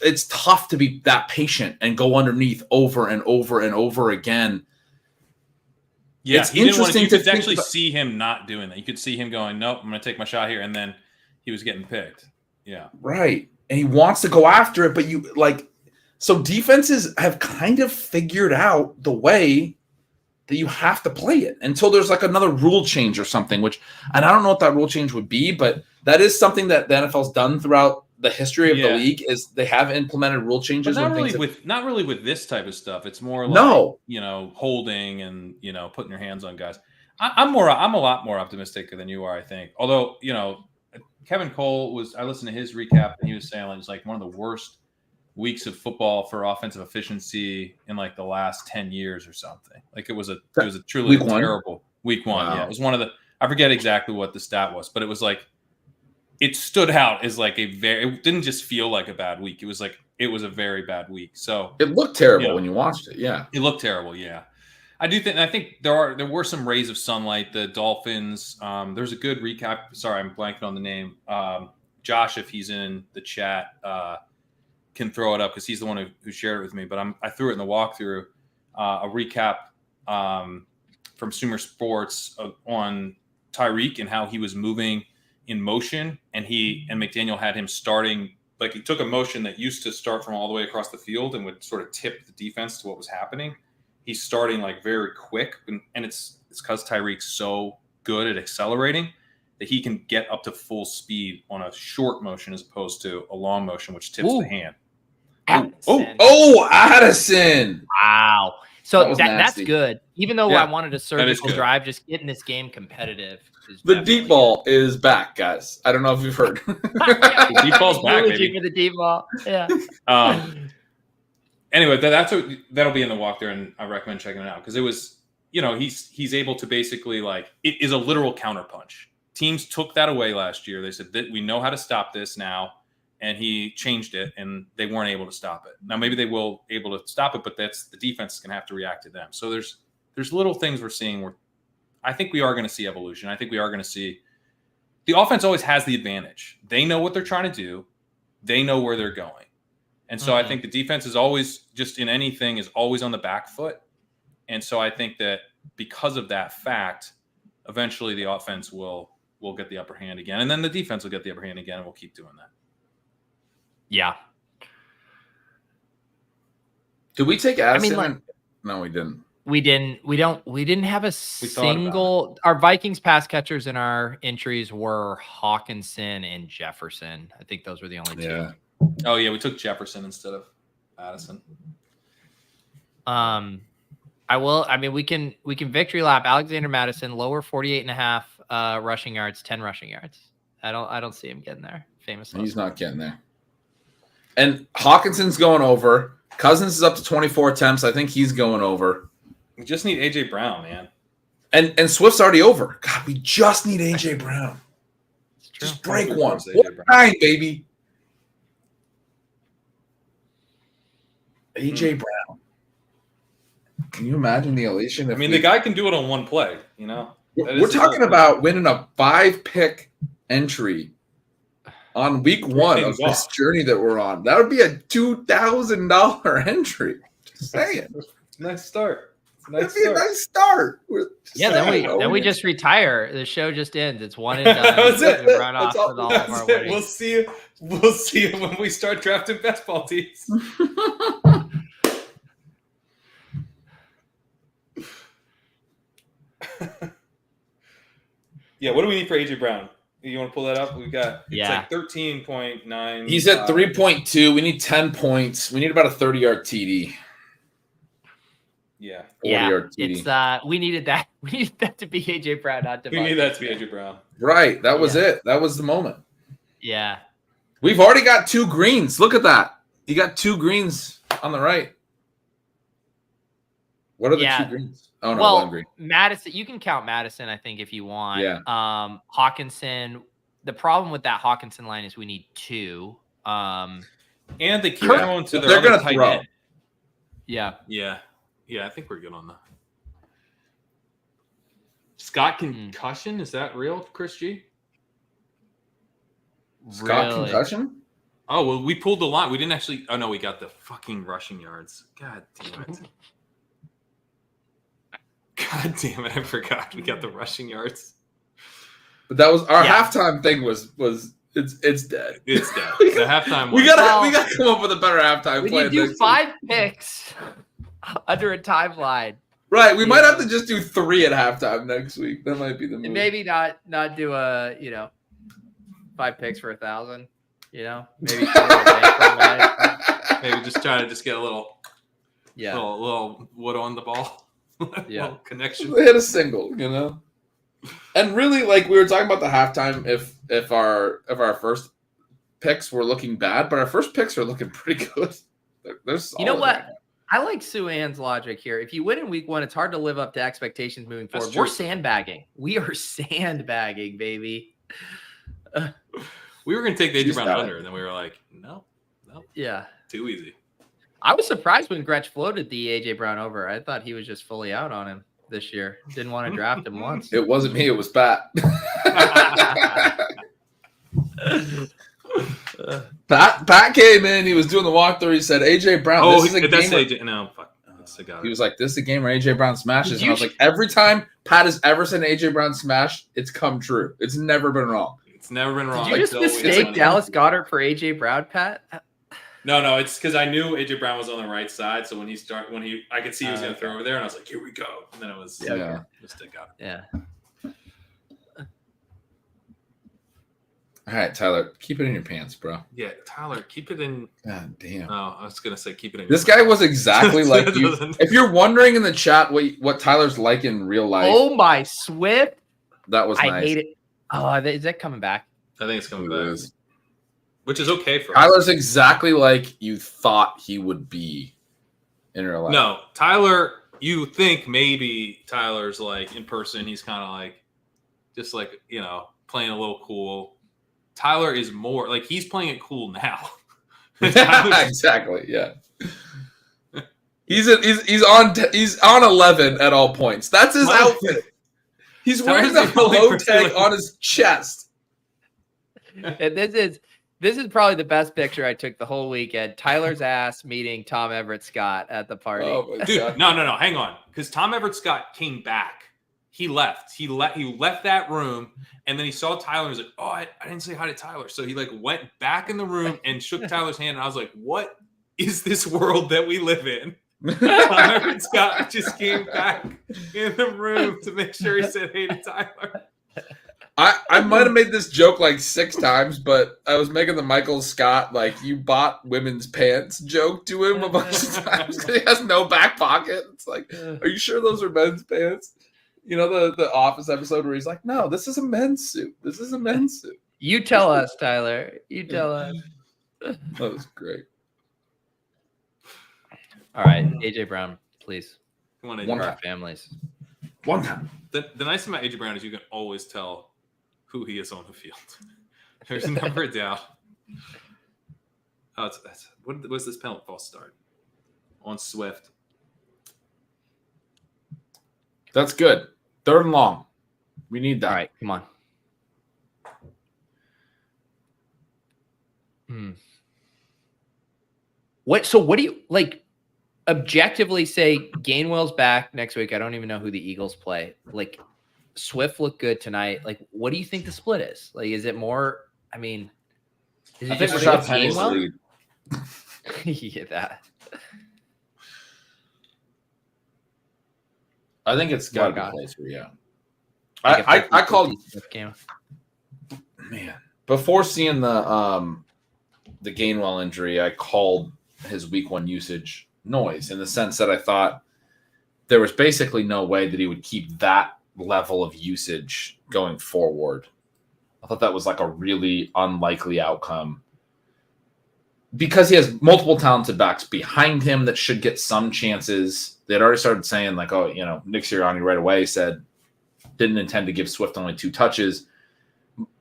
it's tough to be that patient and go underneath over and over and over again. Yeah, it's interesting you could to actually see him not doing that. You could see him going, nope, I'm going to take my shot here. And then he was getting picked. Yeah. Right. And he wants to go after it, but so defenses have kind of figured out the way that you have to play it until there's like another rule change or something, and I don't know what that rule change would be, but that is something that the NFL's done throughout the history of the league is they have implemented rule changes. But not really with this type of stuff. It's more like, holding and, putting your hands on guys. I'm a lot more optimistic than you are, I think. Although, Kevin Cole I listened to his recap and he was saying it's like one of the worst weeks of football for offensive efficiency in like the last 10 years or something. Like it was a truly terrible week 1. Wow. Yeah. It was one of I forget exactly what the stat was, but it was like, it stood out as like it didn't just feel like a bad week. It was a very bad week. So it looked terrible when you watched it. Yeah. It looked terrible. Yeah. I think there were some rays of sunlight. The Dolphins. There's a good recap. Sorry, I'm blanking on the name. Josh, if he's in the chat, can throw it up because he's the one who shared it with me. But I threw it in the walkthrough. A recap from Sumer Sports on Tyreek and how he was moving in motion, and McDaniel had him starting. Like he took a motion that used to start from all the way across the field and would sort of tip the defense to what was happening. He's starting like very quick, and it's because Tyreek's so good at accelerating. that he can get up to full speed on a short motion as opposed to a long motion, which tips Ooh. the hand. Addison. Wow. That So was that's nasty. good. Even though Yeah, I wanted a surgical good. drive, just getting this game competitive. Is The definitely deep ball is back, guys. I don't know if you've heard. The deep ball's back, Eulogy baby. for the deep ball. Yeah. Anyway, that'll be in the walkthrough, and I recommend checking it out because it was, he's able to basically it is a literal counterpunch. Teams took that away last year. They said that we know how to stop this now, and he changed it, and they weren't able to stop it. Now maybe they will able to stop it, but that's the defense is going to have to react to them. So there's little things we're seeing where I think we are going to see evolution. I think we are going to see the offense always has the advantage. They know what they're trying to do. They know where they're going. And so I think the defense is always just in anything is always on the back foot. And so I think that because of that fact, eventually the offense will get the upper hand again. And then the defense will get the upper hand again, and we'll keep doing that. Yeah. Did we take Addison? like- No, we didn't. We didn't have a thought about single. Our Vikings pass catchers in our entries were Hawkinson and Jefferson. I think those were the only two. Yeah. Oh yeah, we took Jefferson instead of Addison. We can victory lap Alexander Madison, lower 48.5 rushing yards, 10 rushing yards. I don't see him getting there. Famously. He's not getting there. And Hawkinson's going over. Cousins is up to 24 attempts. I think he's going over. We just need AJ Brown, man. And Swift's already over. God, we just need AJ Brown. It's true. Just break Of one. course, AJ One Brown. time, baby. AJ Brown. Can you imagine the elation? I mean, the guy can do it on one play, That is We're the talking whole- about winning a 5-pick entry on week one of things this off. journey that we're on. That would be a $2,000 entry. Just saying. Nice start. That'd be a nice start. Yeah, then we just retire. The show just ends. It's one and done. That's it. We run off That's all- with all of our winnings. We'll see you when we start drafting best ball teams. Yeah, what do we need for AJ Brown? You want to pull that up? We got it's like 13.9. He's at 3.2. We need 10 points. We need about a 30-yard TD. Yeah. 40-yard TD. It's we needed that. We needed that to be AJ Brown, not We need that to be AJ Brown. Right. That was it. That was the moment. Yeah. We've already got 2 greens. Look at that. You got 2 greens on the right. What are the 2 greens? Oh, no, well, 1 green. Madison, you can count Madison, I think, if you want. Yeah. Hawkinson. The problem with that Hawkinson line is we need 2. And they keep Kirk- going to their They're other gonna tight throw. end. Yeah. Yeah, I think we're good on that. Scott concussion, is that real, Chris G? Scott Really? concussion? Oh, well, we pulled the line. We didn't actually. Oh, no, we got the fucking rushing yards. God damn it. God damn it. I forgot we got the rushing yards. But that was our Yeah. halftime thing was it's dead. It's dead. The halftime We one. gotta come up with a better halftime We plan. need to do next 5 picks under a timeline. week. Right. We might Yeah. have to just do 3 at halftime next week. That might be the move. And maybe not do a 5 picks for 1,000. Maybe Maybe just trying to just get a little yeah. little wood on the ball. Yeah. Little connection. hit a single, And really, like we were talking about the halftime, if our first picks were looking bad, but our first picks are looking pretty good. They're solid. You know what? I like Sue Ann's logic here. If you win in week 1, it's hard to live up to expectations moving That's forward. true. We're sandbagging. We are sandbagging, baby. We were going to take the AJ She's Brown got it. under, and then we were like, no, Yeah. too easy. I was surprised when Gretsch floated the AJ Brown over. I thought he was just fully out on him this year. Didn't want to draft him once. It wasn't me, it was Pat. Pat came in, he was doing the walkthrough, he said, AJ Brown, Oh, this is a that's game where-" AJ. No, fuck. That's the guy. He was like, this is a game where AJ Brown smashes. Did And I was you- like, every time Pat has ever said AJ Brown smash, it's come true. It's never been wrong. It's never been wrong. Did you just until we mistake won it. Dallas Goedert for AJ Brown, Pat? No, it's because I knew AJ Brown was on the right side. So when I could see he was going to throw over there, and I was like, here we go. And then it was Yeah. mistake out. Yeah. All right, Tyler, keep it in your pants, bro. Yeah, Tyler, keep it in. God damn. No, I was gonna say keep it in. This guy was exactly like you. If you're wondering in the chat what Tyler's like in real life, Oh my Swift! that was I nice. hate it. Oh, is that coming back? I think it's coming It back, is. which is okay for Tyler's us. exactly like you thought he would be in real life. No, Tyler. You think maybe Tyler's like in person? He's kind of like, just like playing a little cool. Tyler is more like he's playing it cool now. Exactly. Yeah. He's on 11 at all points. That's his outfit. He's wearing the hello tag on his chest. And this is probably the best picture I took the whole weekend. Tyler's ass meeting Tom Everett Scott at the party. Oh my Dude, God. no, hang on, because Tom Everett Scott came back. He left. He left that room, and then he saw Tyler and was like, "Oh, I didn't say hi to Tyler." So he like went back in the room and shook Tyler's hand, and I was like, "What is this world that we live in?" Tom Everett Scott just came back in the room to make sure he said hey to Tyler. I might have made this joke like 6 times, but I was making the Michael Scott like you bought women's pants joke to him a bunch of times because he has no back pocket. It's like, are you sure those are men's pants? You know the Office episode where he's like, no, this is a men's suit. This is a men's suit. You tell us, Tyler. You tell us. That was great. All right, AJ Brown, please. Come on, AJ. For our families. One time. The nice thing about AJ Brown is you can always tell who he is on the field. There's never a doubt. Oh, what was this penalty false start on Swift? That's good. 3rd and long. We need that. All right, come on. What do you like objectively say Gainwell's back next week? I don't even know who the Eagles play. Like Swift looked good tonight. Like, what do you think the split is? Like, is it more? I mean, is it I think just Rashad Swift Penny's the Gainwell? lead. Yeah, that. I think it's got to be God. closer, yeah. Like I called game. man before seeing the Gainwell injury. I called his week 1 usage noise in the sense that I thought there was basically no way that he would keep that level of usage going forward. I thought that was like a really unlikely outcome because he has multiple talented backs behind him that should get some chances. They'd already started saying like, oh, Nick Sirianni right away said didn't intend to give Swift only 2 touches.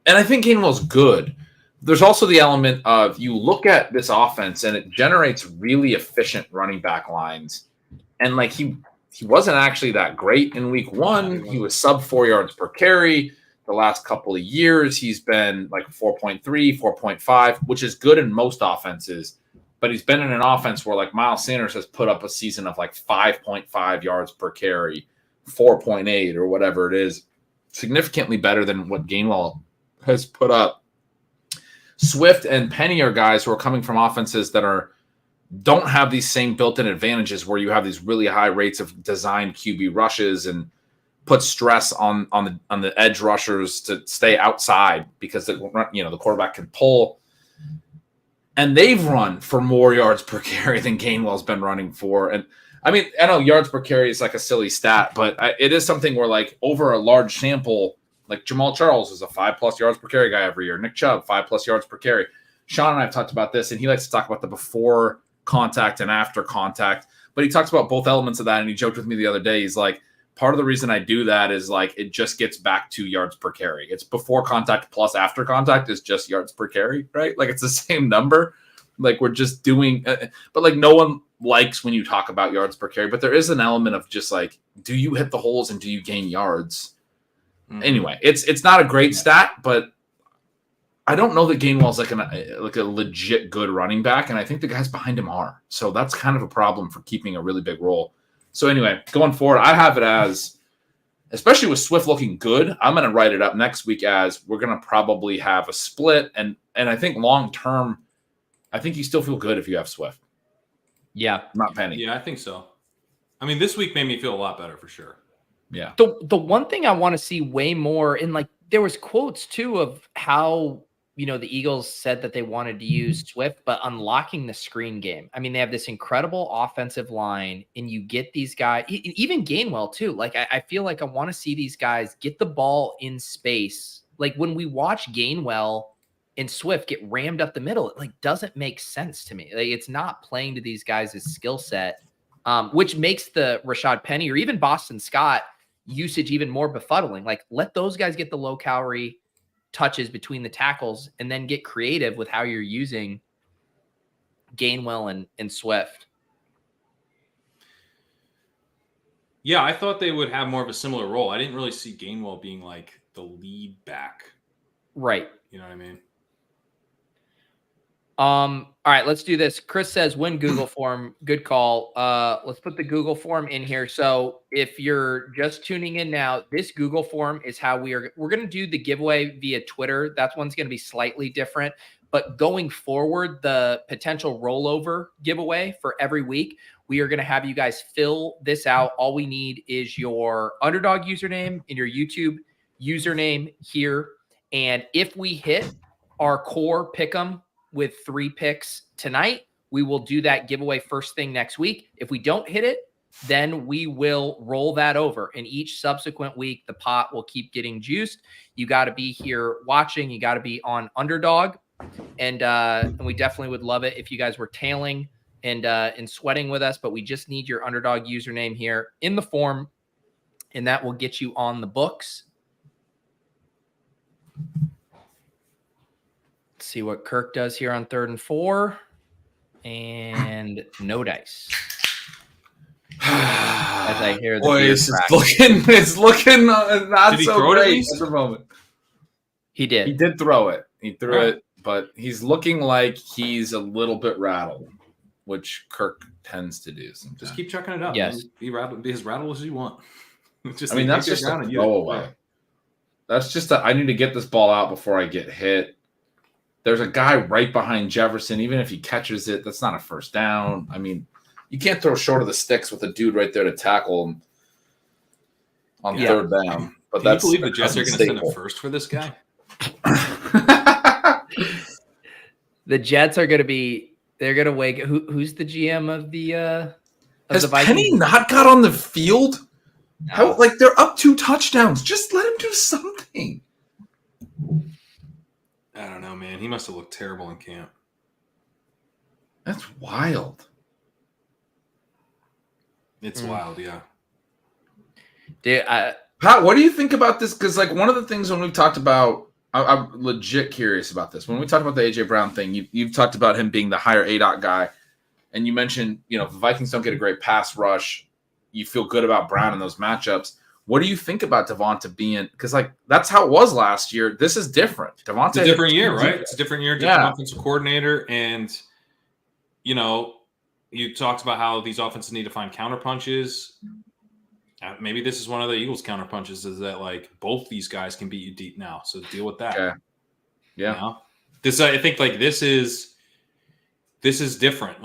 And I think Gainwell's good. There's also the element of you look at this offense and it generates really efficient running back lines. And like he wasn't actually that great in week 1. He was sub 4 yards per carry. The last couple of years, he's been like 4.3, 4.5, which is good in most offenses. But he's been in an offense where like Miles Sanders has put up a season of like 5.5 yards per carry, 4.8 or whatever it is, significantly better than what Gainwell has put up. Swift and Penny are guys who are coming from offenses that don't have these same built-in advantages where you have these really high rates of designed QB rushes and put stress on the edge rushers to stay outside because the quarterback can pull. And they've run for more yards per carry than Gainwell's been running for. And I mean, I know yards per carry is like a silly stat, but it is something where like over a large sample, like Jamal Charles is a 5+ yards per carry guy every year. Nick Chubb, 5+ yards per carry. Sean and I have talked about this, and he likes to talk about the before contact and after contact, but he talks about both elements of that. And he joked with me the other day. He's like, part of the reason I do that is like, it just gets back to yards per carry. It's before contact plus after contact is just yards per carry, right? Like it's the same number. Like we're just doing, but like no one likes when you talk about yards per carry, but there is an element of just like, do you hit the holes and do you gain yards? Anyway, it's not a great stat, but I don't know that Gainwell's like a legit good running back, and I think the guys behind him are. So that's kind of a problem for keeping a really big role. So anyway, going forward, I have it as, especially with Swift looking good, I'm going to write it up next week as we're going to probably have a split, and I think long term, I think you still feel good if you have Swift. Yeah, not Penny. Yeah, I think so. I mean, this week made me feel a lot better for sure. Yeah. The one thing I want to see way more in, like, there was quotes too of how the Eagles said that they wanted to use Swift, but unlocking the screen game. I mean, they have this incredible offensive line, and you get these guys, even Gainwell too. Like, I feel like I want to see these guys get the ball in space. Like when we watch Gainwell and Swift get rammed up the middle, it like doesn't make sense to me. Like it's not playing to these guys' skill set, which makes the Rashad Penny or even Boston Scott usage even more befuddling. Like let those guys get the low calorie touches between the tackles and then get creative with how you're using Gainwell and Swift. Yeah, I thought they would have more of a similar role. I didn't really see Gainwell being like the lead back. Right. You know what I mean? All right, let's do this. Chris says win Google form. Good call. Let's put the Google form in here. So if you're just tuning in now, this Google form is how we're going to do the giveaway via Twitter. That one's going to be slightly different, but going forward, the potential rollover giveaway for every week, we are going to have you guys fill this out. All we need is your Underdog username and your YouTube username here. And if we hit our core pick'em with 3 picks tonight, we will do that giveaway first thing next week. If we don't hit it, then we will roll that over. And each subsequent week, the pot will keep getting juiced. You got to be here watching. You got to be on Underdog. And we definitely would love it if you guys were tailing and sweating with us, but we just need your Underdog username here in the form, and that will get you on the books. See what Kirk does here on 3rd and 4, and no dice. As I hear the boys, it's looking not so great at the moment. He did. He did throw it. He threw it, but he's looking like he's a little bit rattled, which Kirk tends to do sometimes. Just keep chucking it up. Yes, be as rattled as you want. I mean, that's just a throwaway. That's just I need to get this ball out before I get hit. There's a guy right behind Jefferson. Even if he catches it, that's not a first down. I mean, you can't throw short of the sticks with a dude right there to tackle him on 3rd down. But Can you believe the Jets are going to send a first for this guy? The Jets are going to be. They're going to wake. Who's the GM of the? Has Penny not got on the field? No. How they're up 2 touchdowns? Just let him do something. I don't know, man. He must have looked terrible in camp. That's wild. It's wild, yeah. Dude, Pat, what do you think about this? Because one of the things when we've talked about, I'm legit curious about this. When we talked about the AJ Brown thing, you've talked about him being the higher ADOT guy, and you mentioned the Vikings don't get a great pass rush. You feel good about Brown in those matchups. What do you think about Devonta being? Because that's how it was last year. This is different. Devonta, it's a different year, right? It's a different year, different offensive coordinator, and you talked about how these offenses need to find counter punches. Maybe this is one of the Eagles' counter punches is that both these guys can beat you deep now. So deal with that. Okay. Yeah. This I think this is different.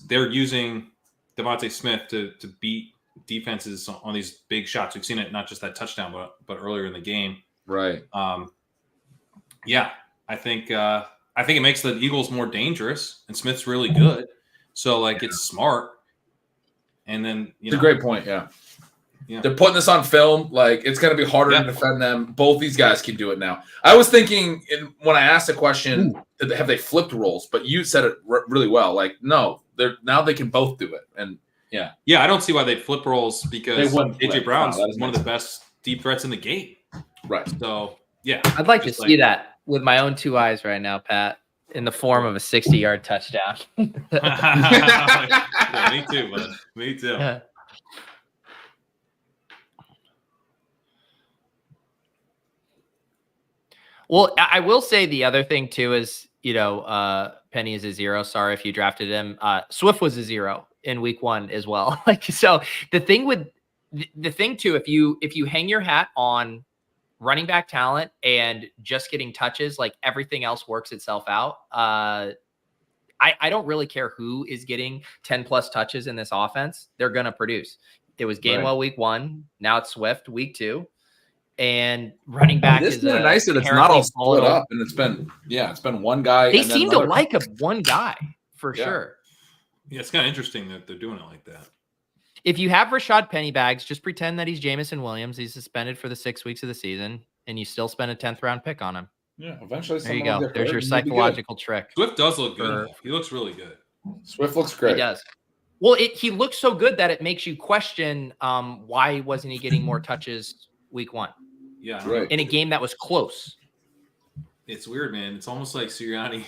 They're using Devontae Smith to beat defenses on these big shots. We've seen it not just that touchdown, but earlier in the game. Right. Yeah, I think it makes the Eagles more dangerous, and Smith's really good. So it's smart. And then it's a great point. Yeah. They're putting this on film. It's going to be harder to defend them. Both these guys can do it now. I was thinking when I asked the question, have they flipped roles? But you said it really well. No, now they can both do it. And yeah, I don't see why they flip roles because AJ Brown's one of the best deep threats in the game. Right. So yeah, I'd like to see that with my own 2 eyes right now, Pat, in the form of a 60-yard touchdown. Yeah, me too, man. Me too. Yeah. Well, I will say the other thing too is, Penny is a 0. Sorry if you drafted him. Swift was a 0 in week 1 as well. So the thing too, if you hang your hat on running back talent and just getting touches, everything else works itself out. I don't really care who is getting 10 plus touches in this offense. They're going to produce. It was Gainwell week 1. Now it's Swift week 2. and running back This is is nice that it's not all split volatile. up, and it's been one guy. They and then seem to another. like one guy for Yeah. sure. Yeah, it's kind of interesting that they're doing it like that. If you have Rashad Pennybags, just pretend that he's Jamison Williams. He's suspended for the 6 weeks of the season, and you still spend a 10th round pick on him. Yeah, eventually There you someone will go. get There's hurt your and he'll be good. psychological trick. Swift does look good. For- enough. He looks really good. Swift looks great. He does. Well, he looks so good that it makes you question why wasn't he getting more touches week 1 Yeah, Right. in a game that was close. It's weird, man. It's almost like Sirianni.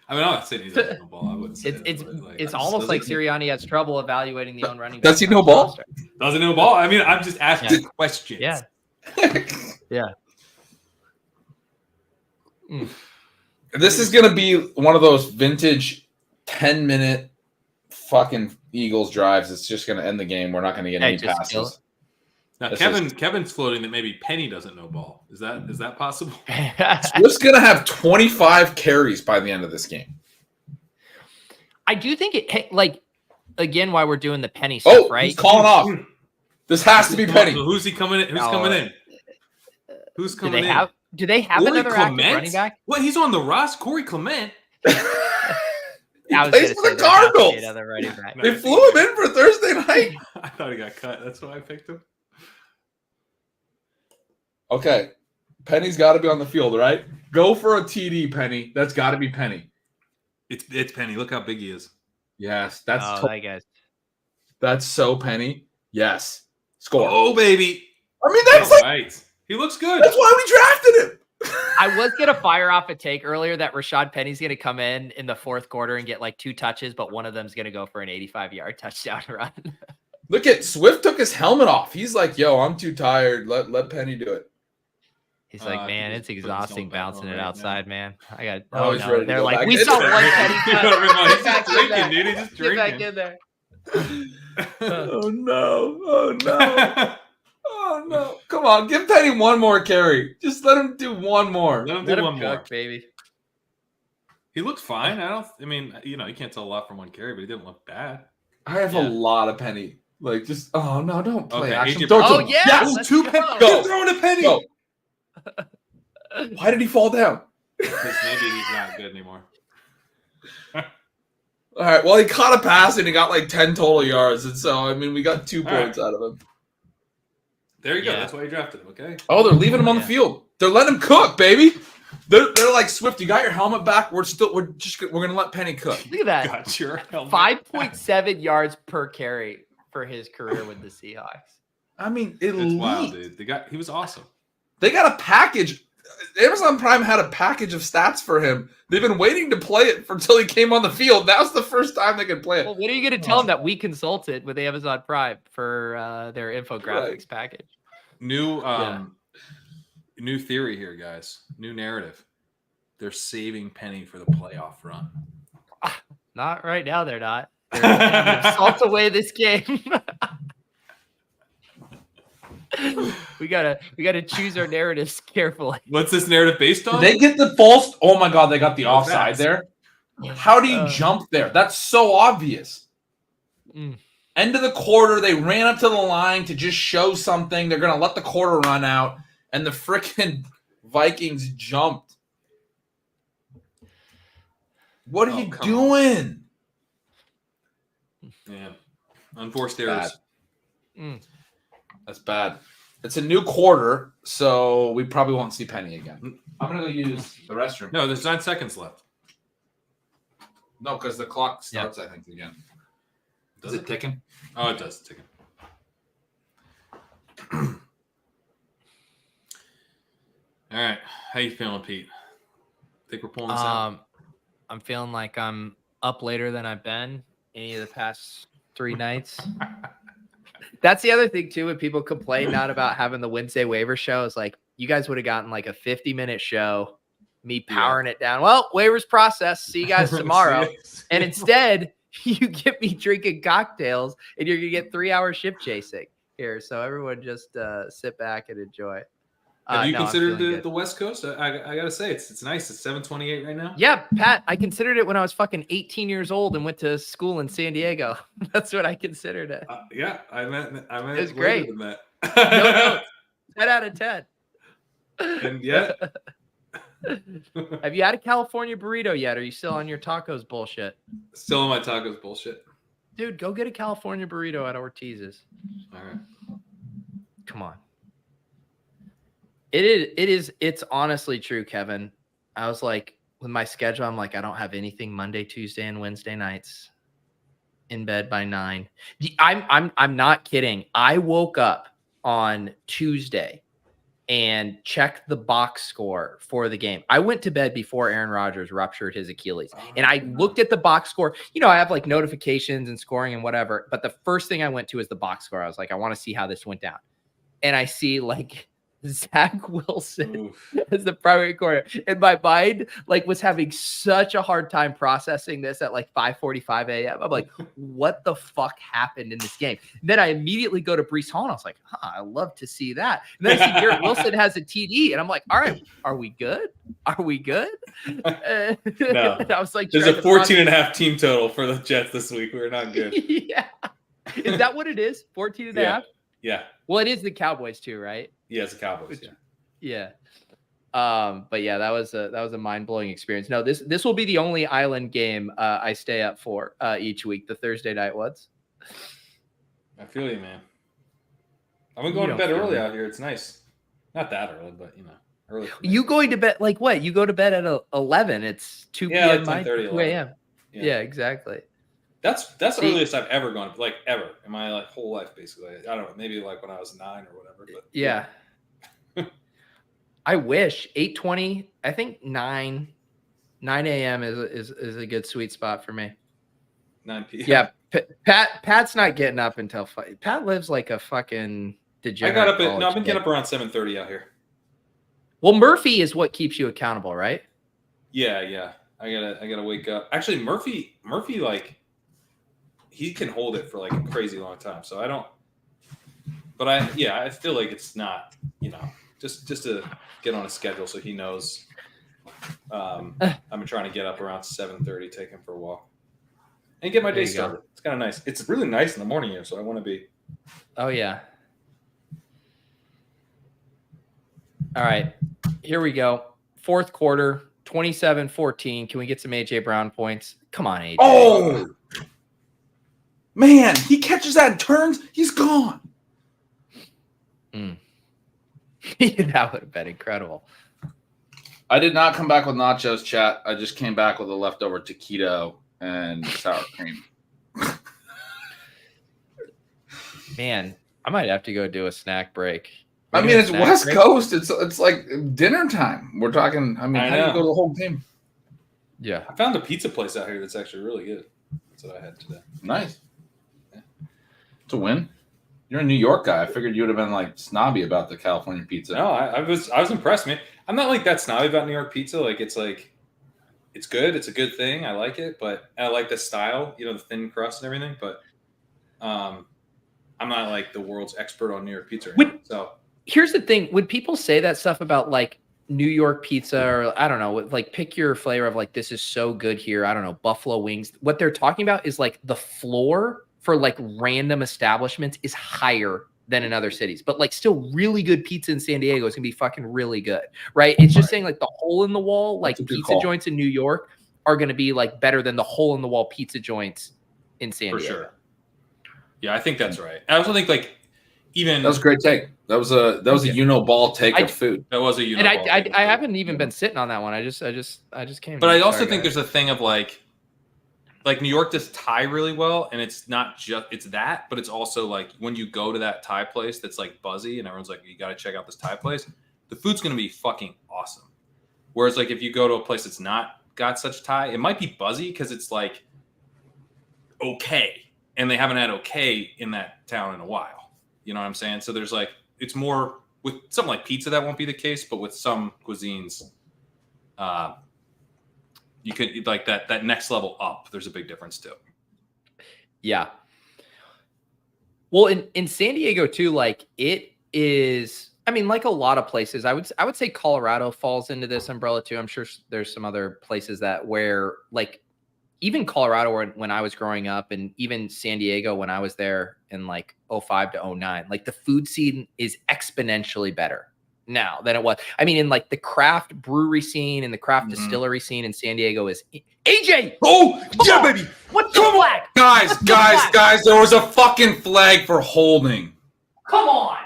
I mean, I'm not saying he doesn't know ball. I wouldn't say It's that, but, like, it's I just- almost like doesn't- Sirianni has trouble evaluating the own running. Does he back know on his ball? roster. doesn't know ball. I mean, I'm just asking questions. Yeah. Yeah. This is gonna be one of those vintage 10-minute fucking Eagles drives. It's just gonna end the game. We're not gonna get Hey, any just kill passes. Now, This Kevin's floating that maybe Penny doesn't know ball. Is that possible? Swift's gonna have 25 carries by the end of this game. I do think it like again why we're doing the Penny stuff, Oh, right? he's calling off. This has to be Penny. So who's he coming in? Who's No. coming in? Who's Do coming they in? have Corey another active Clement? running back? What? He's on the roster. Corey Clement. He I was plays gonna for the say there has to be Cardinals. another running back. No. They flew him in for Thursday night. I thought he got cut. That's why I picked him. Okay, Penny's got to be on the field, right? Go for a TD, Penny. That's got to be Penny. It's Penny. Look how big he is. Yes, that's That guy's that's so Penny. Yes, score. Oh baby. I mean, that's All like right. He looks good. that's why we drafted him. I was gonna fire off a take earlier that Rashad Penny's gonna come in the 4th quarter and get like 2 touches, but one of them's gonna go for an 85-yard touchdown run. Look at Swift took his helmet off. He's like, "Yo, I'm too tired. Let Penny do it." He's like, I man, think it's he's putting his exhausting helmet back bouncing on it right outside, man. I got. Oh, Oh, he's no. ready to They're go like, back we in saw there. one Penny You know cut. what I mean? He's Get back just in drinking, there. dude. He's just Get back drinking. in there. Oh no! Oh no! Oh no! Come on, give Penny one more carry. Just let him do one more. Let him Let do him one more. cook, baby. He looked fine. I mean, you can't tell a lot from one carry, but he didn't look bad. I have a lot of Penny. Like, just oh no! Don't play Okay, action. AJ Throw it to Oh him. yeah, Yes! let's Two go. Penny. Go. Keep throwing a Penny. Go. Why did he fall down? Because maybe he's not good anymore. All right. Well, he caught a pass and he got like 10 total yards, and so I mean, we got 2 All right. points out of him. There you go. Yeah. That's why you drafted him. Okay. Oh, they're leaving him on the Yeah. field. They're letting him cook, baby. They're like, Swift, you got your helmet back. We're gonna let Penny cook. Look at that. Got your helmet. 5.7 yards per carry for his career with the Seahawks. I mean, It's elite. wild, dude. He was awesome. They got a package. Amazon Prime had a package of stats for him. They've been waiting to play it until he came on the field. That was the first time they could play it. Well, what are you going to tell him that we consulted with Amazon Prime for their infographics package? New new theory here, guys. New narrative. They're saving Penny for the playoff run. Not right now. They're not. They're going to salt away this game. we gotta choose our narratives carefully. What's this narrative based on? They get the false. Oh my God, they got the No offside facts. there. How do you jump there? That's so obvious. End of the quarter, they ran up to the line to just show something. They're going to let the quarter run out, and the freaking Vikings jumped. What are you come doing? Yeah. Unforced errors. That's bad. It's a new quarter, so we probably won't see Penny again. I'm going to go use the restroom. No, there's 9 seconds left. No, because the clock starts, I think, again. Does Is it ticking? Oh, it does. Tick it. All right. How you feeling, Pete? Think we're pulling this out? I'm feeling like I'm up later than I've been any of the past 3 nights. That's the other thing too. When people complain not about having the Wednesday waiver show, is like you guys would have gotten like a 50-minute show, me powering it down. Well, waivers process. See you guys tomorrow. And instead, you get me drinking cocktails, and you're gonna get 3-hour ship chasing here. So everyone just sit back and enjoy. Have you no, I'm considered feeling good. the West Coast? I gotta say it's nice. It's 7:28 right now. Yeah, Pat, I considered it when I was fucking 18 years old and went to school in San Diego. That's what I considered it. Yeah, I meant It was later great. than that. No, 10 out of 10. And yet, Have you had a California burrito yet? Or are you still on your tacos bullshit? still on my tacos bullshit. Dude, go get a California burrito at Ortiz's. All right. Come on. It's honestly true, Kevin. I was like, with my schedule, I'm like, I don't have anything Monday, Tuesday, and Wednesday nights. In bed by 9. I'm not kidding. I woke up on Tuesday and checked the box score for the game. I went to bed before Aaron Rodgers ruptured his Achilles. And I looked at the box score. You know, I have like notifications and scoring and whatever. But the first thing I went to is the box score. I was like, I want to see how this went down. And I see like Zach Wilson as the primary corner. And my mind like was having such a hard time processing this at like 5:45 a.m. I'm like, what the fuck happened in this game? And then I immediately go to Breece Hall and I was like, I love to see that. And then I see Garrett Wilson has a TD and I'm like, all right, are we good? Are we good? No. I was like, There's a 14.5 team total for the Jets this week. We're not good. Yeah. Is that what it is? 14 and a half? Yeah. Well, it is the Cowboys too, right? Yeah, it's the Cowboys. Yeah. But yeah, that was a mind-blowing experience. No, this will be the only island game I stay up for each week, the Thursday night ones. I feel you, man. I've been going to bed early out here. It's nice. Not that early, but early. You going to bed like what? You go to bed at 11. It's 2 p.m. Like 10:30, 2 a.m. Yeah, exactly. That's the earliest I've ever gone, like ever in my like whole life, basically. I don't know, maybe like when I was 9 or whatever. But yeah. I wish 8:20. I think 9 a.m. is a good sweet spot for me. 9 p.m. Yeah, Pat's not getting up until 5. Pat lives like a fucking degenerate. I got up I've been getting up around 7:30 out here. Well, Murphy is what keeps you accountable, right? Yeah. I gotta wake up. Actually, Murphy, like he can hold it for like a crazy long time. So I don't. But I feel like it's not, just to get on a schedule so he knows. I'm trying to get up around 7:30, take him for a walk, and get my day started. It's kind of nice. It's really nice in the morning here, so I want to be. Oh yeah. All right, here we go. Fourth quarter, 27-14. Can we get some AJ Brown points? Come on, AJ. Oh man, he catches that and turns. He's gone. That would have been incredible. I did not come back with nachos, chat. I just came back with a leftover taquito and sour cream. Man, I might have to go do a snack break. I mean, it's West Coast. It's like dinner time. We're talking. I mean, how do you go the whole game? Yeah, I found a pizza place out here that's actually really good. That's what I had today. Nice. Yeah. It's a win. You're a New York guy. I figured you would have been like snobby about the California pizza. No, I was impressed, man. I'm not like that snobby about New York pizza. Like it's good. It's a good thing. I like it, but I like the style, the thin crust and everything. But I'm not like the world's expert on New York pizza. So here's the thing: when people say that stuff about like New York pizza, or I don't know, like pick your flavor of like this is so good here. I don't know, buffalo wings. What they're talking about is like the floor for like random establishments is higher than in other cities, but like still really good pizza in San Diego is gonna be fucking really good, right? It's just saying like the hole in the wall, like pizza joints in New York are gonna be like better than the hole in the wall pizza joints in San Diego. For sure. Yeah, I think that's right. I also think like even that was a great take. That was a ball take of food. That was a and I haven't even been sitting on that one. I just came. But I also think there's a thing of like New York does Thai really well, and it's not just it's that, but it's also like when you go to that Thai place that's like buzzy, and everyone's like, you got to check out this Thai place. The food's gonna be fucking awesome. Whereas like if you go to a place that's not got such Thai, it might be buzzy because it's like okay, and they haven't had okay in that town in a while. You know what I'm saying? So there's like it's more with something like pizza that won't be the case, but with some cuisines, you could like that next level up. There's a big difference too. Yeah. Well, in San Diego too, like it is. I mean, like a lot of places, I would say Colorado falls into this umbrella too. I'm sure there's some other places where like even Colorado when I was growing up, and even San Diego when I was there in like 05 to 09, like the food scene is exponentially better now than it was. I mean, in like the craft brewery scene and the craft Mhm. distillery scene in San Diego is AJ. Oh, yeah, on. baby. What's the flag? Guys, What's the guys, flag? guys, there was a fucking flag for holding. Come on.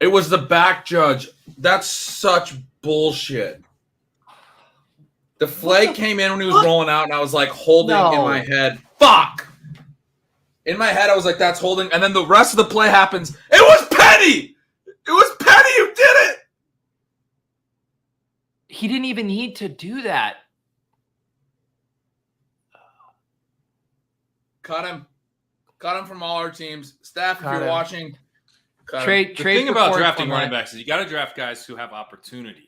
It was the back judge. That's such bullshit. The flag came in when he was rolling out, and I was like holding in my head. Fuck! In my head, I was like, that's holding. And then the rest of the play happens. It was Penny! It was Penny who did it! He didn't even need to do that. Cut him. Cut him from all our teams. Staff, if Cut you're him. watching, cut him. Trade The thing for about Corey drafting Clement. running backs is you got to draft guys who have opportunity.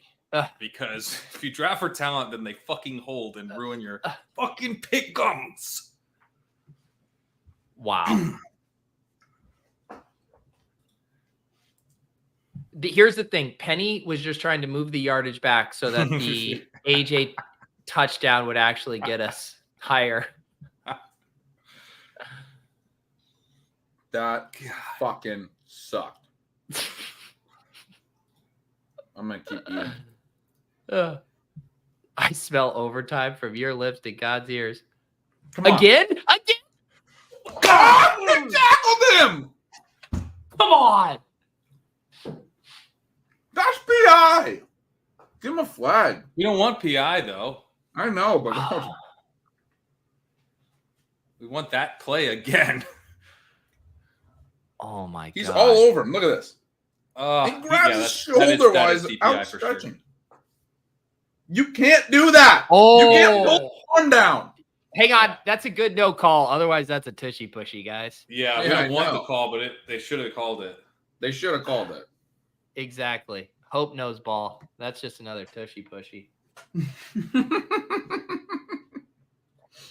Because if you draft for talent, then they fucking hold and ruin your fucking pickums. Wow. Here's the thing. Penny was just trying to move the yardage back so that the AJ touchdown would actually get us higher. That fucking sucked. I'm going to keep eating. I smell overtime from your lips to God's ears. Come on. Again? God, they tackled him! Come on. That's PI. Give him a flag. We don't want PI, though. I know, but We want that play again. Oh, my God. he's all over him. Look at this. He grabs his that is shoulder while he's DPI out for stretching. sure. You can't do that. You can't pull one down. Hang on. That's a good no call. Otherwise, that's a tushy pushy, guys. Yeah, we Yeah, I don't want know. the call, but they should have called it. They should have called it. Exactly. Hope knows ball. That's just another tushy pushy.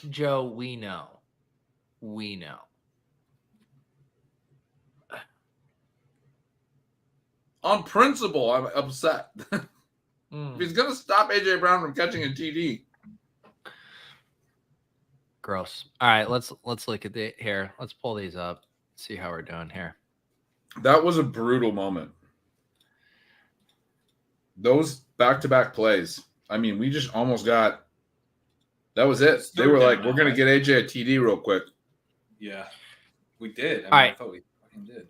Joe, we know. We know. On principle, I'm upset. Mm. If he's going to stop A.J. Brown from catching a TD. Gross. All right, let's look at the here. Let's pull these up. See how we're doing here. That was a brutal moment. Those back-to-back plays. I mean, we just almost got – that was it. They were like, we're going to get A.J. a TD real quick. Yeah, we did. All right. I thought we fucking did.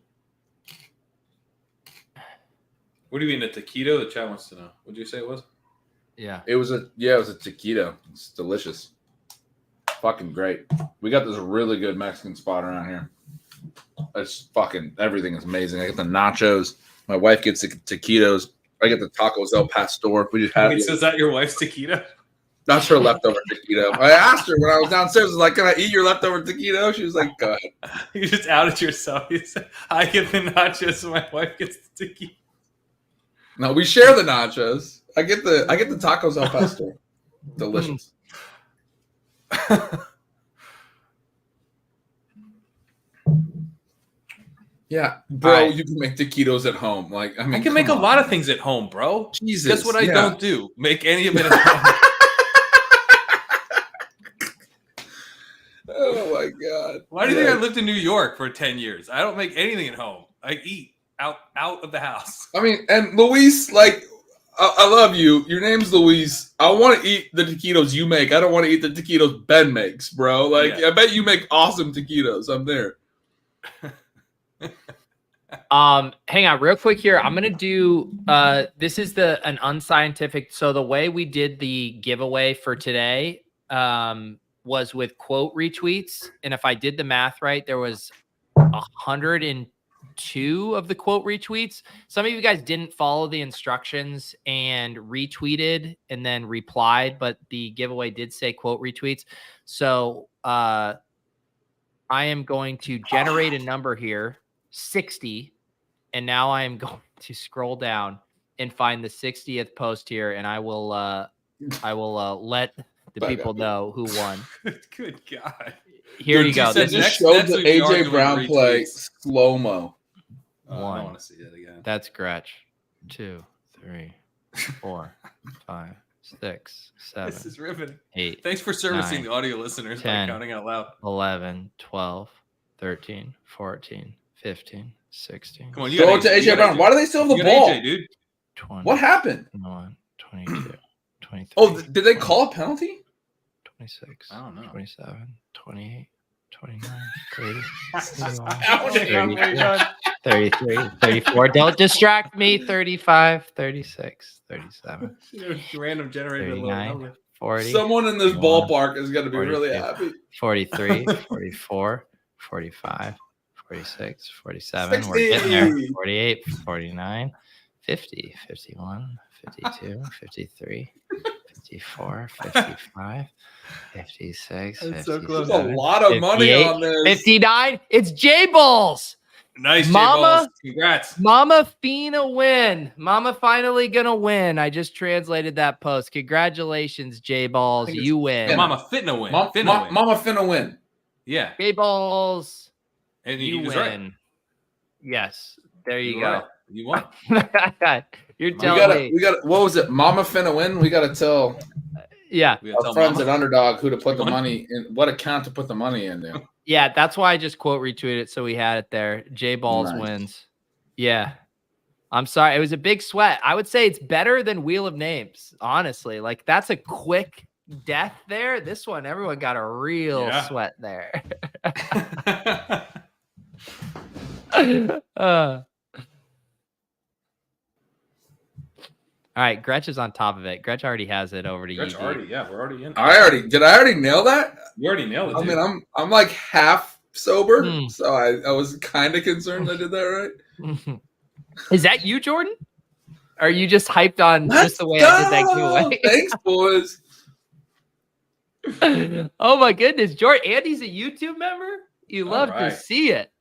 What do you mean, a taquito? The chat wants to know. What did you say it was? Yeah. It was a taquito. It's delicious. Fucking great. We got this really good Mexican spot around here. It's fucking everything is amazing. I get the nachos. My wife gets the taquitos. I get the tacos El Pastor. We just had Wait, so is that your wife's taquito? that's her leftover taquito. I asked her when I was downstairs. I was like, "Can I eat your leftover taquito?" She was like, "Go ahead." You just outed yourself. You said, I get the nachos, so my wife gets the taquito. No, we share the nachos. I get the tacos El Pastor. Delicious. Yeah, bro, All right. you can make taquitos at home. Like, I mean, I can make a come on. lot of things at home, bro. Jesus, Guess what I yeah. don't do? Make any of it at home. Oh my god! Why do you think I lived in New York for 10 years? I don't make anything at home. I eat out of the house. I mean, and Luis, like, I love you. Your name's Luis. I want to eat the taquitos you make. I don't want to eat the taquitos Ben makes, bro. Like, Yeah. I bet you make awesome taquitos. I'm there. Hang on real quick here. I'm gonna do this is an unscientific. So the way we did the giveaway for today was with quote retweets, and if I did the math right, there was 102 of the quote retweets. Some of you guys didn't follow the instructions and retweeted and then replied, but the giveaway did say quote retweets. So I am going to generate a number here, 60, and now I am going to scroll down and find the 60th post here, and I will let the people know who won. Good God. Here Dude, you go. Just This is next- showed next the week we are AJ doing Brown play retweets. slow mo. I One. don't want to see that again. That's Gretch. 2, 3, 4, 5, 6, 7, This is riveting. 8, Thanks for servicing 9, the audio listeners 10. by counting out loud. 11, 12, 13, 14, 15, 16. Come on, you Throw got it to AJ. AJ Brown. Why do they still have You the got ball? AJ, dude. 20. What happened? 21, 22, 23. Oh, did they call a penalty? 26. I don't know. 27, 28, 29, 30, How many- 31, 33, 34. Don't distract me. 35, 36, 37, Random generated 39, 40, Someone in this 41, ballpark is going to be really 42. happy. 43, 44, 45, 46, 47. We're 60. getting there. 48, 49, 50, 51, 52, 53, 54, 55, 56, That's so close. There's a lot of money 58, on this. 59. It's J-Balls. Nice, Mama. J-Balls. Congrats. Mama Fina win. Mama finally gonna win. I just translated that post. Congratulations, J-Balls. I think You win. Mama Fitna win. Mama finna win. Yeah. J-Balls. And You he was win. right. Yes. There you were go. right. You won. You're We telling me. gotta. What was it? Mama finna win. We gotta tell Yeah. We gotta our tell friends Mama. at Underdog who to put the What? money in, what account to put the money in there. Yeah, that's why I just quote retweeted it so we had it there. J-Balls Nice. wins. Yeah. I'm sorry. It was a big sweat. I would say it's better than Wheel of Names, honestly. Like, that's a quick death there. This one, everyone got a real Yeah. sweat there. All right, Gretch is on top of it. Gretch already has it over to Gretch you. already, yeah, we're already in. Did I already nail that? You already nailed it. I Dude. mean, I'm like half sober, Hmm. so I was kind of concerned I did that right. Is that you, Jordan? Or are you just hyped on just the way Let's I did that go! giveaway? Thanks, boys. Oh my goodness, Jordan. Andy's a YouTube member. You love to right. see it.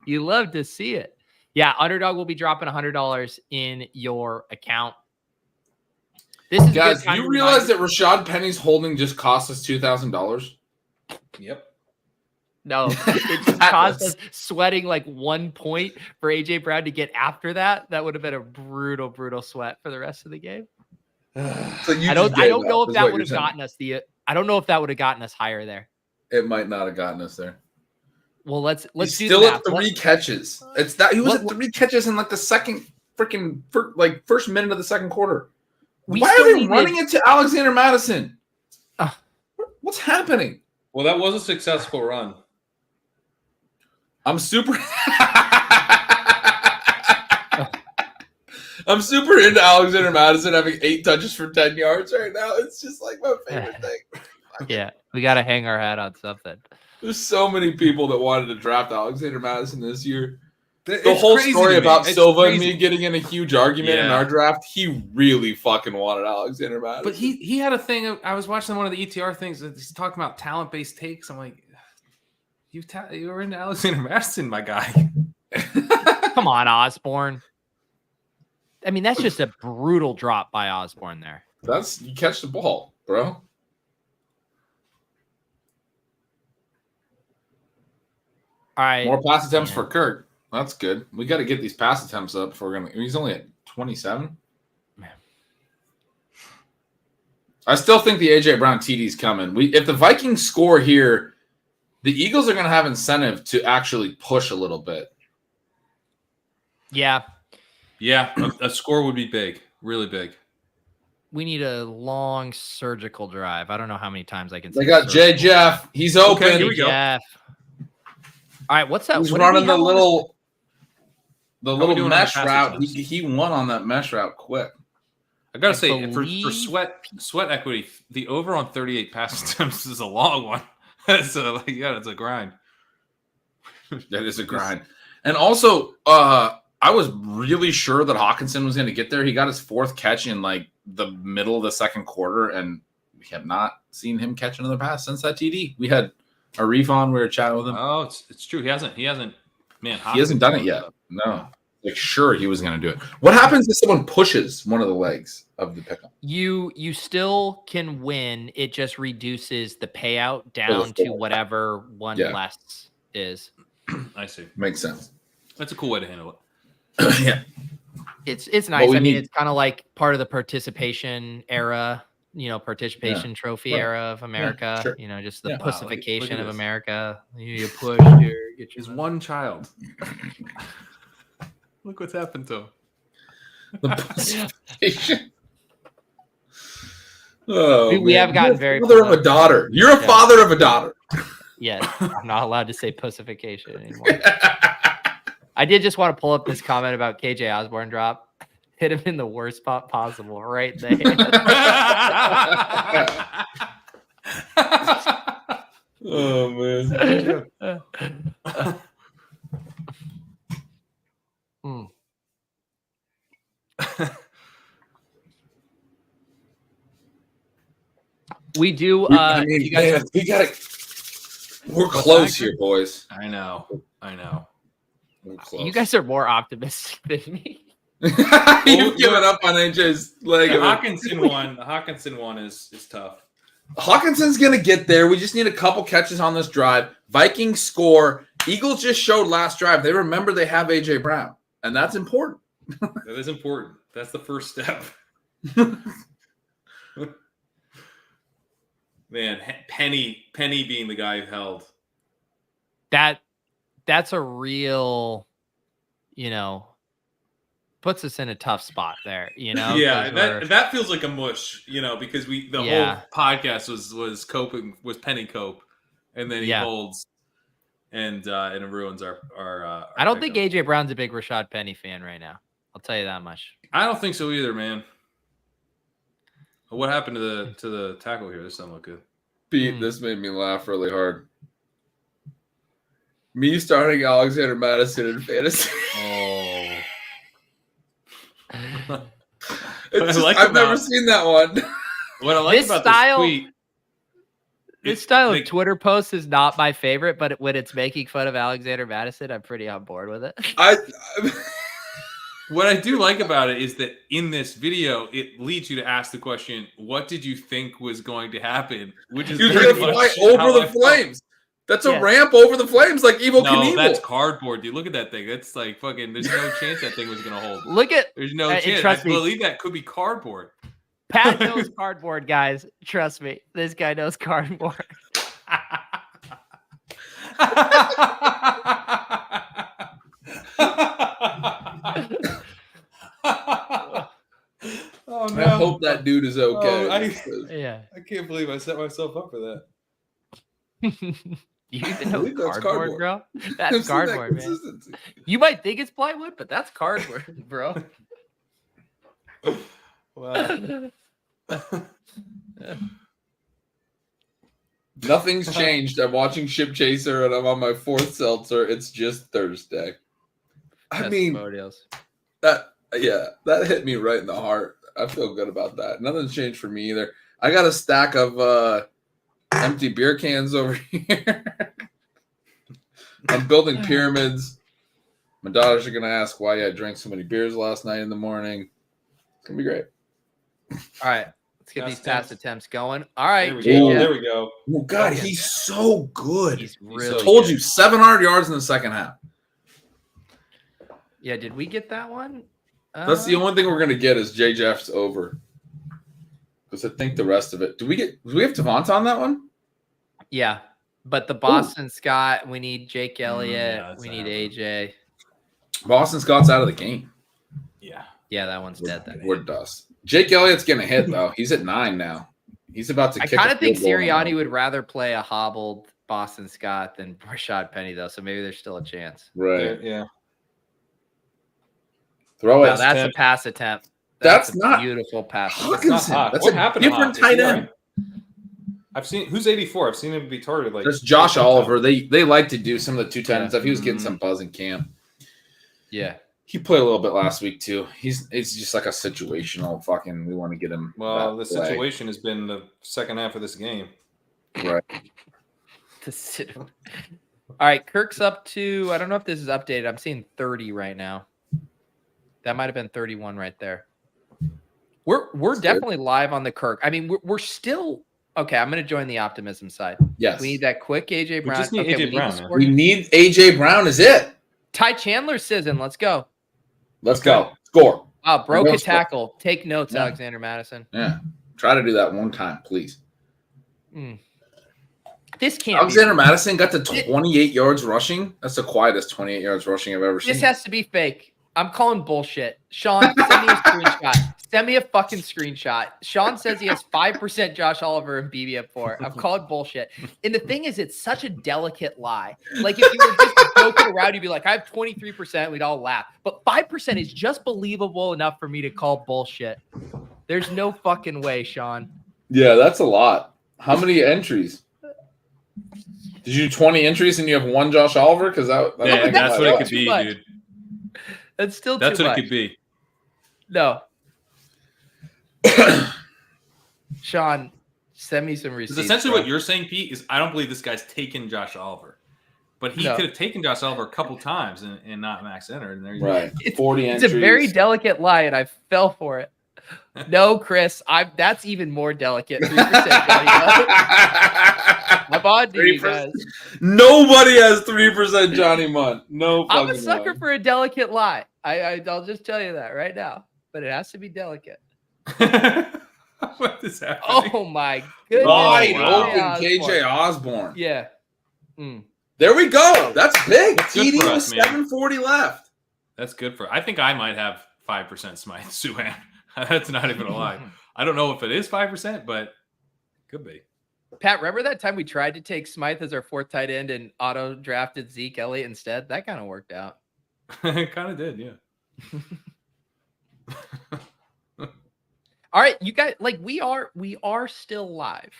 You love to see it. Yeah, Underdog will be dropping $100 in your account. This is a Guys, good time you to realize remind- that Rashad Penny's holding just cost us $2,000? Yep. No, it just cost us sweating like 1 point for AJ Brown to get after that. That would have been a brutal, brutal sweat for the rest of the game. So you I just don't gave know up, if is that what would you're have saying. gotten us the. I don't know if that would have gotten us higher there. It might not have gotten us there. Well, let's He's do still the at math. 3 catches. It's that he was What- at 3 catches in like the second freaking first minute of the second quarter. We Why still are they needed- running into Alexander Madison? Ugh. What's happening? Well, that was a successful run. I'm super. I'm super into Alexander Madison having 8 touches for 10 yards right now. It's just like my favorite thing. Yeah, we got to hang our hat on something. There's so many people that wanted to draft Alexander Madison this year. The It's whole crazy story to me. about It's Silva and crazy. me getting in a huge argument in Yeah. our draft, he really fucking wanted Alexander Madison. But he had a thing. I was watching one of the ETR things that he's talking about talent based takes. I'm like, you were into Alexander Madison, my guy. Come on, Osborne. I mean, that's just a brutal drop by Osborne there. That's you catch the ball, bro. All right. More pass attempts Yeah. for Kirk. That's good. We got to get these pass attempts up before we're gonna. He's only at 27. Man. I still think the AJ Brown TD's coming. If the Vikings score here, the Eagles are gonna have incentive to actually push a little bit. Yeah, Yeah, a score would be big, really big. we need a long surgical drive. I don't know how many times I can say They got Jay surgical. Jeff. He's open. here we go. Jeff. All right, what's that? He's What did we running the have on little we little doing on the mesh pass route. attempts? He won on that mesh route quick. I gotta I say, for believe- sweat equity, the over on 38 pass attempts is a long one. It's a grind. That is a grind. And also, I was really sure that Hawkinson was going to get there. He got his 4th catch in like the middle of the second quarter, and we have not seen him catch another pass since that TD. We had Arif on. We were chatting with him. Oh, it's true. He hasn't. Man, He hasn't done it yet. No. Like, sure, he was going to do it. What happens if someone pushes one of the legs of the pickup? You still can win. It just reduces the payout down to whatever one Yeah. less is. I see. Makes sense. That's a cool way to handle it. Yeah. It's nice. we I mean, need- it's kind of like part of the participation era, participation trophy Right. era of America. sure. Just the Yeah. Wow, look pussification at of this. America. You push your Is one child. Look what's happened to him. The pussification. Oh, We have man. gotten You're very a father of a political. daughter. You're a Yeah. father of a daughter. Yes, I'm not allowed to say pussification anymore. I did just want to pull up this comment about KJ Osborne drop. Hit him in the worst spot possible, right there. Oh man. Hmm. We do. I mean, you guys man, we gotta. We're close here, boys. I know. We're close. you guys are more optimistic than me. You've given up on AJ's leg. The Hawkinson one is tough. Hawkinson's gonna get there. We just need a couple catches on this drive. Vikings score. Eagles just showed last drive. They remember they have AJ Brown, and that's important. That is important. That's the first step. Man, Penny being the guy who held. That's a real, puts us in a tough spot there, Yeah, that feels like a mush, because the whole podcast was Penny Cope, and then he holds, and it ruins our I don't think AJ Brown's a big Rashad Penny fan right now. I'll tell you that much. I don't think so either, man. What happened to the tackle here? This doesn't look good. Pete, this made me laugh really hard. Me starting Alexander Madison in fantasy. Oh. I've never seen that one. What I like This about style- this tweet. This style of Twitter post is not my favorite, but when it's making fun of Alexander Madison, I'm pretty on board with it. What I do like about it is that in this video, it leads you to ask the question, what did you think was going to happen? Which is You're very going to much fly over how the I felt. flames. That's a ramp over the flames like Evel No, Knievel. that's cardboard, dude. Look at that thing. That's like fucking, there's no chance that thing was going to hold. There's no chance. trust I me. believe that could be cardboard. Pat knows cardboard, guys. Trust me. This guy knows cardboard. Oh no! I hope that dude is okay. I can't believe I set myself up for that. You even know believe that's cardboard, bro? That's I've seen that cardboard, man. consistency. You might think it's plywood, but that's cardboard, bro. Wow. Nothing's changed. I'm watching Ship Chaser and I'm on my fourth seltzer. It's just Thursday. I mean, that hit me right in the heart. I feel good about that. Nothing's changed for me either. I got a stack of empty beer cans over here. I'm building pyramids. My daughters are going to ask why I drank so many beers last night in the morning. It's going to be great. All right. Let's get these pass attempts going. All right. There we go. Oh, God, he's so good. He's really told good. you, 700 yards in the second half. Yeah, did we get that one? That's the only thing we're going to get is J. Jeff's over. Because I think the rest of it. Do we have Devont on that one? Yeah. But the Boston Scott, we need Jake Elliott. We need AJ. Boston Scott's out of the game. Yeah. Yeah, that one's dead. We're dust. Jake Elliott's going to hit, though. He's at 9 now. He's about to I kick kind of a think field goal Sirianni now. would rather play a hobbled Boston Scott than Rashad Penny, though. So maybe there's still a chance. Right. Yeah. Throw it. Wow, that's a pass attempt. That's a not beautiful pass. Hawkinson. That's What a happened to different Hawk? tight Is he end. all right? I've seen who's 84. I've seen him be targeted like. There's Josh Oliver. They like to do some of the two tight end stuff. He was getting Mm-hmm. some buzz in camp. Yeah. He played a little bit last week too. It's just like a situational fucking. We want to get him. Well, the that play. situation has been the second half of this game. Right. All right, Kirk's up to. I don't know if this is updated. I'm seeing 30 right now. That might have been 31 right there. We're definitely live on the Kirk. I mean, we're still okay. I'm going to join the optimism side. Yes. We need that quick AJ Brown. We just need AJ Brown, man. We need AJ Brown. Is it? Ty Chandler Sizzin. Let's go. Let's go. Score. Wow, broke a Let's go. tackle. Take notes, Yeah. Alexander Madison. Yeah. Try to do that one time, please. This can't. Alexander Madison got to 28 yards rushing. That's the quietest 28 yards rushing I've ever seen. This has to be fake. I'm calling bullshit. Sean, send me a screenshot. Send me a fucking screenshot. Sean says he has 5% Josh Oliver and BB4. I'm calling bullshit. And the thing is, it's such a delicate lie. Like, if you were just joking around, you'd be like, I have 23%. We'd all laugh. But 5% is just believable enough for me to call bullshit. There's no fucking way, Sean. Yeah, that's a lot. How many entries? Did you do 20 entries and you have one Josh Oliver? Because that's what it could be, dude. That's still that's too what much. It could be. No. Sean, send me some receipts. Because essentially what you're saying, Pete, is I don't believe this guy's taken Josh Oliver. But he could have taken Josh Oliver a couple times and not max entered. And there you go. 40 entries. It's a very delicate lie, and I fell for it. No, Chris, that's even more delicate. 3%. I'm on to you guys. Nobody has 3% Johnny Munt. No, I'm a sucker for a delicate lie. I'll just tell you that right now. But it has to be delicate. What is happening? Oh my goodness! Wide open, KJ Osborne. Yeah. There we go. That's big. That's good TD for with us, man. 740 left. That's good for. I think I might have 5% Smythe Suhan. That's not even a lie. I don't know if it is 5%, but could be. Pat, remember that time we tried to take Smythe as our fourth tight end and auto drafted Zeke Elliott instead? That kind of worked out. It kind of did, yeah. All right, you guys, like we are still live.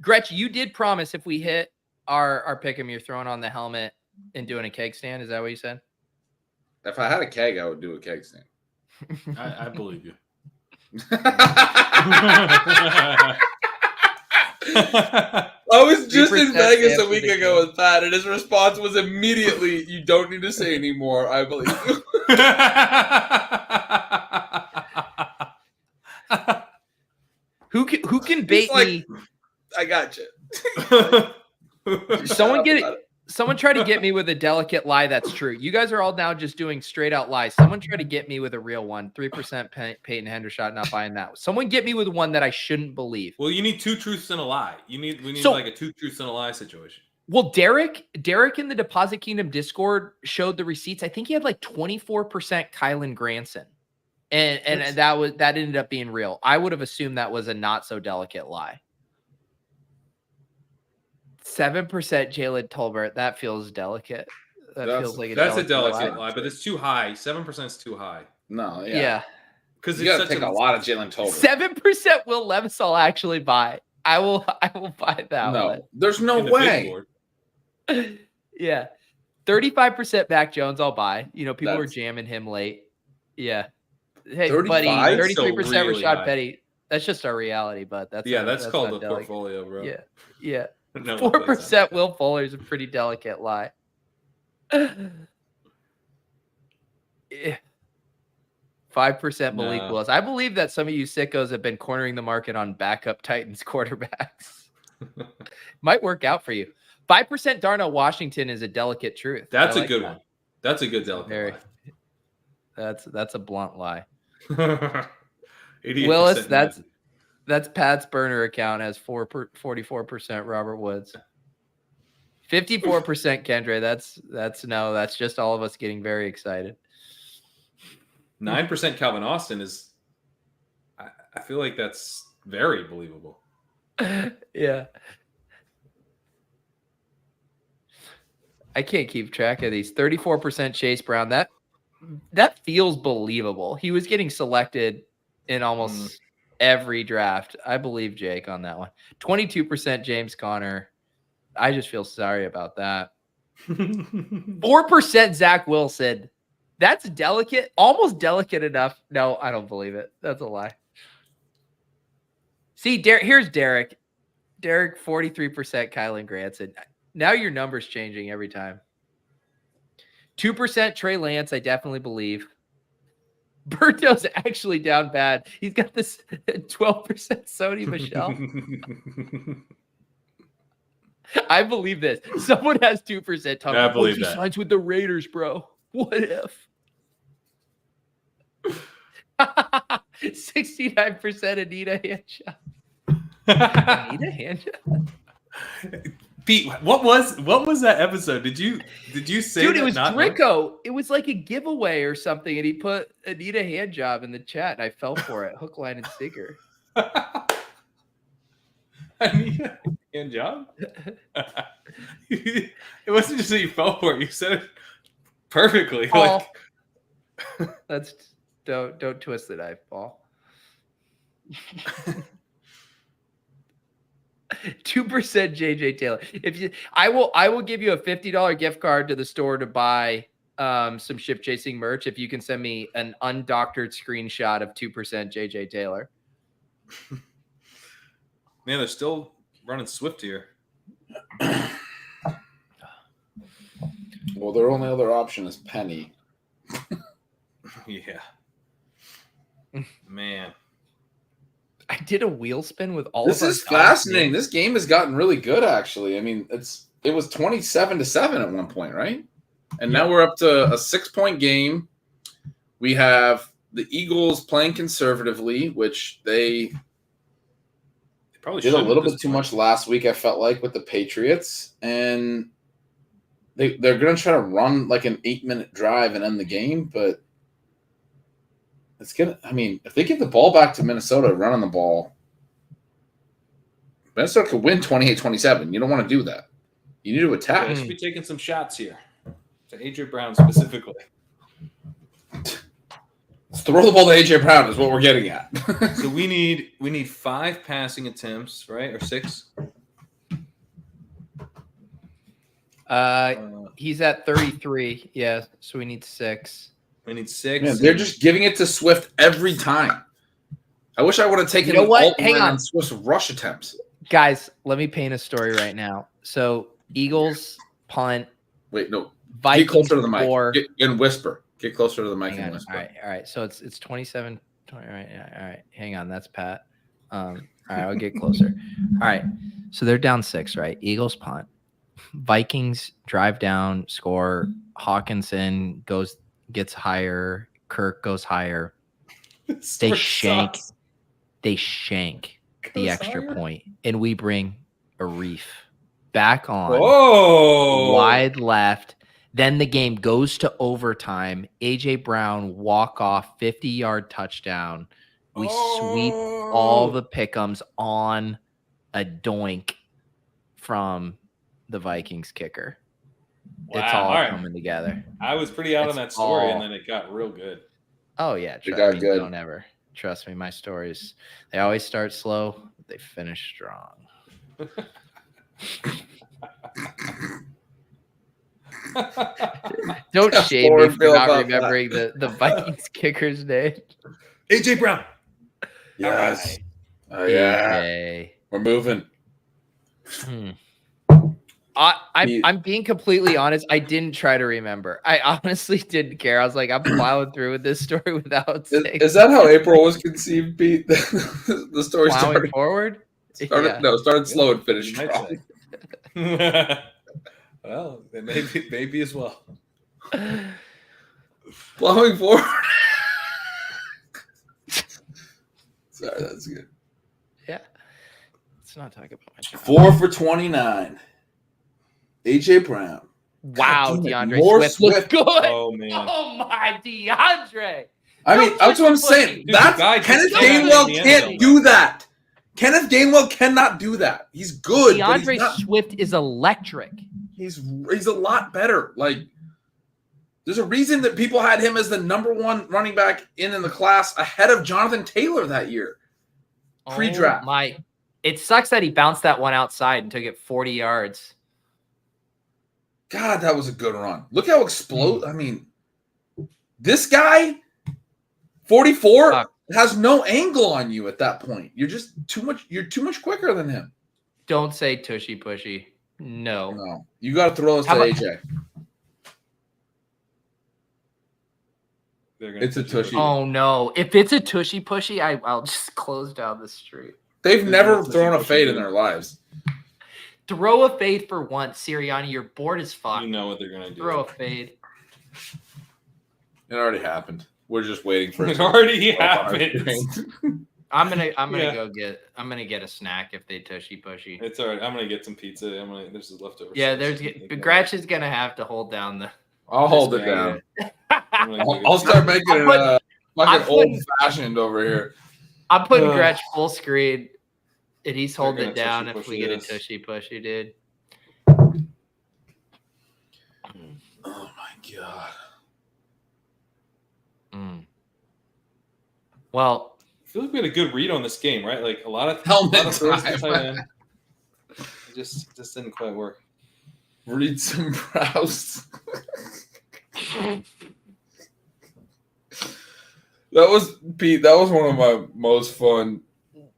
Gretch, you did promise if we hit our pick 'em, you're throwing on the helmet and doing a keg stand. Is that what you said? If I had a keg, I would do a keg stand. I believe you. I was just in 3% Vegas a chance week of the ago with Pat, and his response was immediately, "You don't need to say anymore. I believe you." Who can bait me? I got you. Someone try to get me with a delicate lie that's true. You guys are all now just doing straight out lies. Someone try to get me with a real one. 3% Peyton Hendershot, not buying that. Someone get me with one that I shouldn't believe. Well, you need 2 truths and a lie. We need like a 2 truths and a lie situation. Well, Derek in the Deposit Kingdom Discord showed the receipts. I think he had like 24% Kylan Granson. And that ended up being real. I would have assumed that was a not so delicate lie. 7% Jalen Tolbert. That feels delicate. Feels like that's a delicate lie, but it's too high. 7% is too high. No, yeah. Because you got to take a lot of Jalen Tolbert. 7% Will Levis I'll actually buy. I will buy that one. There's no way. Yeah. 35% Mac Jones I'll buy. You know, people were jamming him late. Yeah. Hey, 35? buddy, 33% really Rashad high. Petty. That's just our reality, but that's called not the delicate. portfolio, bro. Yeah. No, 4% Will Fuller is a pretty delicate lie. Yeah. 5% Malik Willis. I believe that some of you sickos have been cornering the market on backup Titans quarterbacks. Might work out for you. 5% Darnell Washington is a delicate truth. That's a good one. That's a good delicate lie. That's a blunt lie. 88% Willis, that's Pat's burner account has 44% Robert Woods. 54% Kendre. That's just all of us getting very excited. 9% Calvin Austin is. I feel like that's very believable. Yeah. I can't keep track of these. 34% Chase Brown. That feels believable. He was getting selected in almost every draft. I believe Jake on that one. 22% James Conner. I just feel sorry about that. 4% Zach Wilson. That's delicate, almost delicate enough. No, I don't believe it. That's a lie. See, here's Derek. Derek, 43% Kylan Granson. Now your number's changing every time. 2% Trey Lance, I definitely believe. Berto's actually down bad. He's got this 12% Sony Michelle. I believe this. Someone has 2%. Tom, I believe he that. signs with the Raiders, bro. What if? 69% Anita Handshot. Anita Handshot? Pete, what was that episode? Did you say Dude, that it was not Drico. It was like a giveaway or something, and he put Anita hand job in the chat, and I fell for it. Hook, line, and sinker. Anita hand job? It wasn't just that you fell for it. You said it perfectly. Paul. That's don't twist the knife, Paul. 2% JJ Taylor. If you, I will give you a $50 gift card to the store to buy some ship chasing merch if you can send me an undoctored screenshot of 2% JJ Taylor. Man, they're still running Swift here. Well, their only other option is Penny. Yeah. Man. I did a wheel spin with all This of is our dogs, fascinating. man. This game has gotten really good, actually. I mean, it was 27-7 at one point, right? And now we're up to a 6-point game. We have the Eagles playing conservatively, which they Probably did a shouldn't little at this bit too point. much last week, I felt like, with the Patriots. And they're going to try to run like an 8-minute drive and end the game, but it's going to – I mean, if they give the ball back to Minnesota running the ball, Minnesota could win 28-27. You don't want to do that. You need to Yeah, attack. they should be taking some shots here. To AJ Brown specifically. Throw the ball to A.J. Brown is what we're getting at. So we need 5 passing attempts, right? Or 6? He's at 33. Yeah, so we need 6. We need 6. Man, they're just giving it to Swift every time. I wish I would have taken You know what? Hang on. on Swift's rush attempts. Guys, let me paint a story right now. So Eagles punt. Wait, no. Vikings Get closer to the mic. score. And whisper. Get closer to the mic Hang and on. whisper. All right. So it's 27. All right. Yeah, all right. Hang on. That's Pat. All right. I'll get closer. All right. So they're down 6, right? Eagles punt. Vikings drive down, score. Hawkinson gets higher. Kirk goes higher. They shank the extra point, and we bring a reef back on. Whoa! Wide left. Then the game goes to overtime. AJ Brown walk off 50-yard touchdown. We sweep all the pick'ems on a doink from the Vikings kicker. Wow. It's all right. coming together. I was pretty out on It's that story, all- and then it got real good. Oh yeah, It got good. Don't ever trust me. My stories, they always start slow, but they finish strong. Don't How shame me Lauren for feel not about remembering the Vikings kicker's name. AJ Brown. Yes. Oh, yeah. AJ. We're moving. I'm being completely honest. I didn't try to remember. I honestly didn't care. I was like, I'm plowing through with this story without saying. Is that how April was conceived, Pete? The story plowing started forward? started slow and finished You might strong. say. Well, it maybe as well. Plowing forward. Sorry, that's good. Yeah. Let's not talk about my job. 4 for 29. AJ Brown. Wow, God damn it, DeAndre more Swift looks Swift. good. Oh man. Oh my DeAndre. I mean, Don't that's what I'm push the saying. pussy. Dude, That's the guy just Kenneth got it in Gainwell the end can't zone. do that. Kenneth Gainwell cannot do that. He's good, but DeAndre he's not, Swift is electric. he's a lot better. Like, there's a reason that people had him as the number 1 running back in the class ahead of Jonathan Taylor that year. Pre-draft. Oh my. It sucks that he bounced that one outside and took it 40 yards. God, that was a good run. Look how I mean, this guy, 44, Fuck. has no angle on you at that point. You're just too much quicker than him. Don't say tushy pushy. No. No. You got to throw this to How about- AJ. They're gonna It's a push it. tushy. Oh no. If it's a tushy pushy, I'll just close down the street. They've never Tushy thrown a pushy, fade in dude. their lives. Throw a fade for once, Sirianni. You're bored as fuck. You know what they're gonna do. Throw a fade. It already happened. We're just waiting for It to already go up on our happened. screen. I'm gonna Yeah. I'm gonna get a snack if they tushy pushy. It's all right. I'm gonna get some pizza. There's a leftover. Yeah, sauce. Gretch is gonna have to hold down the. I'll hold it this down. I'm gonna go get I'll some start pizza. making it I'm fucking putting- old fashioned over here. I'm putting Gretch full screen, and he's They're holding gonna it down tushy if we pushy get a this. tushy pushy, dude. Oh my god. Well, I feel like we had a good read on this game, right? Like a lot of Helmet throws to time. tight end. It just didn't quite work. Read some browse. That was Pete. That was one of my most fun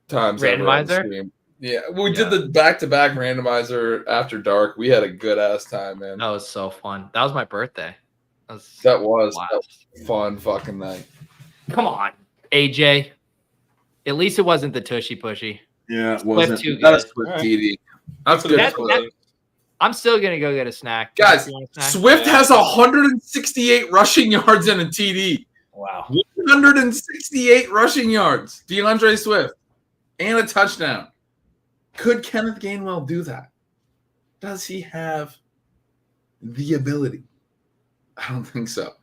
times ever on Randomizer? stream. Yeah, we did the back-to-back randomizer after dark. We had a good ass time, man. that was so fun. That was my birthday. That was blast. a fun fucking night. Come on, AJ. At least it wasn't the tushy pushy. Yeah, it wasn't. Too That's good. Swift All right. TD. That's good. That- I'm still gonna go get a snack. Guys, You want a snack? Swift Yeah. has 168 rushing yards and a TD. Wow. 168 rushing yards. DeAndre Swift. And a touchdown. Could Kenneth Gainwell do that? Does he have the ability? I don't think so.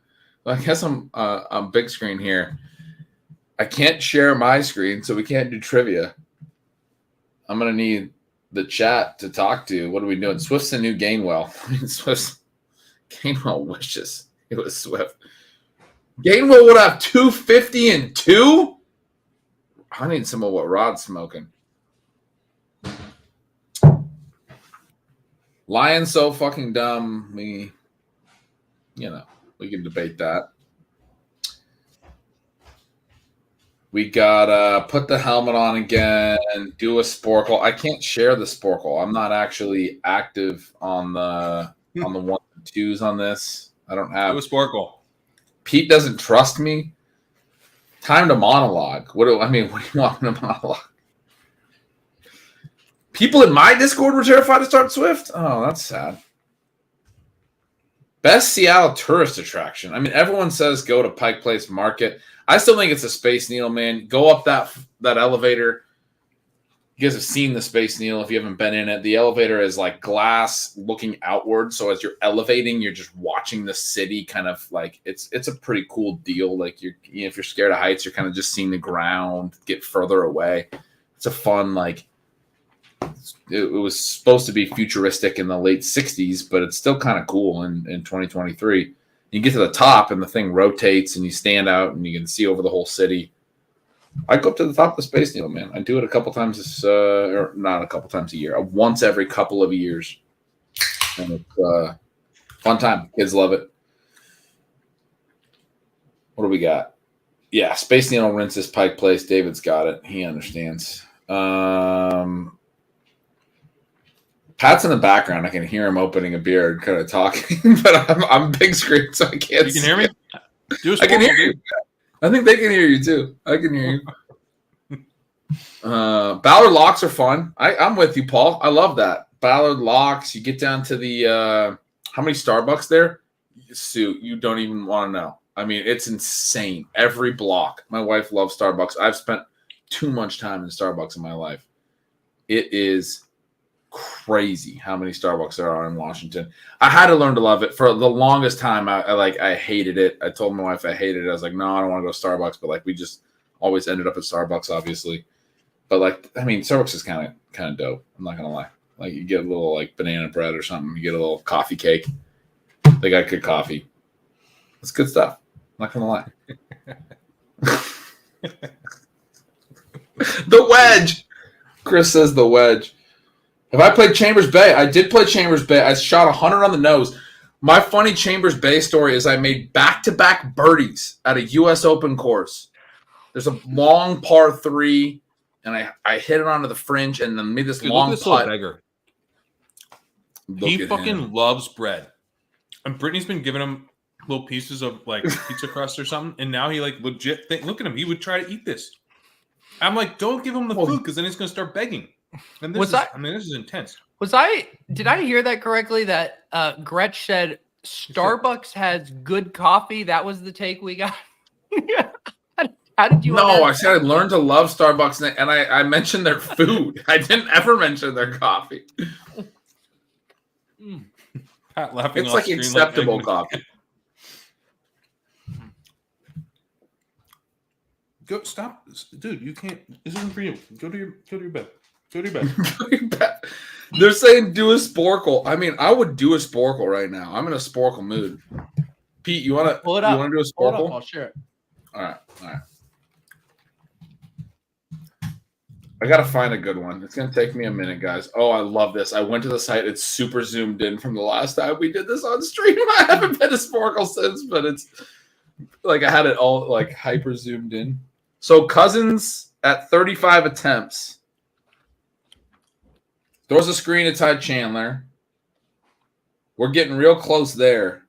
Well, I guess I'm on big screen here. I can't share my screen, so we can't do trivia. I'm going to need the chat to talk to. What are we doing? Swift's the new Gainwell. I mean, Gainwell wishes it was Swift. Gainwell would have 250 and 2? I need some of what Rod's smoking. Lion's so fucking dumb. We can debate that. We got put the helmet on again, do a sporkle. I can't share the sporkle. I'm not actually active on the 1 and 2s on this. I don't have. It was Sparkle. Pete doesn't trust me. Time to monologue. What do you want me to monologue? People in my Discord were terrified to start Swift. Oh, that's sad. Best Seattle tourist attraction. I mean, everyone says go to Pike Place Market. I still think it's a Space Needle, man. Go up that elevator. You guys have seen the Space Needle if you haven't been in it. The elevator is like glass looking outward. So as you're elevating, you're just watching the city kind of like it's a pretty cool deal. Like if you're scared of heights, you're kind of just seeing the ground get further away. It's a fun, like, it was supposed to be futuristic in the late 60s, but it's still kind of cool in 2023. You get to the top and the thing rotates and you stand out and you can see over the whole city. I go up to the top of the Space Needle, man. I do it a couple times, or not a couple times a year, once every couple of years. And it's fun time. Kids love it. What do we got? Yeah, Space Needle rinses Pike Place. David's got it. He understands. Pat's in the background. I can hear him opening a beer and kind of talking, but I'm big screen, so I can't. You can hear me? I can hear you. I think they can hear you too. I can hear you. Ballard locks are fun. I'm with you, Paul. I love that. Ballard locks. You get down to the how many Starbucks there? Sue, you don't even want to know. I mean, it's insane. Every block. My wife loves Starbucks. I've spent too much time in Starbucks in my life. It is crazy how many Starbucks there are in Washington. I had to learn to love it. For the longest time, I hated it. I told my wife I hated it. I was like, no, I don't want to go to Starbucks. But like, we just always ended up at Starbucks, obviously. But like, I mean, Starbucks is kind of dope. I'm not gonna lie. Like, you get a little like banana bread or something. You get a little coffee cake. They got good coffee. It's good stuff. I'm not gonna lie. The wedge. Chris says the wedge. Have I played Chambers Bay? I did play Chambers Bay. I shot 100 on the nose. My funny Chambers Bay story is I made back-to-back birdies at a U.S. Open course. There's a long par 3, and I hit it onto the fringe and then made this long look at this little putt. beggar. Look He at fucking him. loves bread. And Brittany's been giving him little pieces of like pizza crust or something, and now he like legit look at him. He would try to eat this. I'm like, don't give him the food because then he's gonna start begging. And this is intense. Did I hear that correctly? That Gretch said Starbucks has good coffee. That was the take we got. How did you? No, I said I learned to love Starbucks, and I mentioned their food. I didn't ever mention their coffee. Pat laughing It's off like screen acceptable Eggman. coffee. Go stop, dude. You can't. This isn't for you. Go to your bed. Go to your bed. They're saying do a sporkle. I mean, I would do a sporkle right now. I'm in a sporkle mood. Pete, you want to Pull it up. You want to do a Hold up, sporkle? I'll share it. All right. I gotta find a good one. It's gonna take me a minute, guys. Oh, I love this. I went to the site. It's super zoomed in from the last time we did this on stream. I haven't been to sporkle since, but it's like I had it all like hyper zoomed in. So Cousins at 35 attempts throws a screen to Ty Chandler. We're getting real close there.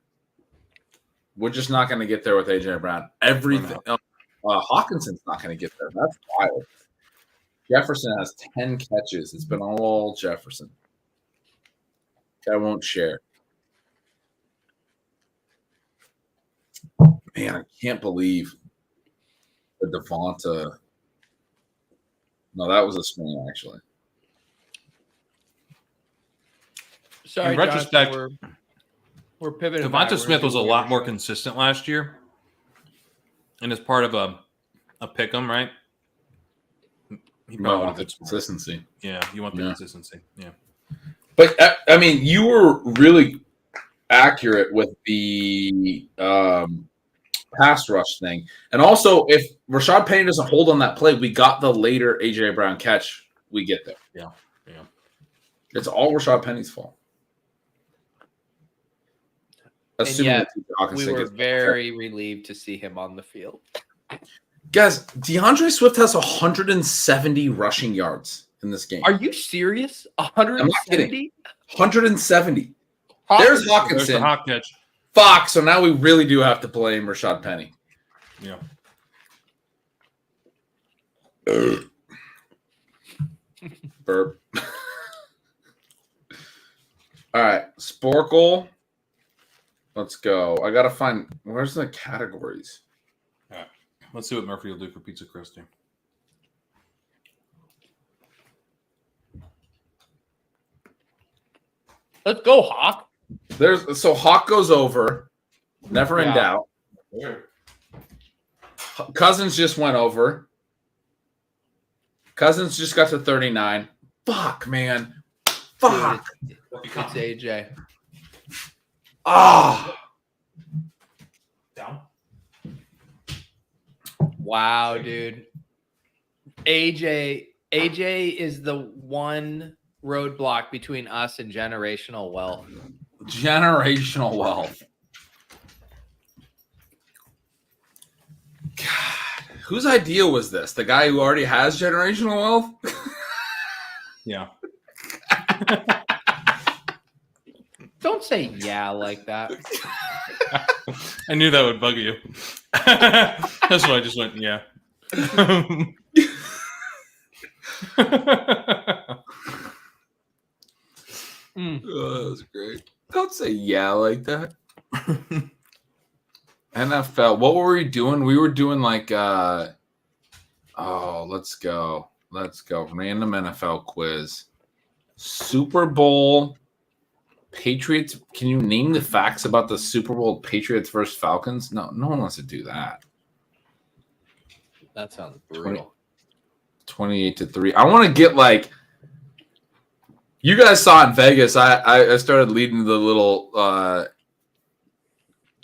We're just not going to get there with AJ Brown. Everything. Hawkinson's not going to get there. That's wild. Jefferson has 10 catches. It's been all Jefferson. I won't share. Man, I can't believe the Devonta. No, that was a screen, actually. Sorry, In retrospect, Jonathan, we're pivoting. Devonta Smith was a lot more consistent last year, and as part of a pick 'em, right? He probably wanted the consistency. Yeah, you want the consistency. Yeah. But, I mean, you were really accurate with the pass rush thing. And also, if Rashad Penny doesn't hold on that play, we got the later A.J. Brown catch. We get there. Yeah. It's all Rashad Penny's fault. And yet, we were very relieved to see him on the field. Guys, DeAndre Swift has 170 rushing yards in this game. Are you serious? 170? 170. There's Hawkinson. There's the hot catch. Fuck, so now we really do have to blame Rashad Penny. Yeah. Burp. All right, Sporkle. Let's go. I gotta find where's the categories. All right. Let's see what Murphy will do for Pizza Crusty. Let's go, Hawk. So Hawk goes over. Never in doubt. Cousins just went over. Cousins just got to 39. Fuck, man. Fuck. It's AJ. Ah. Down. Wow, dude. AJ is the one roadblock between us and generational wealth. Generational wealth. God, whose idea was this? The guy who already has generational wealth? Yeah. Don't say yeah like that. I knew that would bug you. That's why I just went, yeah. Oh, that was great. Don't say yeah like that. NFL. What were we doing? We were doing like let's go. Random NFL quiz. Super Bowl Patriots. Can you name the facts about the Super Bowl Patriots versus Falcons? No one wants to do that. That sounds brutal. 28-3. I want to get like you guys saw in Vegas. I started leading the little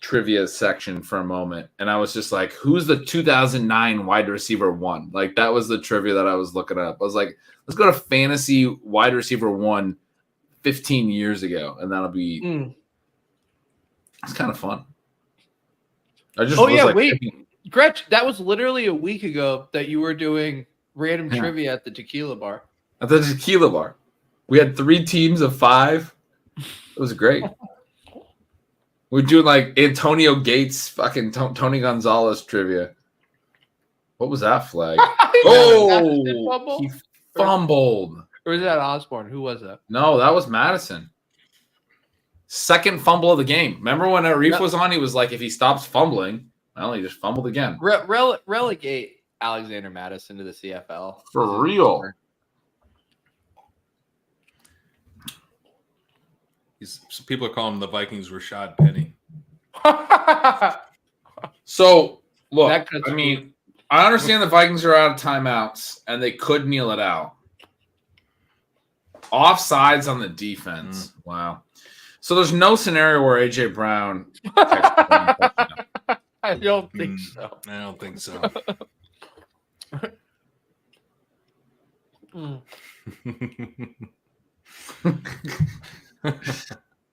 trivia section for a moment, and I was just like, "Who's the 2009 wide receiver one?" Like that was the trivia that I was looking up. I was like, "Let's go to fantasy wide receiver one 15 years ago, and that'll be it's kind of fun." I just Gretch, that was literally a week ago that you were doing random trivia at the tequila bar. At the tequila bar. We had 3 teams of 5. It was great. We're doing like Antonio Gates, fucking Tony Gonzalez trivia. What was that flag? He fumbled. Or was that Osborne? Who was that? No, that was Madison. Second fumble of the game. Remember when Arif was on? He was like, if he stops fumbling, Well, he just fumbled again. Relegate Alexander Madison to the CFL. For real. Some people are calling him the Vikings Rashad Penny. So, look, That cuts I mean, I understand the Vikings are out of timeouts, and they could kneel it out. Offsides on the defense. Wow. So there's no scenario where A.J. Brown I don't think so. I don't think so.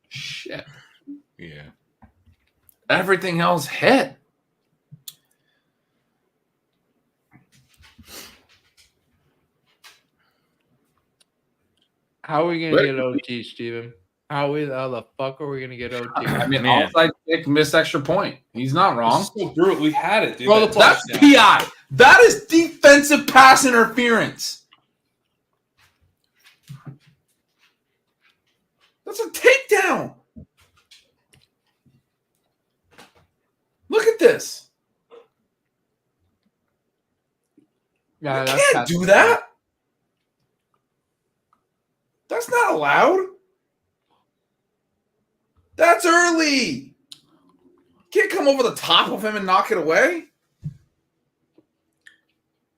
Shit. Yeah. Everything else hit. How are we gonna get OT, Steven? How the fuck are we gonna get OT? I mean, Man. offside kick, missed extra point. He's not wrong. This is so brutal. We had it, dude. Throw the That's PI. That is defensive pass interference. That's a takedown. Look at this. Yeah, You can't do that. That's not allowed. That's early. Can't come over the top of him and knock it away.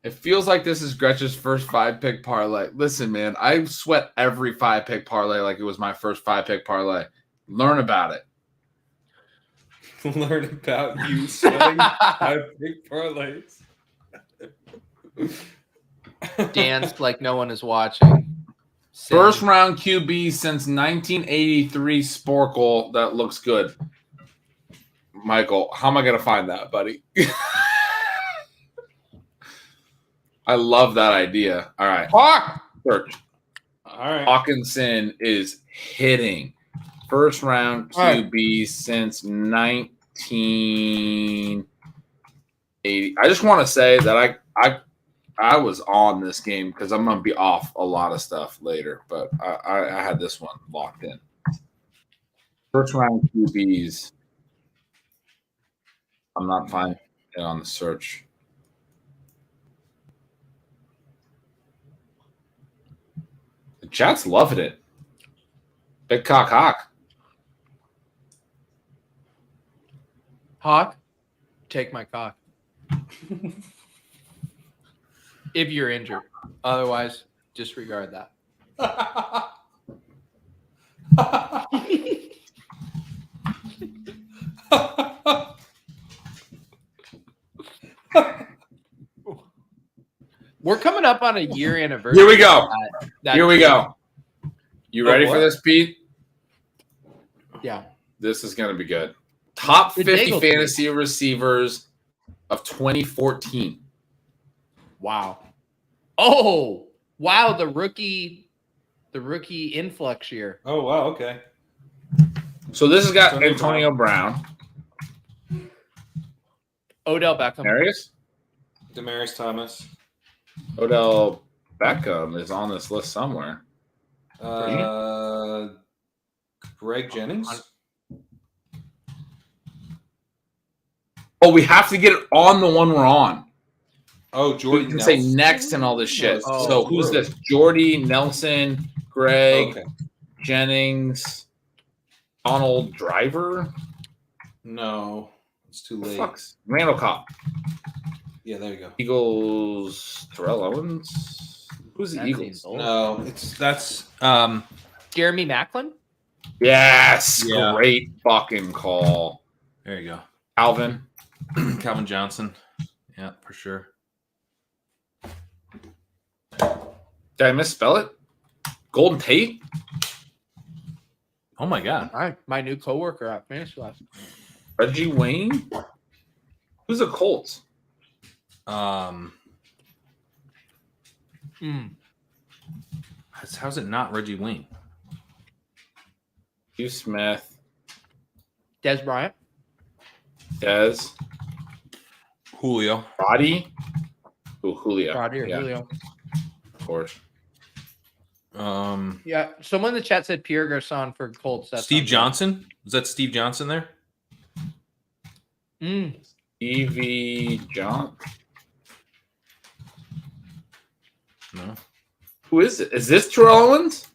It feels like this is Gretchen's first 5-pick parlay. Listen, man, I sweat every 5-pick parlay like it was my first 5-pick parlay. Learn about it. Learn about you sweating 5-pick parlays. Dance like no one is watching. Sing. First round QB since 1983 Sporkle. That looks good. Michael, how am I going to find that, buddy? I love that idea. All right. Hawk. Search. All right. Hawkinson is hitting. First round QB since 1980. I just want to say that I was on this game because I'm going to be off a lot of stuff later, but I had this one locked in. First round QBs. I'm not finding it on the search. The chat's loving it. Big cock hawk. Hawk, take my cock. If you're injured. Otherwise, disregard that. We're coming up on a year anniversary. Here we go. That Here we go. You ready for this, Pete? Yeah. This is going to be good. Top The 50 Daigle fantasy receivers of 2014. Wow. Oh, wow. The rookie influx year. Oh, wow. Okay. So this has got Antonio Brown. Odell Beckham. Marius? Demaryius Thomas. Odell Beckham is on this list somewhere. Greg Jennings. Oh, we have to get it on the one we're on. Oh, We Jordy can Nelson. say next and all this shit. Oh, so who's really? this? Jordy, Nelson, Greg, Okay. Jennings, Donald Driver. No, it's too late. Fuck's Randall Cobb. Yeah, there you go. Eagles, Terrell Owens. Who's the That Eagles? seems old. No, that's Jeremy Maclin. Yes, Yeah. great fucking call. there you Alvin. go. Calvin Johnson. Yeah, for sure. Did I misspell it? Golden Tate? Oh my God. All right. My new coworker at Fantasy Labs. Reggie Wayne? Who's the Colts? How's it not Reggie Wayne? Hugh Smith. Des Bryant. Dez. Julio. Roddy. Ooh, Julio. Roddy or Yeah, Julio. of course. Yeah. Someone in the chat said Pierre Garcon for Colts. That's Steve not good. Johnson. Was that Steve Johnson there? Evie John. No. Who is it? Is this Terrell Owens?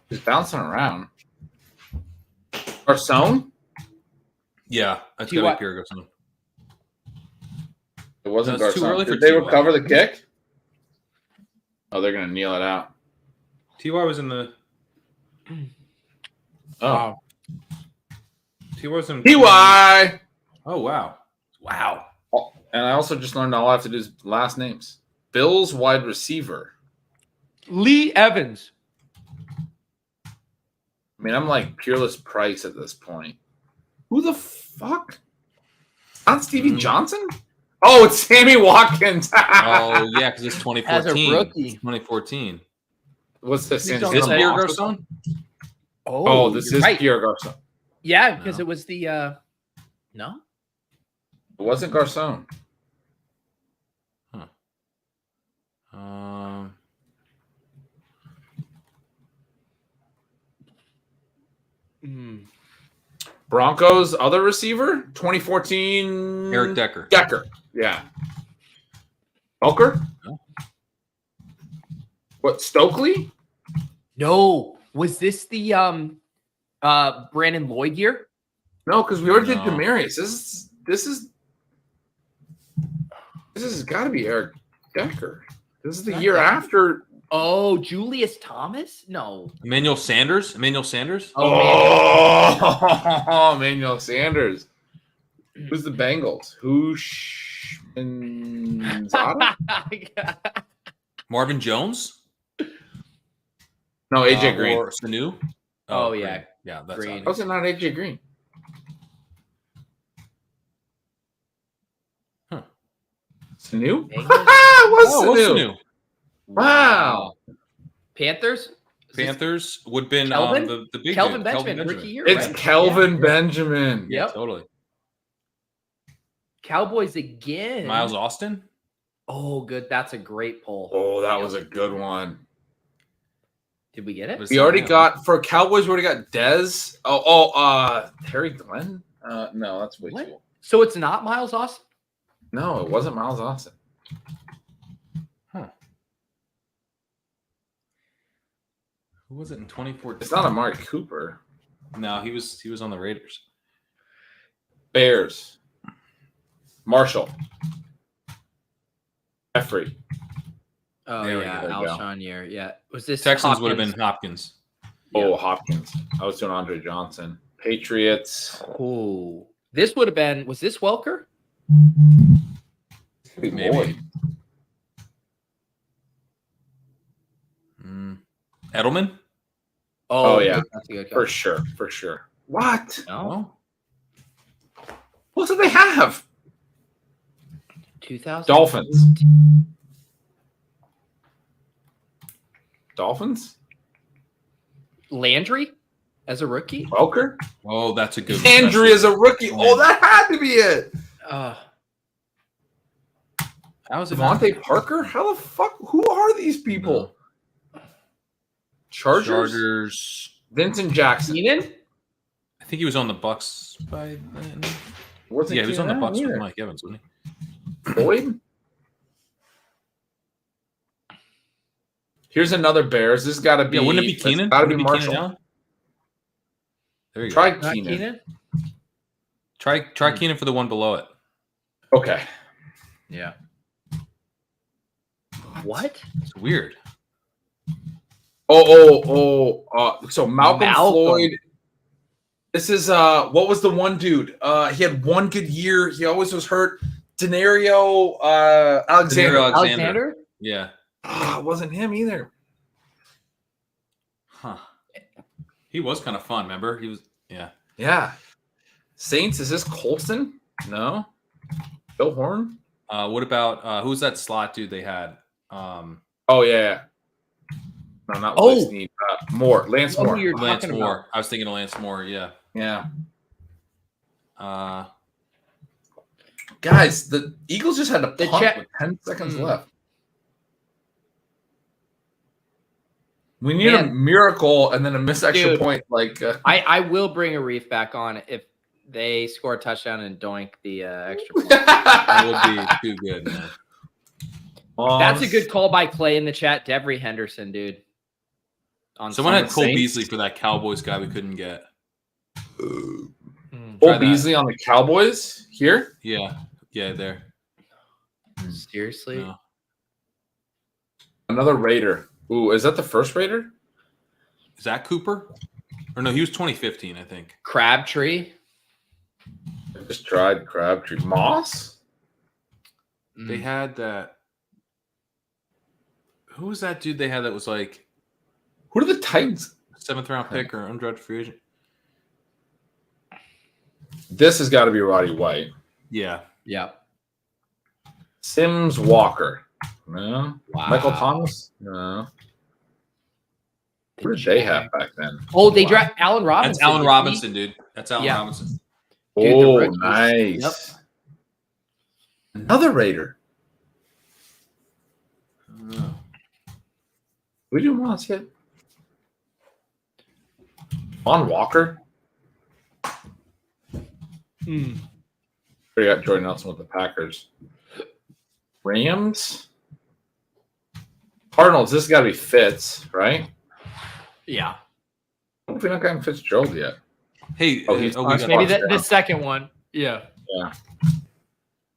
He's bouncing around. Garcon? Yeah, that's T.Y. gotta be Pierre Garcon. It wasn't No, it's too Garcon. early for Did they T.Y. recover the kick? Oh, they're gonna kneel it out. Ty was in the. Oh, Ty was in. Ty. Oh wow. Wow. Oh, and I also just learned all I have to do is last names. Bills wide receiver. Lee Evans. I mean, I'm like Peerless Price at this point. Who the fuck? Not Stevie Johnson? Oh, it's Sammy Watkins. Oh yeah, because it's As 2014. a rookie. It's 2014 What's this? Is Is this Sammy Pierre Watkins? Garcon? Oh, this you're is right. Pierre Garcon. Yeah, because No. it was the no. It wasn't Garcon. Broncos other receiver, 2014. Eric Decker. Decker. Yeah. Elker? No. What, Stokely? No. Was this the Brandon Lloyd year? No, because we already did No. Demarius. This has got to be Eric Decker. This is the Not year Decker. after. Oh, Julius Thomas? No. Emmanuel Sanders. Emmanuel Sanders. Oh, Emmanuel Sanders. Who's the Bengals? Zada? Marvin Jones. No, AJ Green. Or Sanu. Oh, Green. yeah. Yeah, that's Green. obvious. How's it not AJ Green? Huh. Sanu? Bengals? What's Oh, what's Sanu? Sanu? Wow. Panthers? Is this Panthers would have been Kelvin? the big Kelvin dude, Benjamin, rookie year. It's right? Kelvin Benjamin. Yeah, Yep. totally. Cowboys again. Miles Austin. Oh, good. That's a great poll. Oh, that was a good one. Did we get it? But We already got for Cowboys. We already got Dez. Terry Glenn. No, that's way What? too old. So it's not Miles Austin? No, it wasn't Miles Austin. Who was it in 2014? It's not Amari Cooper. No, he was on the Raiders. Bears. Marshall. Jeffrey. Oh, There we yeah. go. Alshon year. Yeah. Was this Texans would have Hopkins? been Hopkins. Oh, Hopkins. I was doing Andre Johnson. Patriots. Oh. This would have been, was this Welker? Could be Maybe. Boyd. Edelman. Oh, yeah. That's a good For call. sure. For sure. What? No. What do they have? 2000. Dolphins. Dolphins? Landry as a rookie? Welker? Oh, that's a good one. Landry is a rookie. Oh, that had to be it. Uh, How was it? not? Devontae Parker? How the fuck? Who are these people? Chargers? Vincent Jackson. Keenan? I think he was on the Bucks by then. Wasn't Yeah, he was on the Keenan Bucks with either. Mike Evans, wasn't Boyd? Here's another Bears. This has got to he? be. Yeah, wouldn't it be it's Keenan? Got to Wouldn't be it be Keenan Marshall. Allen? There you Try go. Not Keenan. Keenan? Try Keenan for the one below it. Okay. Yeah. What? It's weird. So Malcolm Floyd. This is what was the one dude? He had one good year. He always was hurt. Denario Alexander. Denario Alexander? Yeah. It wasn't him either. Huh. He was kind of fun, remember? He was Yeah. Saints, is this Colston? No. Bill Horn? What about who's that slot dude they had? Oh, yeah. No, not Oh. Willie Snead. Moore. Lance Oh, Moore. you're Lance talking Moore. about. I was thinking of Lance Moore, yeah. Yeah. Uh Guys, the Eagles just had to The punt check- with 10 seconds left. We need a Man. miracle and then a missed extra Dude. point. I will bring a reef back on if They score a touchdown and doink the extra point. That would be too good, man. That's a good call by Clay in the chat. Devery Henderson, dude. On Someone had Cole Saints. Beasley for that Cowboys guy we couldn't get. Cole Try that. Beasley on the Cowboys here. Yeah, there. Seriously? No. Another Raider. Ooh, is that the first Raider? Is that Cooper? Or no, he was 2015, I think. Crabtree? I just tried Crabtree. Moss? They had that. Who was that dude they had that was like Who are the Titans? 7th round pick or undrafted free agent? This has got to be Roddy White. Yeah. Yeah. Sims Walker. No. Wow. Michael Thomas? No. Who did they have back then? Oh, they draft Allen Robinson. That's Allen didn't Robinson, dude. That's Allen Yeah. Robinson. Dude, the Oh, rookies. nice. Yep. Another Raider. Oh. We do Moss yet? On Walker? We got Jordan Nelson with the Packers. Rams? Cardinals, this has got to be Fitz, right? Yeah. What if we not gotten Fitzgerald yet? Hey, Oh, he's we not got Maybe Watch the down. second one. Yeah.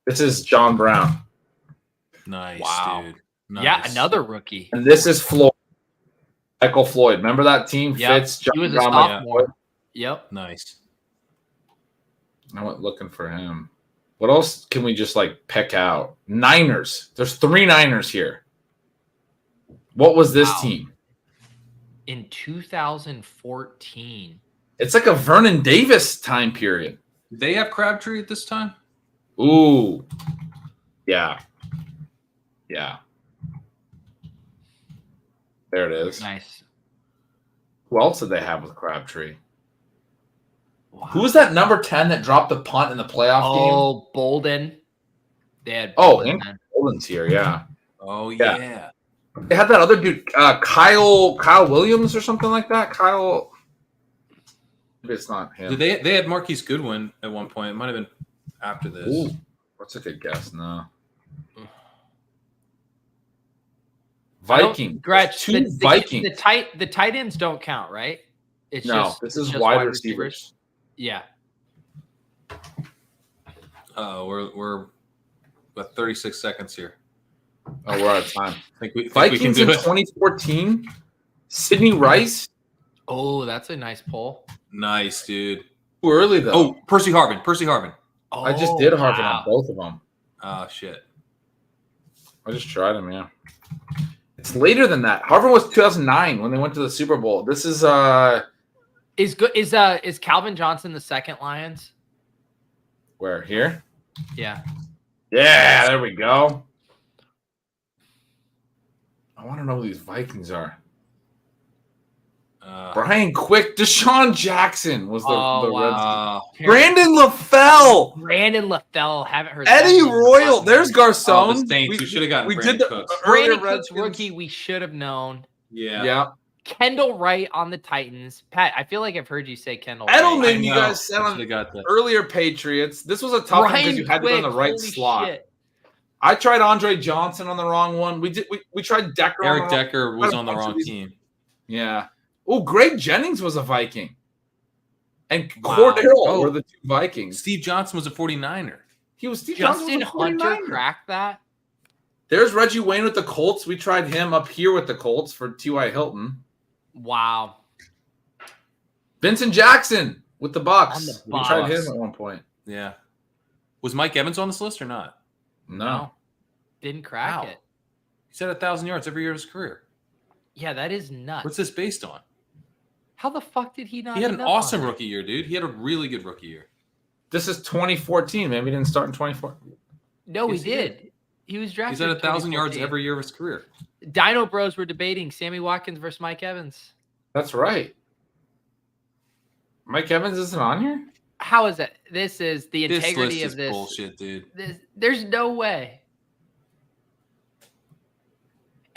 This is John Brown. nice, Wow. dude. Nice. Yeah, another rookie. And this is Floyd. Michael Floyd. Remember that team? Yep. Fitz, John He was a Brown, sophomore. Yep. Nice. I went looking for him. What else can we just like pick out? Niners. There's 3 Niners here. What was this Wow. team? In 2014. It's like a Vernon Davis time period. Did they have Crabtree at this time? Ooh. Yeah. Yeah. There it is. Nice. Who else did they have with Crabtree? Wow. Who was that number 10 that dropped the punt in the playoff game? Oh, Bolden. They had Oh, Bolden and then. Golden's here, yeah. Oh, Yeah. yeah. They had that other dude, Kyle Williams or something like that. Kyle. Maybe it's not him. Did they had Marquise Goodwin at one point. It might have been after this. Ooh, what's a good guess? No. Viking. Gretch, Two Vikings. The tight ends don't count, right? It's No, this is wide receivers. Yeah. We're about 36 seconds here. Oh, we're out of time. Think we can Vikings do in it. 2014. Sidney Rice. Oh, that's a nice pull. Nice, dude. Too early though. Oh, Percy Harvin. Oh, I just did Harvard wow. on both of them. Oh, shit. I just tried them. Yeah. It's later than that. Harvard was 2009 when they went to the Super Bowl. This is Is Calvin Johnson the second Lions? where here? Yeah. Yeah, there we go. I want to know who these Vikings are. Brian Quick, Deshaun Jackson was the wow. Reds. Brandon LaFell, Brandon LaFell. Haven't heard that Eddie name. Royal. There's Garcon. Oh, the Saints. We should have gotten We Brandon did the Cooks. earlier Brandon Cooks Redskins. rookie we should have known. Yeah. Yeah. Kendall Wright on the Titans. Pat, I feel like I've heard you say Kendall Wright. Edelman, you know. guys said I on should've got that. earlier Patriots. This was a tough one because you had to go in the right holy slot. shit. I tried Andre Johnson on the wrong one. We tried Decker. Eric on the wrong- Decker was What a on the bunch of wrong these- team. Yeah. Oh, Greg Jennings was a Viking. And Wow. Cordero Oh. were the 2 Vikings. Steve Johnson was a 49er. He was Steve Johnson Justin was a Hunter 49er. cracked that. There's Reggie Wayne with the Colts. We tried him up here with the Colts for T.Y. Hilton. Wow. Vincent Jackson with the Bucks. On the We tried Bucks. him at one point. Yeah. Was Mike Evans on this list or not? No. Didn't crack Wow. it. He said 1,000 yards every year of his career. Yeah, that is nuts. What's this based on? How the fuck did he not? He had an end up on awesome that? rookie year, dude. He had a really good rookie year. This is 2014. Maybe he didn't start in 2014. No, Yes, he he did. He was drafted. He's at in 1,000 yards 2014. every year of his career. Dino Bros were debating Sammy Watkins versus Mike Evans. That's right. Mike Evans isn't on here? How is that? This is the This integrity list of is this. bullshit, dude. There's no way.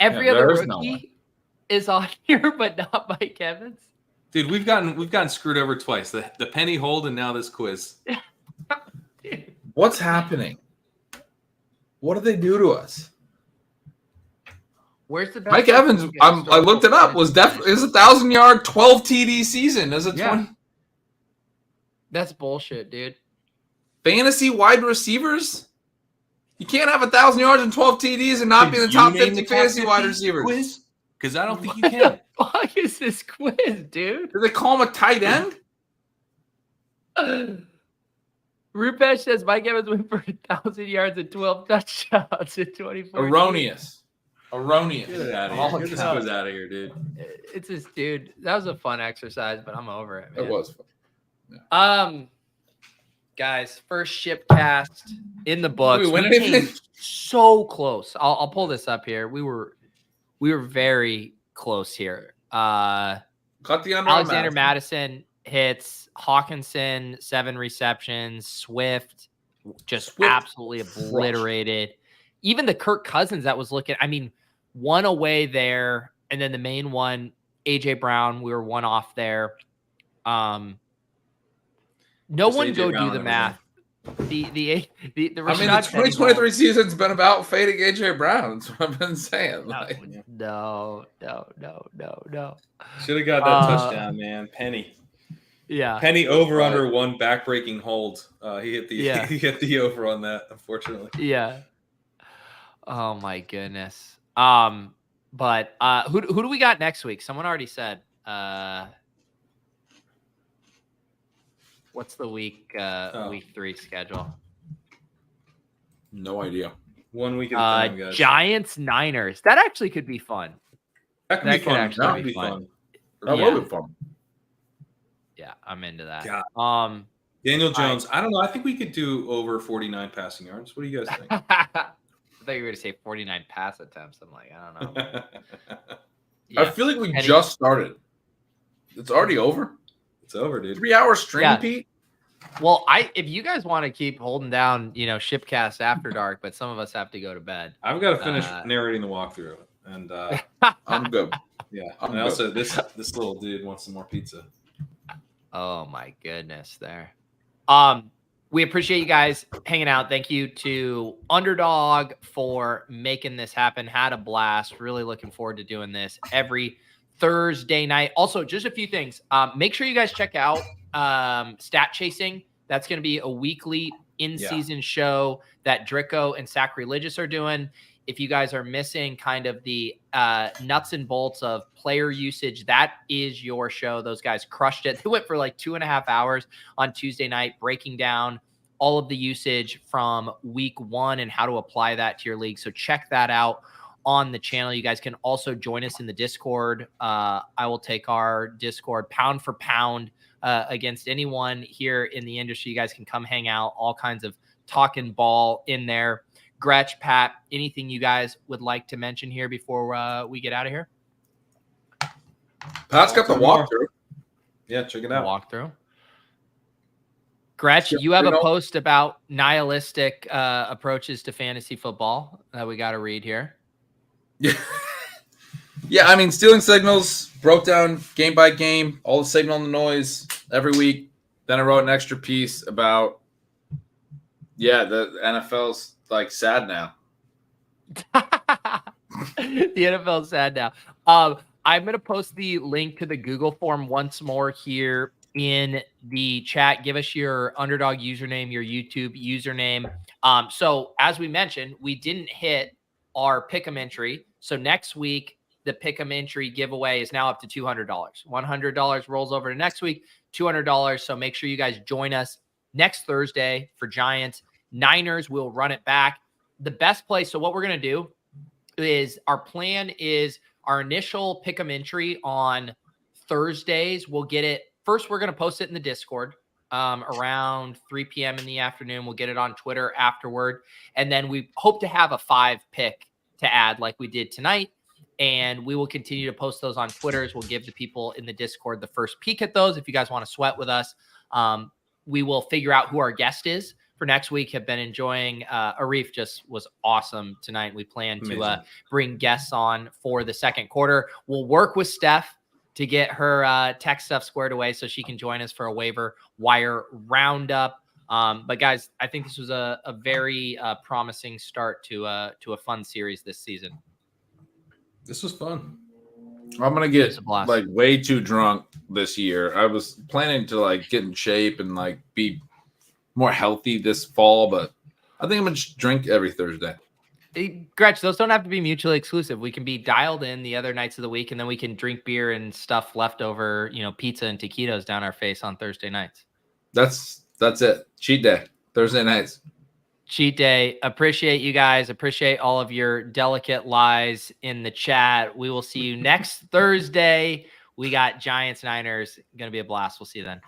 Every Yeah, other there is no rookie is on here, but not Mike Evans. Dude, we've gotten screwed over twice. The penny hold and now this quiz. What's happening? What do they do to us? Where's the best Mike Evans? I looked it up. Was definitely is 1,000-yard, 12 TD season as a 20 That's bullshit, dude. fantasy wide receivers. You can't have 1,000 yards and 12 TDs and not be in the top 50 fantasy wide receivers. Because I don't think you can. What the fuck is this quiz, dude? Do they call him a tight end? Rupesh says Mike Evans went for 1,000 yards and 12 touchdowns in 2014. Erroneous. Get it out of here. Get this quiz out of here, dude. It's just, dude, that was a fun exercise, but I'm over it, man. It was fun. Yeah. Guys, first shipcast in the books. Did we win We anything? came so close. I'll pull this up here. We were very close here. Cut the under. Alexander Madison hits, Hawkinson 7 receptions, Swift just absolutely obliterated. Even the Kirk Cousins that was looking, I mean, one away there, and then the main one, AJ Brown, we were one off there. No Just one AJ go Brown do the and math. The I mean, the Rashad Penny 2023 season's been about fading AJ Brown. That's what I've been saying. Like, no. Should have got that touchdown, man. Penny. Yeah. Penny over under one backbreaking hold. He hit the Yeah. he hit the over on that, unfortunately. Yeah. Oh my goodness. But who do we got next week? Someone already said. What's the week week 3 schedule? no idea. 1 week at a time, guys. Giants Niners. That actually could be fun. That could that be could fun. actually That would be be fun. fun. That Yeah. would be fun. Yeah, I'm into that. God. Daniel Jones. I don't know. I think we could do over 49 passing yards. What do you guys think? I thought you were going to say 49 pass attempts. I'm like, I don't know. I Yeah. feel like we Penny- just started. It's already over. It's over, dude. 3-hour stream, Yeah. Pete. Well, if you guys want to keep holding down, Shipcast after dark, but some of us have to go to bed. I've got to finish narrating the walkthrough, and I'm good. yeah. I'm And also, this little dude wants some more pizza. Oh my goodness, there. We appreciate you guys hanging out. Thank you to Underdog for making this happen. Had a blast. Really looking forward to doing this every Thursday night. Also, just a few things. Make sure you guys check out Stat Chasing. That's going to be a weekly in-season show that Drico and Sacrilegious are doing. If you guys are missing kind of the nuts and bolts of player usage, that is your show. Those guys crushed it. They went for like 2.5 hours on Tuesday night, breaking down all of the usage from week 1 and how to apply that to your league. So check that out on the channel. You guys can also join us in the Discord. I will take our Discord pound for pound against anyone here in the industry. You guys can come hang out, all kinds of talking ball in there. Gretch, Pat, anything you guys would like to mention here before we get out of here? Pat's got the walkthrough. Yeah, check it out. Walkthrough. Gretch, you have a post about nihilistic approaches to fantasy football that we got to read here. Yeah. Yeah, I mean, stealing signals, broke down game by game, all the signal and the noise every week. Then I wrote an extra piece about, the NFL's like sad now. The NFL is sad now. I'm going to post the link to the Google form once more here in the chat. Give us your Underdog username, your YouTube username. So as we mentioned, we didn't hit our pick'em entry. So next week, the pick'em entry giveaway is now up to $200. $100 rolls over to next week, $200. So make sure you guys join us next Thursday for Giants. Niners, we'll run it back. The best place. So what we're going to do is our plan is our initial pick'em entry on Thursdays. We'll get it. First, we're going to post it in the Discord around 3 p.m. in the afternoon. We'll get it on Twitter afterward. And then we hope to have a 5 pick to add like we did tonight. And we will continue to post those on Twitters. We'll give the people in the Discord the first peek at those. If you guys want to sweat with us, we will figure out who our guest is for next week. Have been enjoying. Arif just was awesome tonight. We plan to bring guests on for the second quarter. We'll work with Steph to get her tech stuff squared away so she can join us for a waiver wire roundup. But guys, I think this was a very promising start to a fun series this season. This was fun. I'm gonna get a blast. like way too drunk this year. I was planning to like get in shape and like be more healthy this fall, but I think I'm gonna just drink every Thursday. Gretch, those don't have to be mutually exclusive. We can be dialed in the other nights of the week, and then we can drink beer and stuff leftover, pizza and taquitos down our face on Thursday nights. That's it. Cheat day. Thursday nights. Cheat day. Appreciate you guys. Appreciate all of your delicate lies in the chat. We will see you next Thursday. We got Giants Niners. Going to be a blast. We'll see you then.